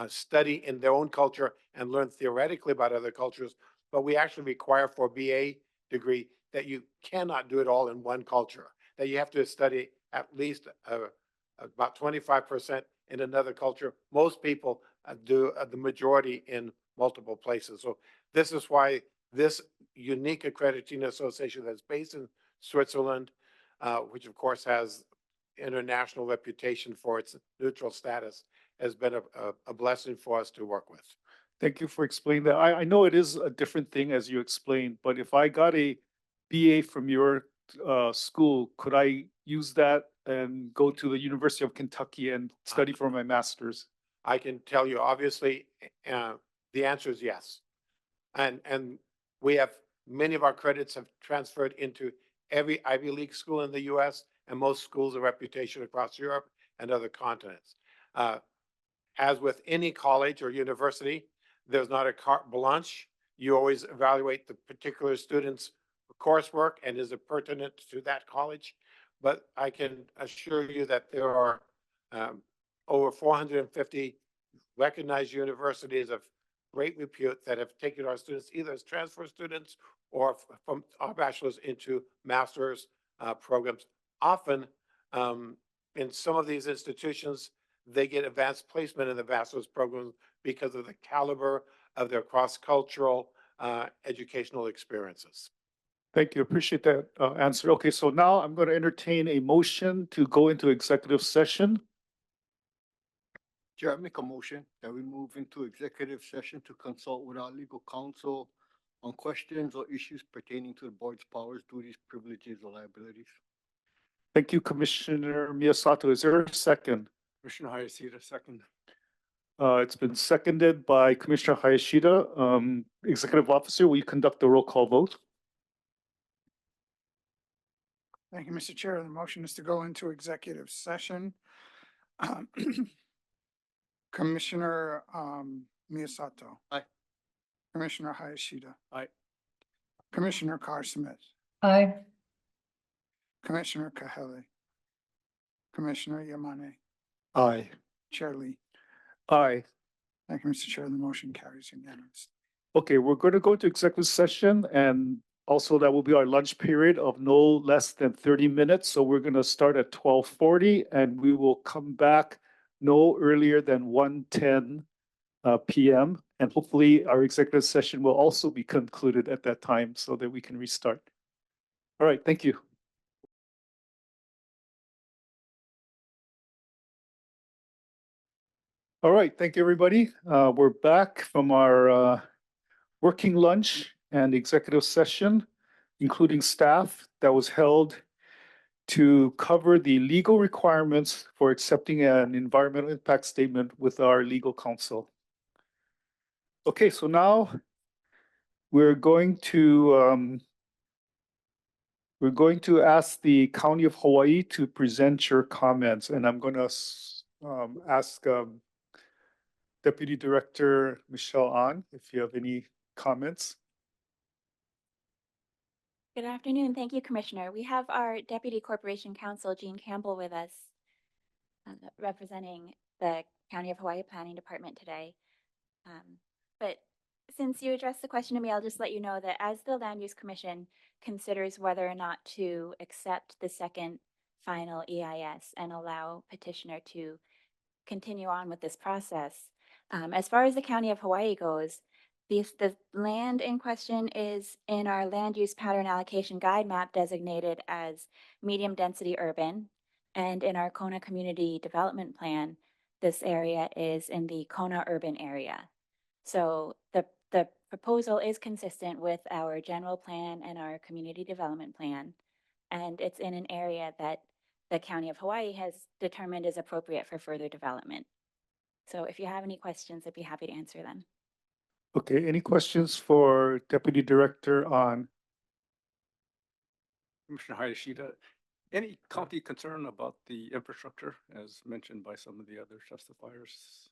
Speaker 21: study in their own culture and learn theoretically about other cultures, but we actually require for a BA degree that you cannot do it all in one culture, that you have to study at least about 25% in another culture. Most people do the majority in multiple places. So this is why this unique accrediting association that's based in Switzerland, which of course has international reputation for its neutral status, has been a blessing for us to work with.
Speaker 1: Thank you for explaining that. I know it is a different thing as you explained, but if I got a BA from your school, could I use that and go to the University of Kentucky and study for my master's?
Speaker 21: I can tell you, obviously, the answer is yes. And we have many of our credits have transferred into every Ivy League school in the US and most schools of reputation across Europe and other continents. As with any college or university, there's not a carte blanche. You always evaluate the particular student's coursework and is it pertinent to that college. But I can assure you that there are over 450 recognized universities of great repute that have taken our students either as transfer students or from our bachelor's into master's programs. Often in some of these institutions, they get advanced placement in the bachelor's program because of the caliber of their cross-cultural educational experiences.
Speaker 1: Thank you. Appreciate that answer. Okay, so now I'm going to entertain a motion to go into executive session.
Speaker 5: Chair, I make a motion that we move into executive session to consult with our legal counsel on questions or issues pertaining to the board's powers, duties, privileges, or liabilities.
Speaker 1: Thank you, Commissioner Miyasato. Is there a second?
Speaker 6: Commissioner Hayashida, second.
Speaker 1: It's been seconded by Commissioner Hayashida. Executive Officer, will you conduct the roll call vote?
Speaker 20: Thank you, Mr. Chair. The motion is to go into executive session. Commissioner Miyasato.
Speaker 5: Aye.
Speaker 20: Commissioner Hayashida.
Speaker 6: Aye.
Speaker 20: Commissioner Carr-Smith.
Speaker 2: Aye.
Speaker 20: Commissioner Kahele. Commissioner Yamane.
Speaker 19: Aye.
Speaker 20: Chair Lee.
Speaker 1: Aye.
Speaker 20: Thank you, Mr. Chair. The motion carries unanimously.
Speaker 1: Okay, we're going to go to executive session and also that will be our lunch period of no less than 30 minutes. So we're going to start at 12:40 and we will come back no earlier than 1:10 p.m. And hopefully our executive session will also be concluded at that time so that we can restart. All right, thank you. All right, thank you, everybody. We're back from our working lunch and executive session, including staff that was held to cover the legal requirements for accepting an environmental impact statement with our legal counsel. Okay, so now we're going to ask the County of Hawaii to present your comments, and I'm going to ask Deputy Director Michelle An if you have any comments.
Speaker 8: Good afternoon. Thank you, Commissioner. We have our Deputy Corporation Counsel, Jean Campbell, with us, representing the County of Hawaii Planning Department today. But since you addressed the question to me, I'll just let you know that as the Land Use Commission considers whether or not to accept the second final EIS and allow petitioner to continue on with this process, as far as the County of Hawaii goes, the land in question is in our land use pattern allocation guide map designated as medium density urban. And in our Kona community development plan, this area is in the Kona urban area. So the proposal is consistent with our general plan and our community development plan. And it's in an area that the County of Hawaii has determined is appropriate for further development. So if you have any questions, I'd be happy to answer them.
Speaker 1: Okay, any questions for Deputy Director An?
Speaker 6: Commissioner Hayashida, any county concern about the infrastructure as mentioned by some of the other testifiers?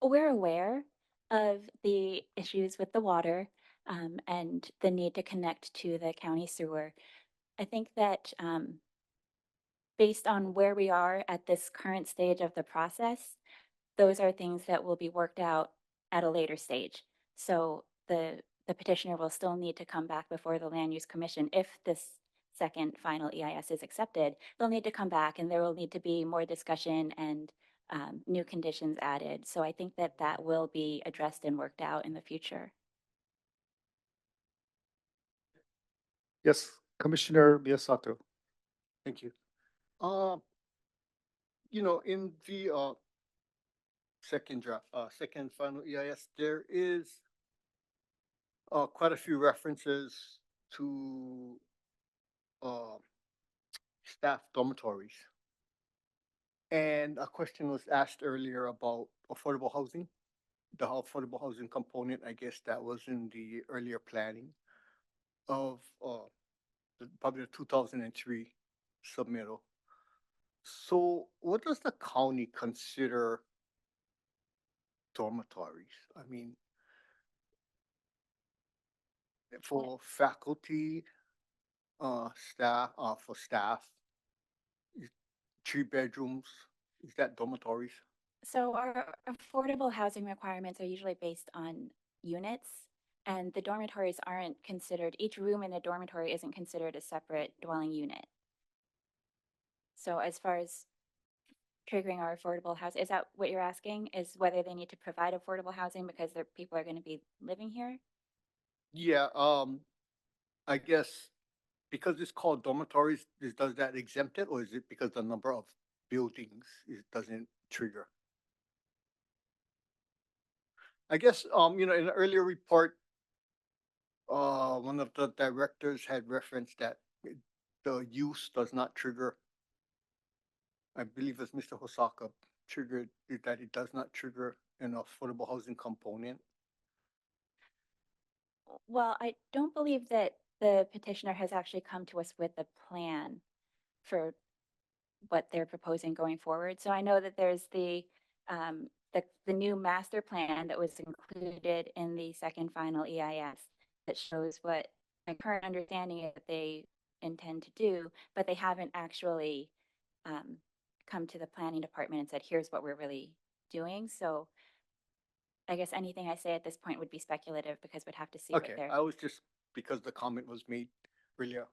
Speaker 8: We're aware of the issues with the water and the need to connect to the county sewer. I think that based on where we are at this current stage of the process, those are things that will be worked out at a later stage. So the petitioner will still need to come back before the Land Use Commission. If this second final EIS is accepted, they'll need to come back and there will need to be more discussion and new conditions added. So I think that that will be addressed and worked out in the future.
Speaker 1: Yes, Commissioner Miyasato.
Speaker 5: Thank you. In the second final EIS, there is quite a few references to staff dormitories. And a question was asked earlier about affordable housing, the affordable housing component. I guess that was in the earlier planning of probably the 2003 submittal. So what does the county consider dormitories? I mean, for faculty, staff, for staff, 3 bedrooms, is that dormitories?
Speaker 8: So our affordable housing requirements are usually based on units, and the dormitories aren't considered, each room in a dormitory isn't considered a separate dwelling unit. So as far as triggering our affordable house, is that what you're asking? Is whether they need to provide affordable housing because their people are going to be living here?
Speaker 5: Yeah, I guess because it's called dormitories, does that exempt it, or is it because the number of buildings doesn't trigger? I guess in an earlier report, one of the directors had referenced that the use does not trigger. I believe as Mr. Hosaka triggered that it does not trigger an affordable housing component.
Speaker 8: Well, I don't believe that the petitioner has actually come to us with a plan for what they're proposing going forward. So I know that there's the new master plan that was included in the second final EIS that shows what my current understanding is that they intend to do, but they haven't actually come to the planning department and said, here's what we're really doing. So I guess anything I say at this point would be speculative because we'd have to see what
Speaker 5: Okay,
Speaker 8: they're.
Speaker 5: I was just, because the comment was made earlier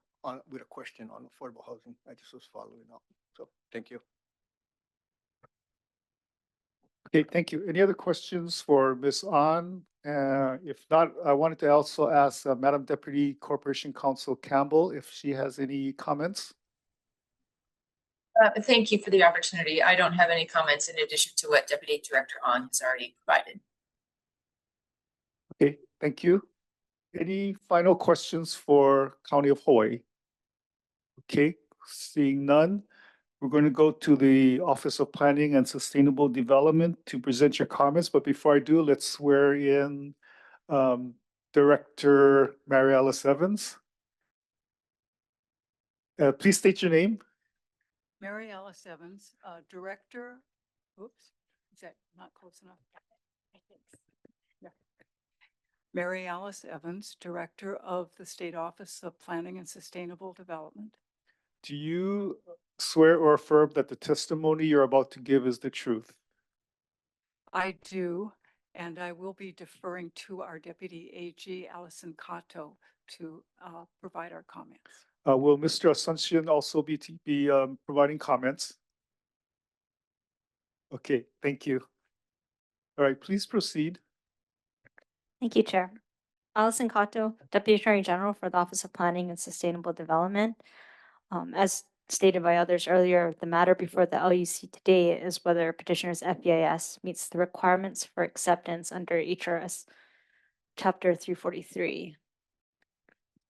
Speaker 5: with a question on affordable housing, I just was following up. So thank you.
Speaker 1: Okay, thank you. Any other questions for Ms. An? If not, I wanted to also ask Madam Deputy Corporation Counsel Campbell if she has any comments.
Speaker 22: Thank you for the opportunity. I don't have any comments in addition to what Deputy Director An has already provided.
Speaker 1: Okay, thank you. Any final questions for County of Hawaii? Okay, Seeing none, we're going to go to the Office of Planning and Sustainable Development to present your comments. But before I do, let's swear in Director Mary Alice Evans. Please state your name.
Speaker 11: Mary Alice Evans, Director, oops, is that not close enough? Yeah. Mary Alice Evans, Director of the State Office of Planning and Sustainable Development.
Speaker 1: Do you swear or affirm that the testimony you're about to give is the truth?
Speaker 11: I do, and I will be deferring to our Deputy AG, Allison Cato, to provide our comments.
Speaker 1: Will Mr. Asuncion also be providing comments? Okay, thank you. All right, please proceed.
Speaker 12: Thank you, Chair. Allison Cato, Deputy Attorney General for the Office of Planning and Sustainable Development. As stated by others earlier, the matter before the LUC today is whether petitioner's FEIS meets the requirements for acceptance under HRS Chapter 343.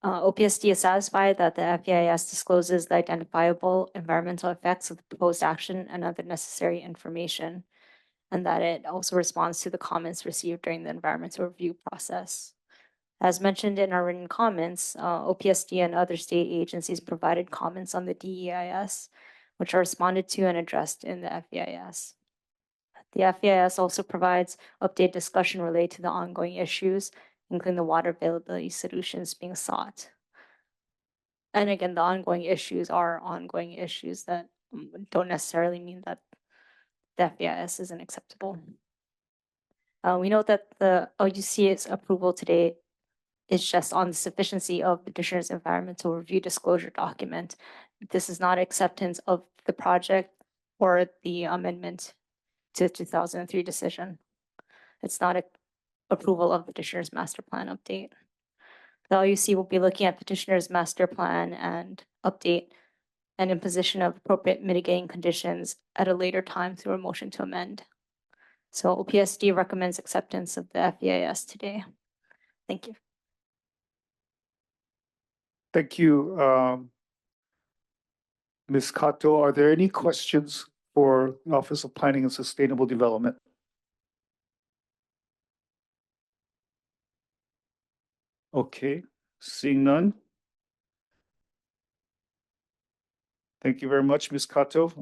Speaker 12: OPSD is satisfied that the FEIS discloses the identifiable environmental effects of the proposed action and other necessary information, and that it also responds to the comments received during the environmental review process. As mentioned in our written comments, OPSD and other state agencies provided comments on the DEIS, which are responded to and addressed in the FEIS. The FEIS also provides updated discussion related to the ongoing issues, including the water availability solutions being sought. And again, the ongoing issues are ongoing issues that don't necessarily mean that the FEIS isn't acceptable. We note that the LUC's approval today is just on the sufficiency of petitioner's environmental review disclosure document. This is not acceptance of the project or the amendment to the 2003 decision. It's not a approval of petitioner's master plan update. The LUC will be looking at petitioner's master plan and update and imposition of appropriate mitigating conditions at a later time through a motion to amend. So OPSD recommends acceptance of the FEIS today. Thank you.
Speaker 1: Thank you, Ms. Cato. Are there any questions for the Office of Planning and Sustainable Development? Okay, seeing none. Thank you very much, Ms. Cato.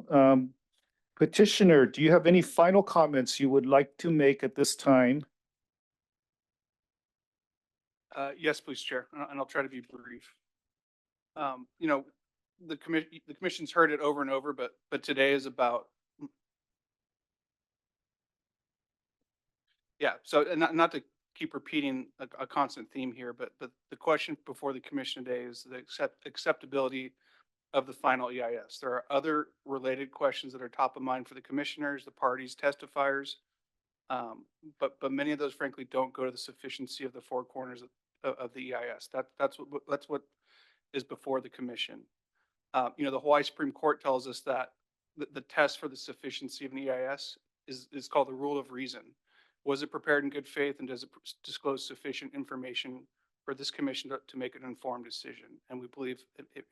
Speaker 1: Petitioner, do you have any final comments you would like to make at this time?
Speaker 3: Yes, please, Chair, and I'll try to be brief. The commission's heard it over and over, but today is about. Yeah, so and not to keep repeating a constant theme here, but the question before the commission today is the acceptability of the final EIS. There are other related questions that are top of mind for the commissioners, the parties, testifiers, but many of those, frankly, don't go to the sufficiency of the four corners of the EIS. That's what is before the commission. The Hawaii Supreme Court tells us that the test for the sufficiency of an EIS is called the rule of reason. Was it prepared in good faith, and does it disclose sufficient information for this commission to make an informed decision? And we believe it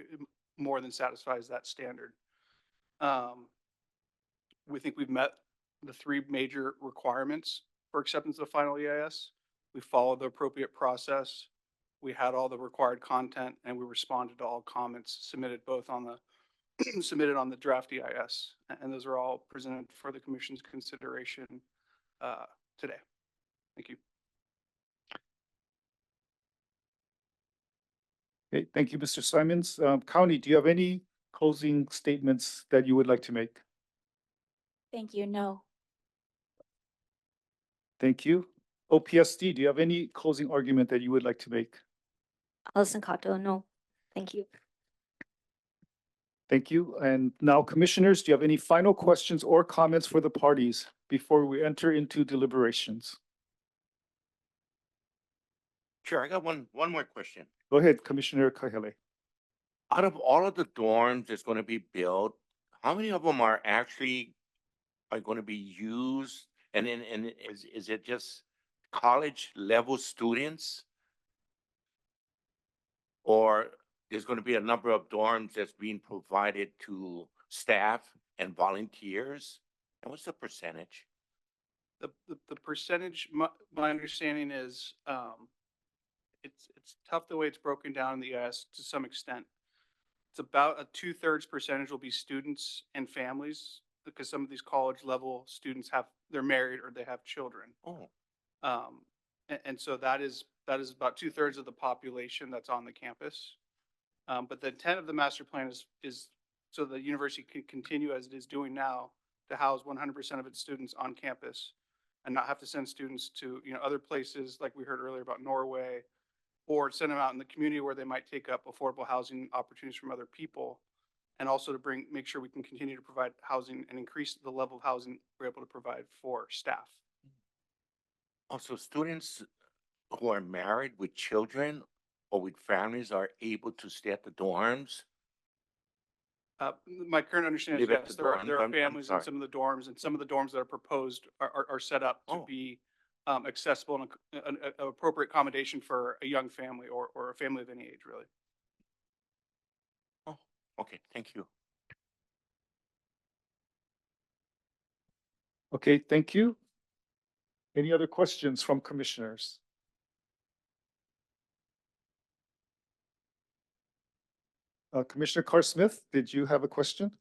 Speaker 3: more than satisfies that standard. We think we've met the three major requirements for acceptance of the final EIS. We followed the appropriate process. We had all the required content, and we responded to all comments submitted both on the submitted on the draft EIS, and those are all presented for the commission's consideration today. Thank you.
Speaker 1: Okay, thank you, Mr. Simons. County, do you have any closing statements that you would like to make?
Speaker 8: Thank you. No.
Speaker 1: Thank you. OPSD, do you have any closing argument that you would like to make?
Speaker 12: Allison Cato, no. Thank you.
Speaker 1: Thank you. And now, commissioners, do you have any final questions or comments for the parties before we enter into deliberations?
Speaker 10: Sure, I got one more question.
Speaker 1: Go ahead, Commissioner Kahele.
Speaker 10: Out of all of the dorms that's going to be built, how many of them are going to be used? And is it just college level students? Or there's going to be a number of dorms that's being provided to staff and volunteers. And what's the percentage?
Speaker 3: The percentage, my understanding is, it's tough the way it's broken down in the EIS to some extent. It's about a 2/3 percentage will be students and families, because some of these college level students they're married or they have children.
Speaker 10: Oh,
Speaker 3: And so that is about 2/3 of the population that's on the campus. But the intent of the master plan is so the university can continue as it is doing now to house 100% of its students on campus and not have to send students to, other places like we heard earlier about Norway, or send them out in the community where they might take up affordable housing opportunities from other people. And also to make sure we can continue to provide housing and increase the level of housing we're able to provide for staff.
Speaker 10: also students who are married with children or with families are able to stay at the dorms?
Speaker 3: My current understanding is
Speaker 10: Live at
Speaker 3: yes,
Speaker 10: the
Speaker 3: there are
Speaker 10: dorms. I'm
Speaker 3: families in
Speaker 10: sorry.
Speaker 3: some of the dorms, and some of the dorms that are proposed are set up to
Speaker 10: Oh.
Speaker 3: be accessible and an appropriate accommodation for a young family or a family of any age, really.
Speaker 10: Oh, okay, thank you.
Speaker 1: Okay, thank you. Any other questions from commissioners? Commissioner Carr Smith, did you have a question?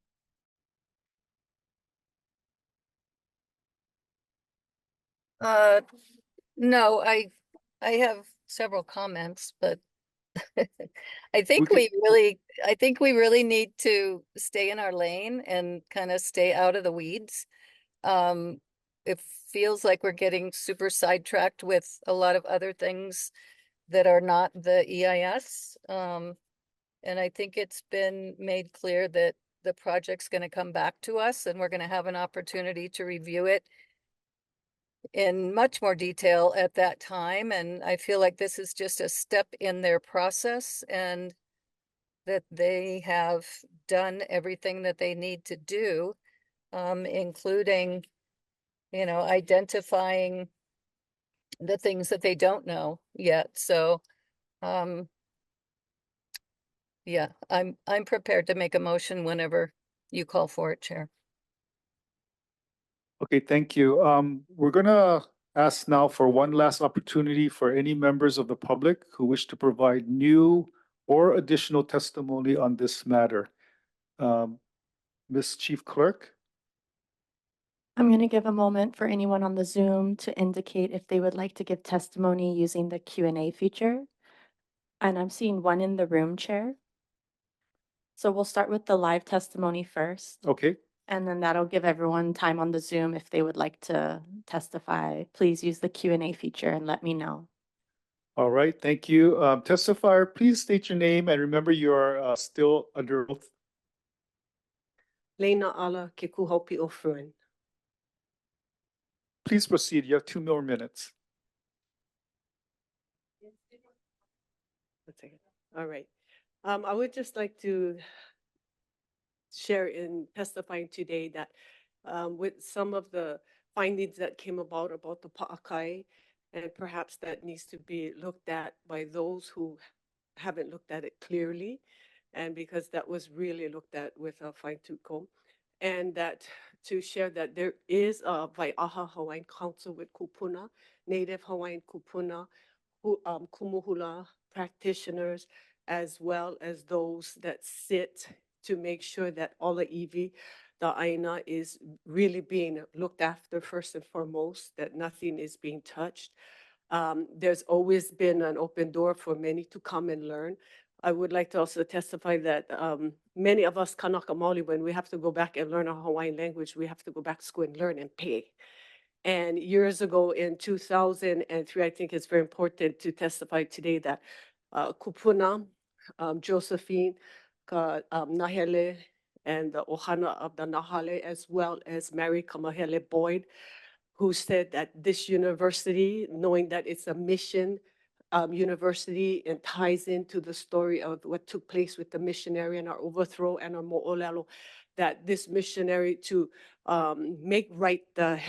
Speaker 2: No, I have several comments, but I think
Speaker 1: We
Speaker 2: I think we really need to stay in our lane and kind of stay out of the weeds. It feels like we're getting super sidetracked with a lot of other things that are not the EIS. And I think it's been made clear that the project's going to come back to us and we're going to have an opportunity to review it in much more detail at that time. And I feel like this is just a step in their process and that they have done everything that they need to do, including, identifying the things that they don't know yet. So, yeah, I'm prepared to make a motion whenever you call for it, Chair.
Speaker 1: Okay, thank you. We're gonna ask now for one last opportunity for any members of the public who wish to provide new or additional testimony on this matter. Ms. Chief Clerk?
Speaker 7: I'm going to give a moment for anyone on the Zoom to indicate if they would like to give testimony using the Q&A feature. And I'm seeing one in the room, Chair. So we'll start with the live testimony first.
Speaker 1: Okay,
Speaker 7: And then that'll give everyone time on the Zoom if they would like to testify. Please use the Q&A feature and let me know.
Speaker 1: all right, thank you. Testifier, please state your name and remember you are still under oath.
Speaker 9: Lena ala ke kuhopi o Fruin.
Speaker 1: Please proceed. You have 2 more minutes.
Speaker 9: Let's take it. All right. I would just like to share in testifying today that with some of the findings that came about the pa'akai, and perhaps that needs to be looked at by those who haven't looked at it clearly, and because that was really looked at with a fine-tooth comb, and that to share that there is a Wai'aha Hawaiian Council with kupuna, Native Hawaiian kupuna, kumuhula practitioners, as well as those that sit to make sure that Ola Iwi, the Aina, is really being looked after first and foremost, that nothing is being touched. There's always been an open door for many to come and learn. I would like to also testify that many of us Kanaka Maoli, when we have to go back and learn our Hawaiian language, we have to go back to school and learn and pay. And years ago in 2003, I think it's very important to testify today that Kupuna, Josephine, Nahele, and the Ohana of the Nahale, as well as Mary Kamahele Boyd, who said that this university, knowing that it's a mission university and ties into the story of what took place with the missionary and our overthrow and our mo'olelo, that this missionary to make right the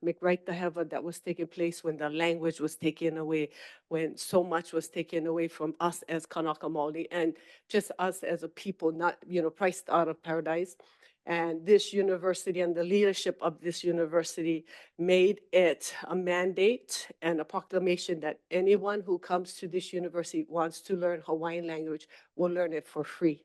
Speaker 9: make right the hema that was taking place when the language was taken away, when so much was taken away from us as Kanaka Maoli and just us as a people, not, priced out of paradise. And this university and the leadership of this university made it a mandate and a proclamation that anyone who comes to this university wants to learn Hawaiian language will learn it for free.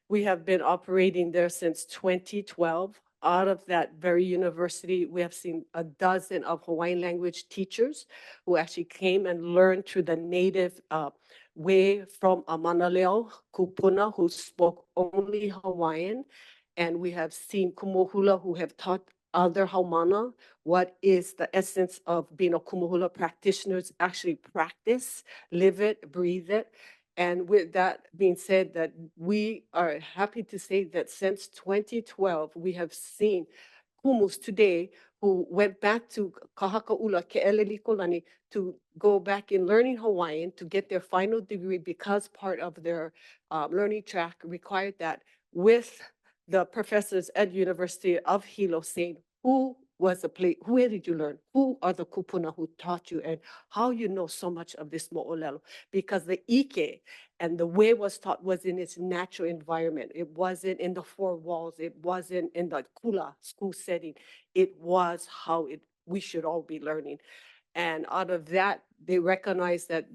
Speaker 9: We have been operating there since 2012. Out of that very university, we have seen a dozen of Hawaiian language teachers who actually came and learned through the native way from a Manaleo Kupuna who spoke only Hawaiian. And we have seen kumuhula who have taught other haumana what is the essence of being a kumuhula practitioners, actually practice, live it, breathe it. And with that being said, that we are happy to say that since 2012, we have seen kumus today who went back to Kahakaula, Ke'elelikolani, to go back in learning Hawaiian to get their final degree because part of their learning track required that, with the professors at University of Hilo saying, who was the place, where did you learn? Who are the kupuna who taught you and how you know so much of this mo'olelo? Because the ike and the way it was taught was in its natural environment. It wasn't in the four walls. It wasn't in the kula school setting. It was how we should all be learning. And out of that, they recognize that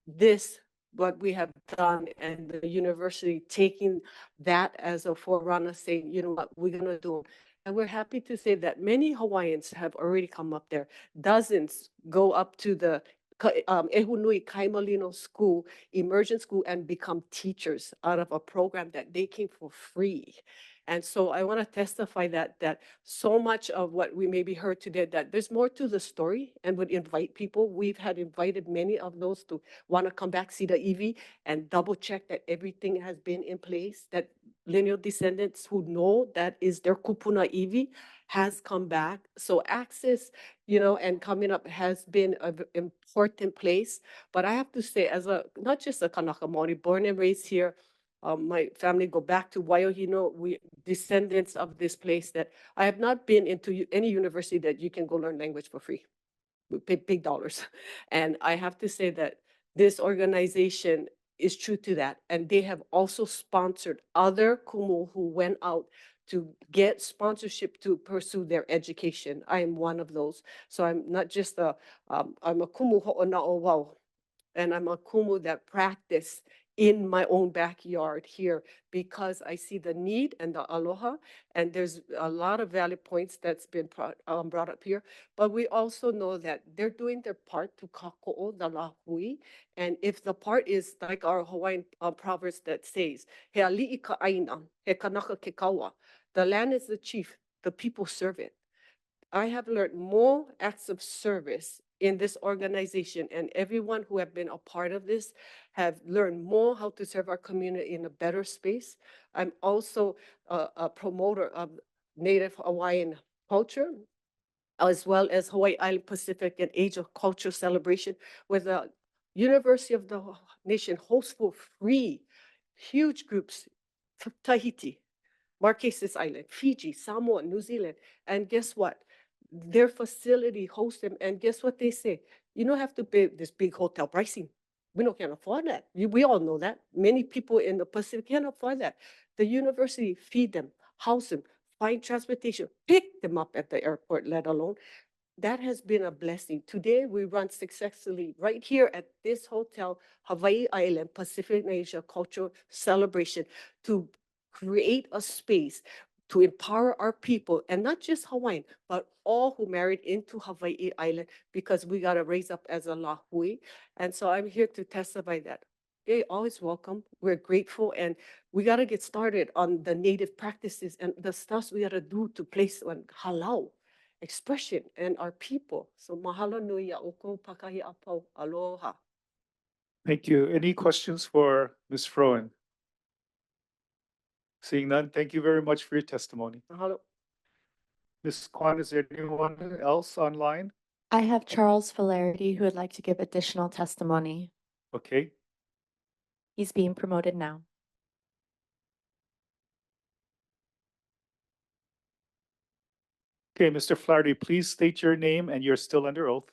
Speaker 9: this, what we have done, and the university taking that as a forerunner, saying, you know what, we're going to do. And we're happy to say that many Hawaiians have already come up there. Dozens go up to the Ehunui Kaimalino School, immersion school, and become teachers out of a program that they came for free. And so I want to testify that so much of what we maybe heard today, that there's more to the story, and would invite people. We've had invited many of those to want to come back, see the EV, and double check that everything has been in place, that lineal descendants who know that is their kupuna EV has come back. So access, and coming up has been an important place. But I have to say, as not just a Kanaka Maoli, born and raised here, my family go back to Waiohino. We descendants of this place, that I have not been into any university that you can go learn language for free. We pay big dollars. And I have to say that this organization is true to that. And they have also sponsored other kumu who went out to get sponsorship to pursue their education. I am one of those. So I'm not just I'm a kumu ho'ona'o wau, and I'm a kumu that practice in my own backyard here because I see the need and the aloha, and there's a lot of valid points that's been brought up here. But we also know that they're doing their part to kako'o the lahui, and if the part is like our Hawaiian proverbs that says, he ali'i ka aina, he kanaka ke kaua, the land is the chief, the people serve it. I have learned more acts of service in this organization, and everyone who have been a part of this have learned more how to serve our community in a better space. I'm also a promoter of Native Hawaiian culture, as well as Hawaii Island Pacific and Age of Culture celebration, where the University of the Nation hosts for free huge groups, Tahiti, Marquesas Island, Fiji, Samoa, New Zealand. And guess what? Their facility hosts them. And guess what they say? You don't have to pay this big hotel pricing. We can't afford that. We all know that. Many people in the Pacific can't afford that. The university feed them, house them, find transportation, pick them up at the airport, let alone. That has been a blessing. Today, we run successfully right here at this hotel, Hawaii Island Pacific Asia Cultural Celebration, to create a space to empower our people, and not just Hawaiian, but all who married into Hawaii Island, because we got to raise up as a lahui. And so I'm here to testify that you're always welcome. We're grateful, and we got to get started on the native practices and the stuff we got to do to place on halau expression and our people. So mahalo nui a oko pakahi apau. Aloha.
Speaker 1: Thank you. Any questions for Ms. Froen? Seeing none, thank you very much for your testimony.
Speaker 9: Mahalo.
Speaker 1: Ms. Kwan, is there anyone else online?
Speaker 7: I have Charles Flaherty who would like to give additional testimony.
Speaker 1: Okay,
Speaker 7: He's being promoted now.
Speaker 1: okay, Mr. Flaherty, please state your name and you're still under oath.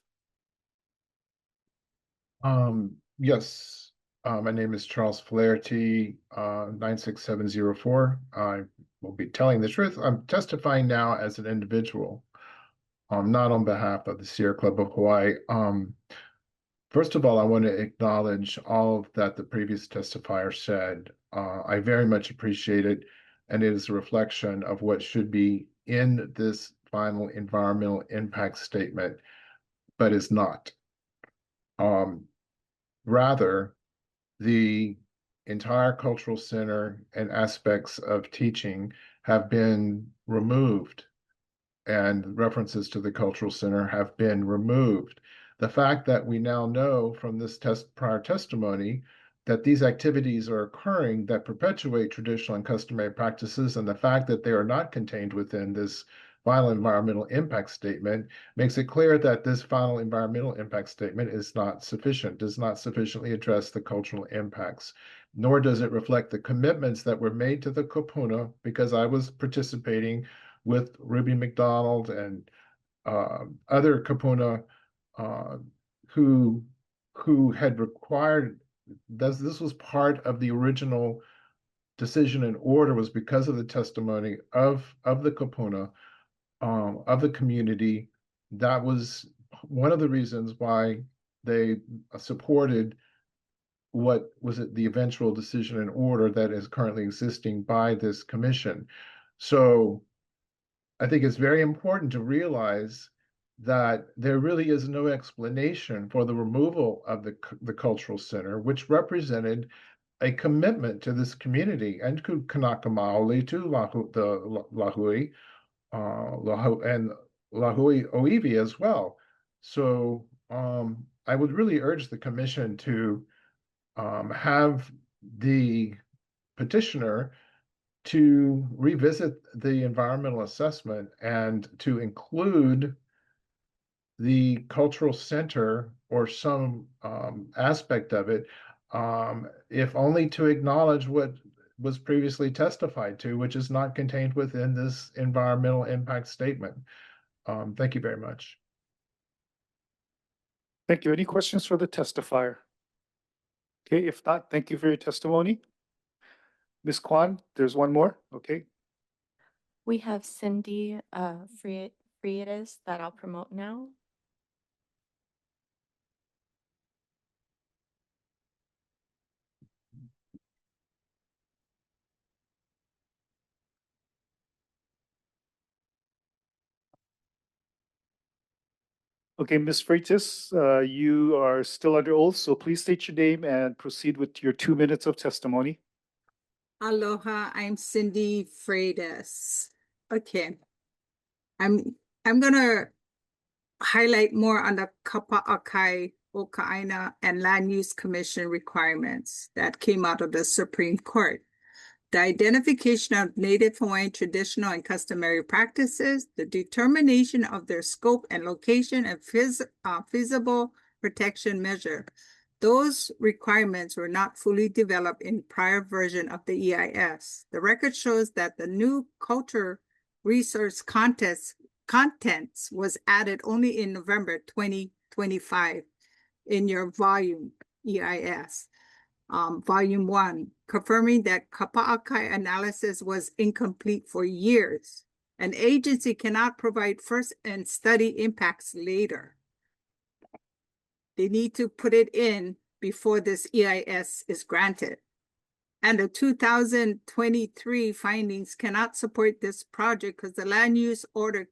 Speaker 13: Yes, my name is Charles Flaherty, 96704. I will be telling the truth. I'm testifying now as an individual, not on behalf of the Sierra Club of Hawaii. First of all, I want to acknowledge all that the previous testifier said. I very much appreciate it, and it is a reflection of what should be in this final environmental impact statement, but is not. Rather, the entire cultural center and aspects of teaching have been removed, and references to the cultural center have been removed. The fact that we now know from this prior testimony that these activities are occurring that perpetuate traditional and customary practices, and the fact that they are not contained within this final environmental impact statement makes it clear that this final environmental impact statement is not sufficient, does not sufficiently address the cultural impacts, nor does it reflect the commitments that were made to the kupuna, because I was participating with Ruby McDonald and other kupuna who had required this was part of the original decision and order, was because of the testimony of the kupuna, of the community. That was one of the reasons why they supported what was it, the eventual decision and order that is currently existing by this commission. So I think it's very important to realize that there really is no explanation for the removal of the cultural center, which represented a commitment to this community and to Kanaka Maoli, to Lahui, and Lahui Oiwi as well. So I would really urge the commission to have the petitioner to revisit the environmental assessment and to include the cultural center or some aspect of it, if only to acknowledge what was previously testified to, which is not contained within this environmental impact statement. Thank you very much.
Speaker 1: Thank you. Any questions for the testifier? Okay, if not, thank you for your testimony. Ms. Kwan, there's one more. Okay,
Speaker 7: We have Cindy Freitas that I'll promote now.
Speaker 1: okay, Ms. Freitas, you are still under oath, so please state your name and proceed with your 2 minutes of testimony.
Speaker 15: Aloha, I'm Cindy Freitas. Okay. I'm gonna highlight more on the Kapa'akai, Oka'aina, and Land Use Commission requirements that came out of the Supreme Court. The identification of Native Hawaiian traditional and customary practices, the determination of their scope and location, and feasible protection measure. Those requirements were not fully developed in prior version of the EIS. The record shows that the new culture resource contents was added only in November 2025 in your volume EIS. Volume 1, confirming that Kapa'akai analysis was incomplete for years. An agency cannot provide first and study impacts later. They need to put it in before this EIS is granted. And the 2023 findings cannot support this project because the land use order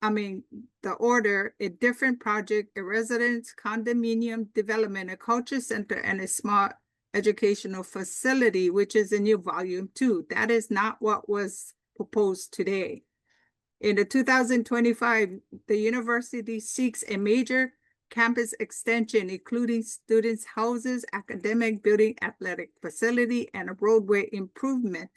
Speaker 15: the order, a different project, a residence condominium development, a culture center, and a small educational facility, which is in your volume 2. That is not what was proposed today. In the 2025, the university seeks a major campus extension, including students' houses, academic building, athletic facility, and a roadway improvement,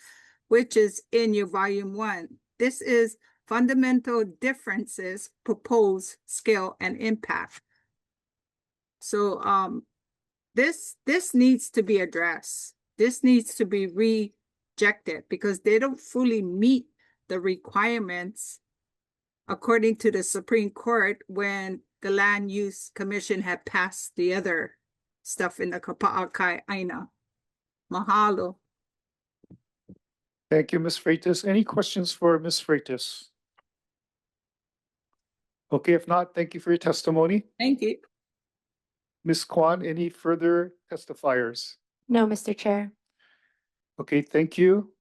Speaker 15: which is in your volume 1. This is fundamental differences, propose, scale, and impact. So this needs to be addressed. This needs to be rejected because they don't fully meet the requirements according to the Supreme Court when the Land Use Commission had passed the other stuff in the Kapa'akai Aina. Mahalo.
Speaker 1: Thank you, Ms. Freitas. Any questions for Ms. Freitas? Okay, if not, thank you for your testimony.
Speaker 15: Thank you.
Speaker 1: Ms. Kwan, any further testifiers?
Speaker 7: No, Mr. Chair.
Speaker 1: Okay, thank you.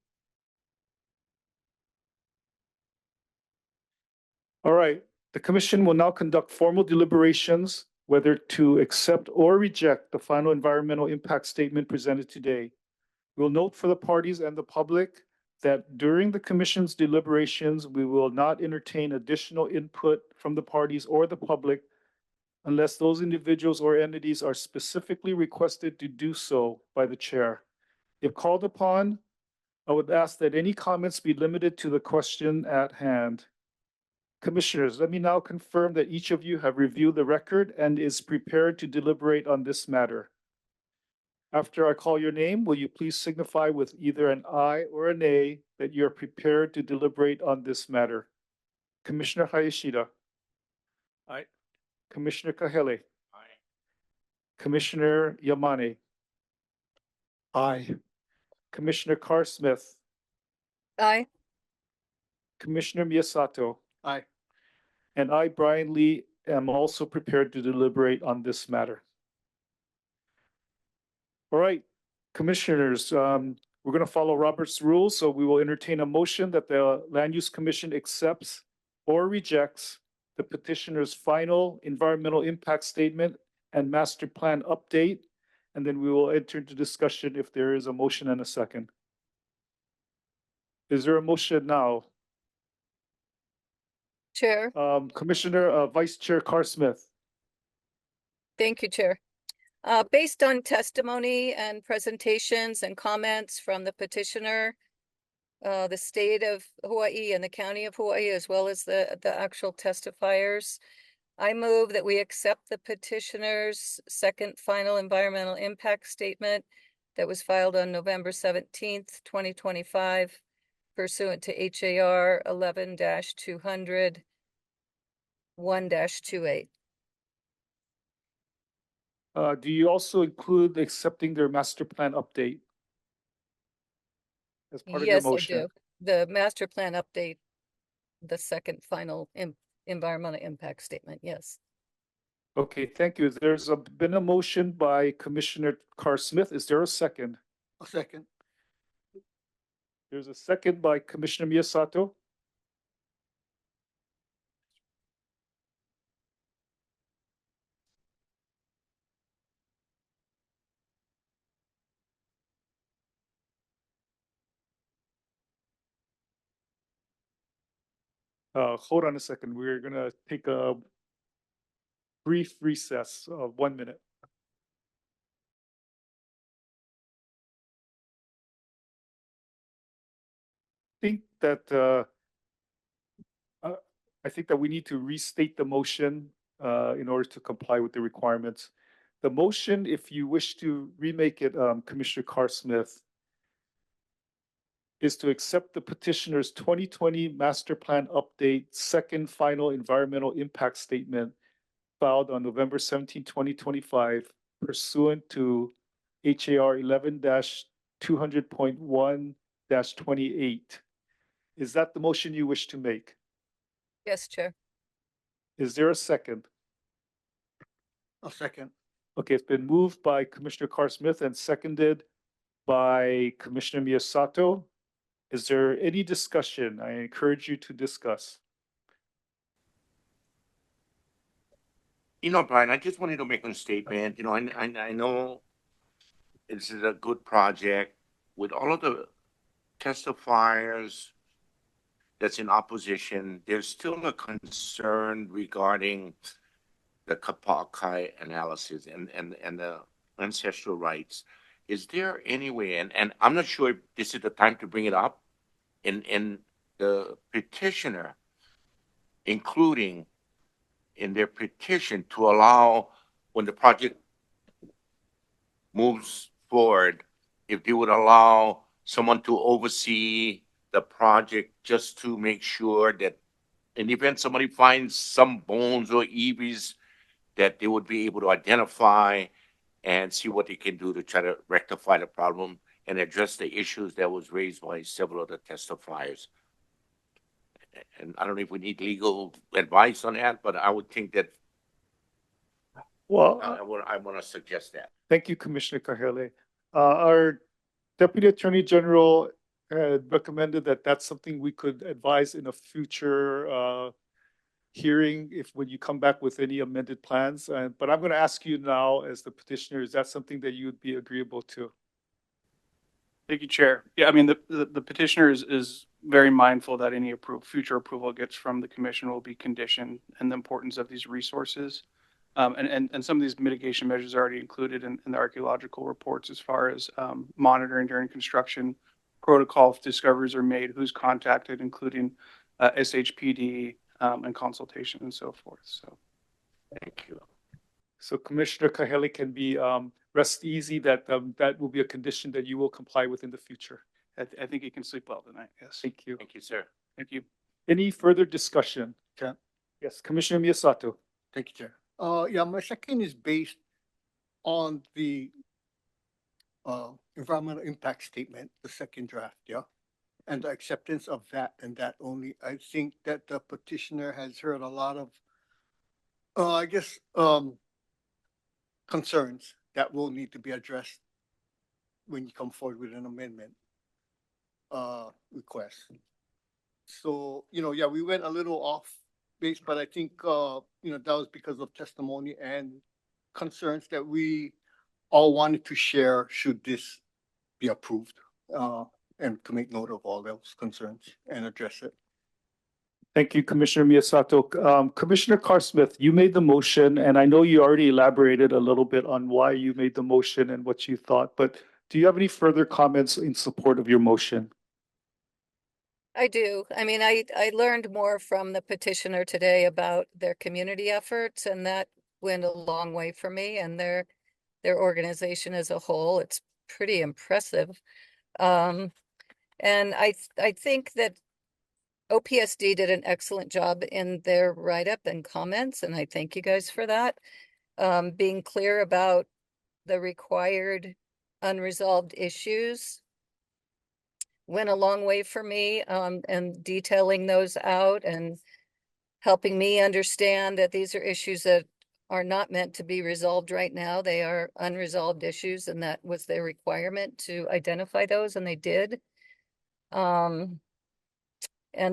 Speaker 1: All right, the commission will now conduct formal deliberations whether to accept or reject the final environmental impact statement presented today. We'll note for the parties and the public that during the commission's deliberations, we will not entertain additional input from the parties or the public unless those individuals or entities are specifically requested to do so by the chair. If called upon, I would ask that any comments be limited to the question at hand. Commissioners, let me now confirm that each of you have reviewed the record and is prepared to deliberate on this matter. After I call your name, will you please signify with either an aye or a nay that you're prepared to deliberate on this matter? Commissioner Hayashida.
Speaker 6: Aye.
Speaker 1: Commissioner Kahele. Aye. Commissioner Yamane.
Speaker 19: Aye.
Speaker 1: Commissioner Carr Smith.
Speaker 2: Aye.
Speaker 1: Commissioner Miyasato.
Speaker 6: Aye.
Speaker 1: And I, Brian Lee, am also prepared to deliberate on this matter. All right, commissioners, we're going to follow Robert's rules, so we will entertain a motion that the Land Use Commission accepts or rejects the petitioner's final environmental impact statement and master plan update, and then we will enter into discussion if there is a motion and a second. Is there a motion now?
Speaker 2: Chair.
Speaker 1: Commissioner, Vice Chair Carr Smith.
Speaker 2: Thank you, Chair. Based on testimony and presentations and comments from the petitioner, the state of Hawaii and the county of Hawaii, as well as the actual testifiers, I move that we accept the petitioner's second final environmental impact statement that was filed on November 17th, 2025, pursuant to HAR 11-200 1-28.
Speaker 1: Do you also include accepting their master plan update as part of your
Speaker 2: Yes, I
Speaker 1: motion?
Speaker 2: do. The master plan update, the second final environmental impact statement, yes.
Speaker 1: Okay, thank you. There's been a motion by Commissioner Carr Smith. Is there a second?
Speaker 5: A second.
Speaker 1: There's a second by Commissioner Miyasato. Hold on a second. We're gonna take a brief recess of 1 minute. I think that we need to restate the motion in order to comply with the requirements. The motion, if you wish to remake it, Commissioner Carr Smith, is to accept the petitioner's 2020 master plan update second final environmental impact statement filed on November 17, 2025, pursuant to HAR 11-200.1-28. Is that the motion you wish to make?
Speaker 2: Yes, Chair.
Speaker 1: Is there a second?
Speaker 5: A second.
Speaker 1: Okay, it's been moved by Commissioner Carr Smith and seconded by Commissioner Miyasato. Is there any discussion? I encourage you to discuss.
Speaker 10: Brian, I just wanted to make a statement. I know this is a good project. With all of the testifiers that's in opposition, there's still a concern regarding the Kapa'akai analysis and the ancestral rights. Is there any way, and I'm not sure if this is the time to bring it up, in the petitioner including in their petition to allow, when the project moves forward, if they would allow someone to oversee the project just to make sure that in the event somebody finds some bones or EVs, that they would be able to identify and see what they can do to try to rectify the problem and address the issues that was raised by several of the testifiers. And I don't know if we need legal advice on that, but I would think that
Speaker 1: Well,
Speaker 10: I want to suggest that.
Speaker 1: thank you, Commissioner Kahele. Our Deputy Attorney General had recommended that that's something we could advise in a future hearing if when you come back with any amended plans. But I'm going to ask you now as the petitioner, is that something that you would be agreeable to?
Speaker 3: Thank you, Chair. Yeah, I mean, the petitioner is very mindful that any future approval it gets from the commission will be conditioned and the importance of these resources. And some of these mitigation measures are already included in the archaeological reports as far as monitoring during construction, protocol if discoveries are made, who's contacted, including SHPD and consultation and so forth. So,
Speaker 10: thank you.
Speaker 1: So Commissioner Kahele can be rest easy that that will be a condition that you will comply with in the future.
Speaker 3: I think you can sleep well tonight. Yes.
Speaker 1: Thank you.
Speaker 10: Thank you, sir.
Speaker 3: Thank you.
Speaker 1: Any further discussion?
Speaker 5: Chair.
Speaker 1: Yes, Commissioner Miyasato.
Speaker 5: Thank you, Chair. Yeah, my second is based on the environmental impact statement, the second draft, yeah, and the acceptance of that and that only. I think that the petitioner has heard a lot of, I guess, concerns that will need to be addressed when you come forward with an amendment request. So, yeah, we went a little off base, but I think, that was because of testimony and concerns that we all wanted to share should this be approved, and to make note of all those concerns and address it.
Speaker 1: Thank you, Commissioner Miyasato. Commissioner Carr-Smith, you made the motion, and I know you already elaborated a little bit on why you made the motion and what you thought, but do you have any further comments in support of your motion?
Speaker 2: I do. I mean, I learned more from the petitioner today about their community efforts, and that went a long way for me and their organization as a whole. It's pretty impressive. And I think that OPSD did an excellent job in their write-up and comments, and I thank you guys for that. Being clear about the required unresolved issues went a long way for me, and detailing those out and helping me understand that these are issues that are not meant to be resolved right now. They are unresolved issues, and that was their requirement to identify those, and they did. And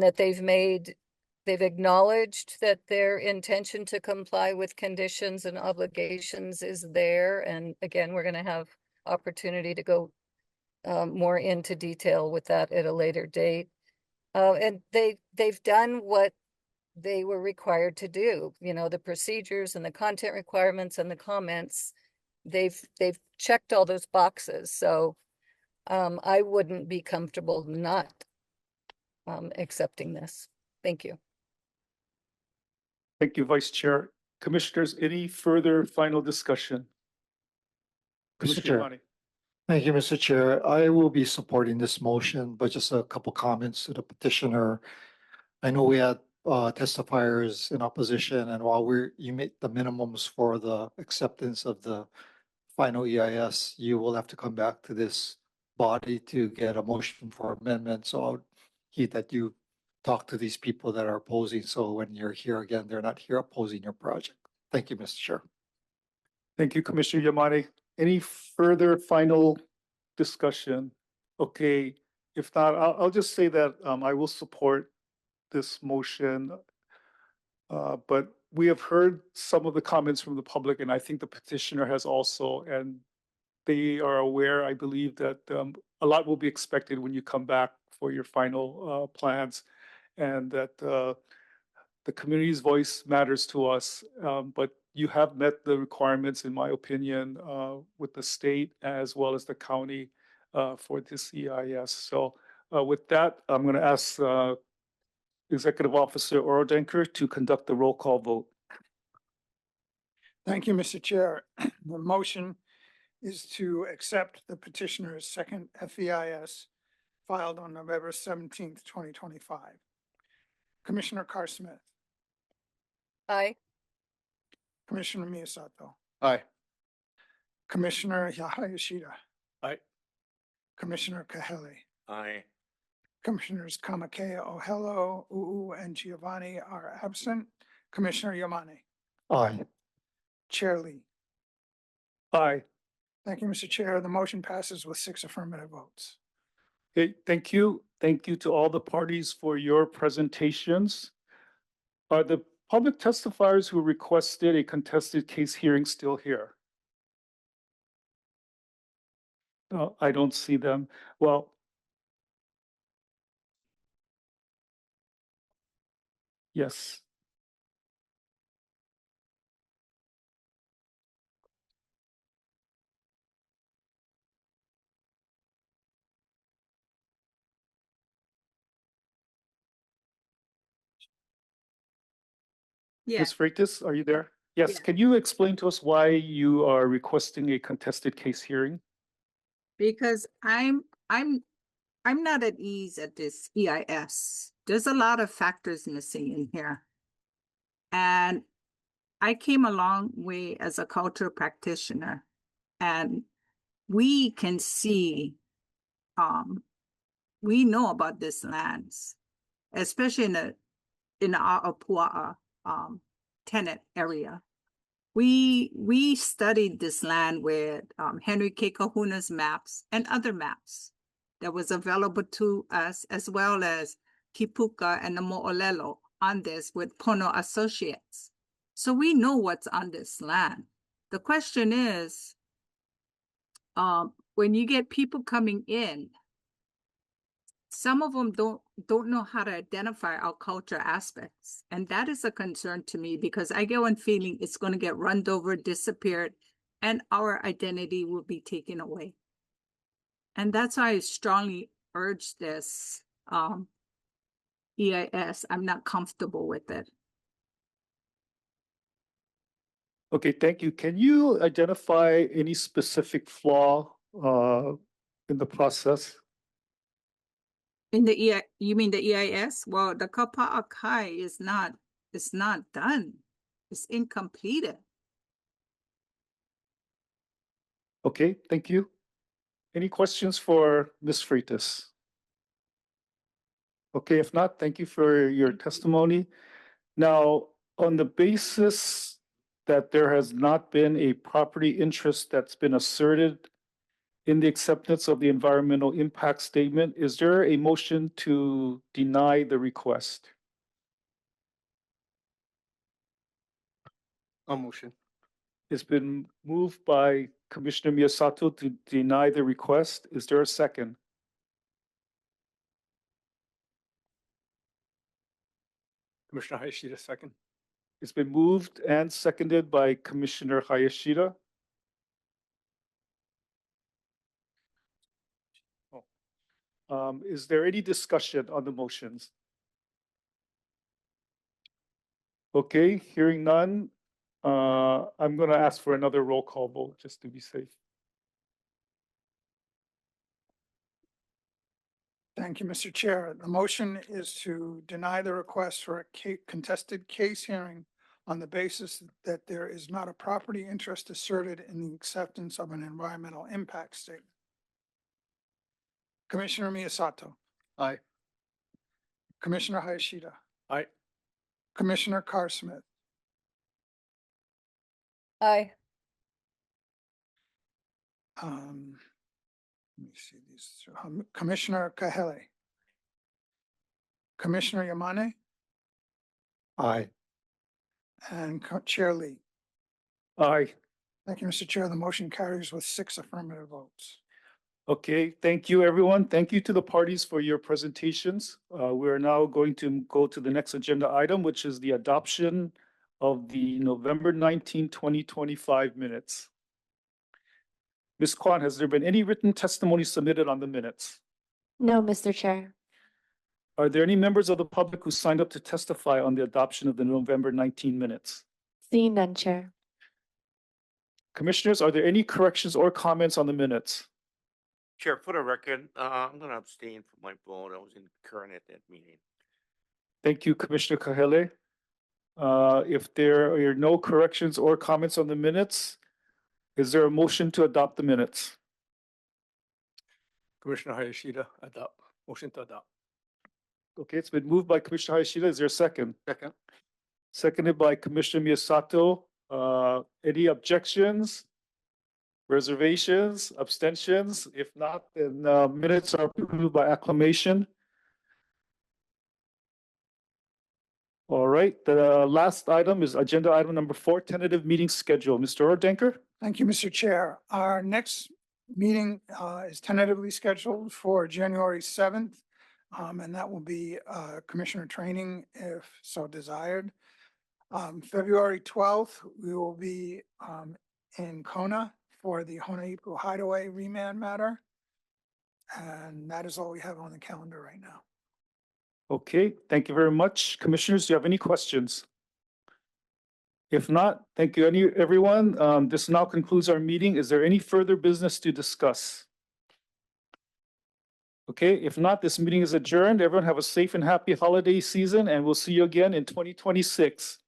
Speaker 2: that they've acknowledged that their intention to comply with conditions and obligations is there. And again, we're going to have opportunity to go more into detail with that at a later date. And they've done what they were required to do. The procedures and the content requirements and the comments, they've checked all those boxes. So I wouldn't be comfortable not accepting this. Thank you.
Speaker 1: Thank you, Vice Chair. Commissioners, any further final discussion?
Speaker 19: Mr. Chair.
Speaker 1: Yamane.
Speaker 19: Thank you, Mr. Chair. I will be supporting this motion, but just a couple comments to the petitioner. I know we had testifiers in opposition, and while you made the minimums for the acceptance of the final EIS, you will have to come back to this body to get a motion for amendment. So I would heed that you talk to these people that are opposing, so when you're here again, they're not here opposing your project. Thank you, Mr. Chair.
Speaker 1: Thank you, Commissioner Yamane. Any further final discussion? Okay, if not, I'll just say that I will support this motion. But we have heard some of the comments from the public, and I think the petitioner has also, and they are aware, I believe, that a lot will be expected when you come back for your final plans, and that the community's voice matters to us. But you have met the requirements, in my opinion, with the state as well as the county for this EIS. So with that, I'm going to ask Executive Officer Orodenker to conduct the roll call vote.
Speaker 20: Thank you, Mr. Chair. The motion is to accept the petitioner's second FEIS filed on November 17th, 2025. Commissioner Carr Smith,
Speaker 11: Aye.
Speaker 20: Commissioner Miyasato,
Speaker 5: Aye.
Speaker 20: Commissioner Hayashida,
Speaker 6: Aye.
Speaker 20: Commissioner Kahele,
Speaker 10: Aye.
Speaker 20: Commissioners Kamakea, O'Hello, Uu, and Giovanni are absent. Commissioner Yamane,
Speaker 19: Aye.
Speaker 20: Chair Lee.
Speaker 1: Aye.
Speaker 20: Thank you, Mr. Chair. The motion passes with 6 affirmative votes.
Speaker 1: Okay, thank you. Thank you to all the parties for your presentations. Are the public testifiers who requested a contested case hearing still here? No, I don't see them. Well, yes.
Speaker 15: Yeah,
Speaker 1: Ms. Freitas, are you there? Yes,
Speaker 15: Yeah.
Speaker 1: can you explain to us why you are requesting a contested case hearing?
Speaker 15: because I'm not at ease at this EIS. There's a lot of factors missing in here. And I came a long way as a cultural practitioner, and we can see, we know about these lands, especially in the A'apua'a tenant area. We studied this land with Henry K. Kahuna's maps and other maps that was available to us, as well as Kipuka and the Mo'olelo on this with Pono Associates. So we know what's on this land. The question is, when you get people coming in, some of them don't know how to identify our culture aspects. And that is a concern to me, because I get one feeling it's going to get run over, disappeared, and our identity will be taken away. And that's why I strongly urge this EIS. I'm not comfortable with it.
Speaker 1: Okay, thank you. Can you identify any specific flaw in the process?
Speaker 15: In the you mean the EIS? Well, the Kapa'akai is not done. It's incompleted.
Speaker 1: Okay, thank you. Any questions for Ms. Freitas? Okay, if not, thank you for your testimony. Now, on the basis that there has not been a property interest that's been asserted in the acceptance of the environmental impact statement, is there a motion to deny the request?
Speaker 5: A motion.
Speaker 1: It's been moved by Commissioner Miyasato to deny the request. Is there a second?
Speaker 6: Commissioner Hayashida, second.
Speaker 1: It's been moved and seconded by Commissioner Hayashida. Is there any discussion on the motions? Okay, hearing none, I'm going to ask for another roll call vote just to be safe.
Speaker 20: Thank you, Mr. Chair. The motion is to deny the request for a contested case hearing on the basis that there is not a property interest asserted in the acceptance of an environmental impact statement. Commissioner Miyasato,
Speaker 5: Aye.
Speaker 20: Commissioner Hayashida,
Speaker 6: Aye.
Speaker 20: Commissioner Carr Smith,
Speaker 11: Aye.
Speaker 20: let me see these, Commissioner Kahele, Commissioner Yamane,
Speaker 19: Aye.
Speaker 20: and Chair Lee.
Speaker 1: Aye.
Speaker 20: Thank you, Mr. Chair. The motion carries with 6 affirmative votes.
Speaker 1: Okay, thank you, everyone. Thank you to the parties for your presentations. We are now going to go to the next agenda item, which is the adoption of the November 19, 2025 minutes. Ms. Kwan, has there been any written testimony submitted on the minutes?
Speaker 7: No, Mr. Chair.
Speaker 1: Are there any members of the public who signed up to testify on the adoption of the November 19 minutes?
Speaker 7: Seeing none, Chair.
Speaker 1: Commissioners, are there any corrections or comments on the minutes?
Speaker 10: Chair, for the record, I'm gonna abstain from my vote. I was current at that meeting.
Speaker 1: Thank you, Commissioner Kahele. If there are no corrections or comments on the minutes, is there a motion to adopt the minutes?
Speaker 6: Commissioner Hayashida, adopt, motion to adopt.
Speaker 1: Okay, it's been moved by Commissioner Hayashida. Is there a second?
Speaker 5: Second.
Speaker 1: Seconded by Commissioner Miyasato. Any objections? Reservations, abstentions? If not, then minutes are approved by acclamation. All right, the last item is agenda item number 4, tentative meeting schedule. Mr. Ordenker?
Speaker 20: Thank you, Mr. Chair. Our next meeting is tentatively scheduled for January 7th. And that will be commissioner training if so desired. February 12th, we will be in Kona for the Honaipu Hideaway remand matter. And that is all we have on the calendar right now.
Speaker 1: Okay, thank you very much. Commissioners, do you have any questions? If not, thank you, everyone. This now concludes our meeting. Is there any further business to discuss? Okay, if not, this meeting is adjourned. Everyone have a safe and happy holiday season, and we'll see you again in 2026.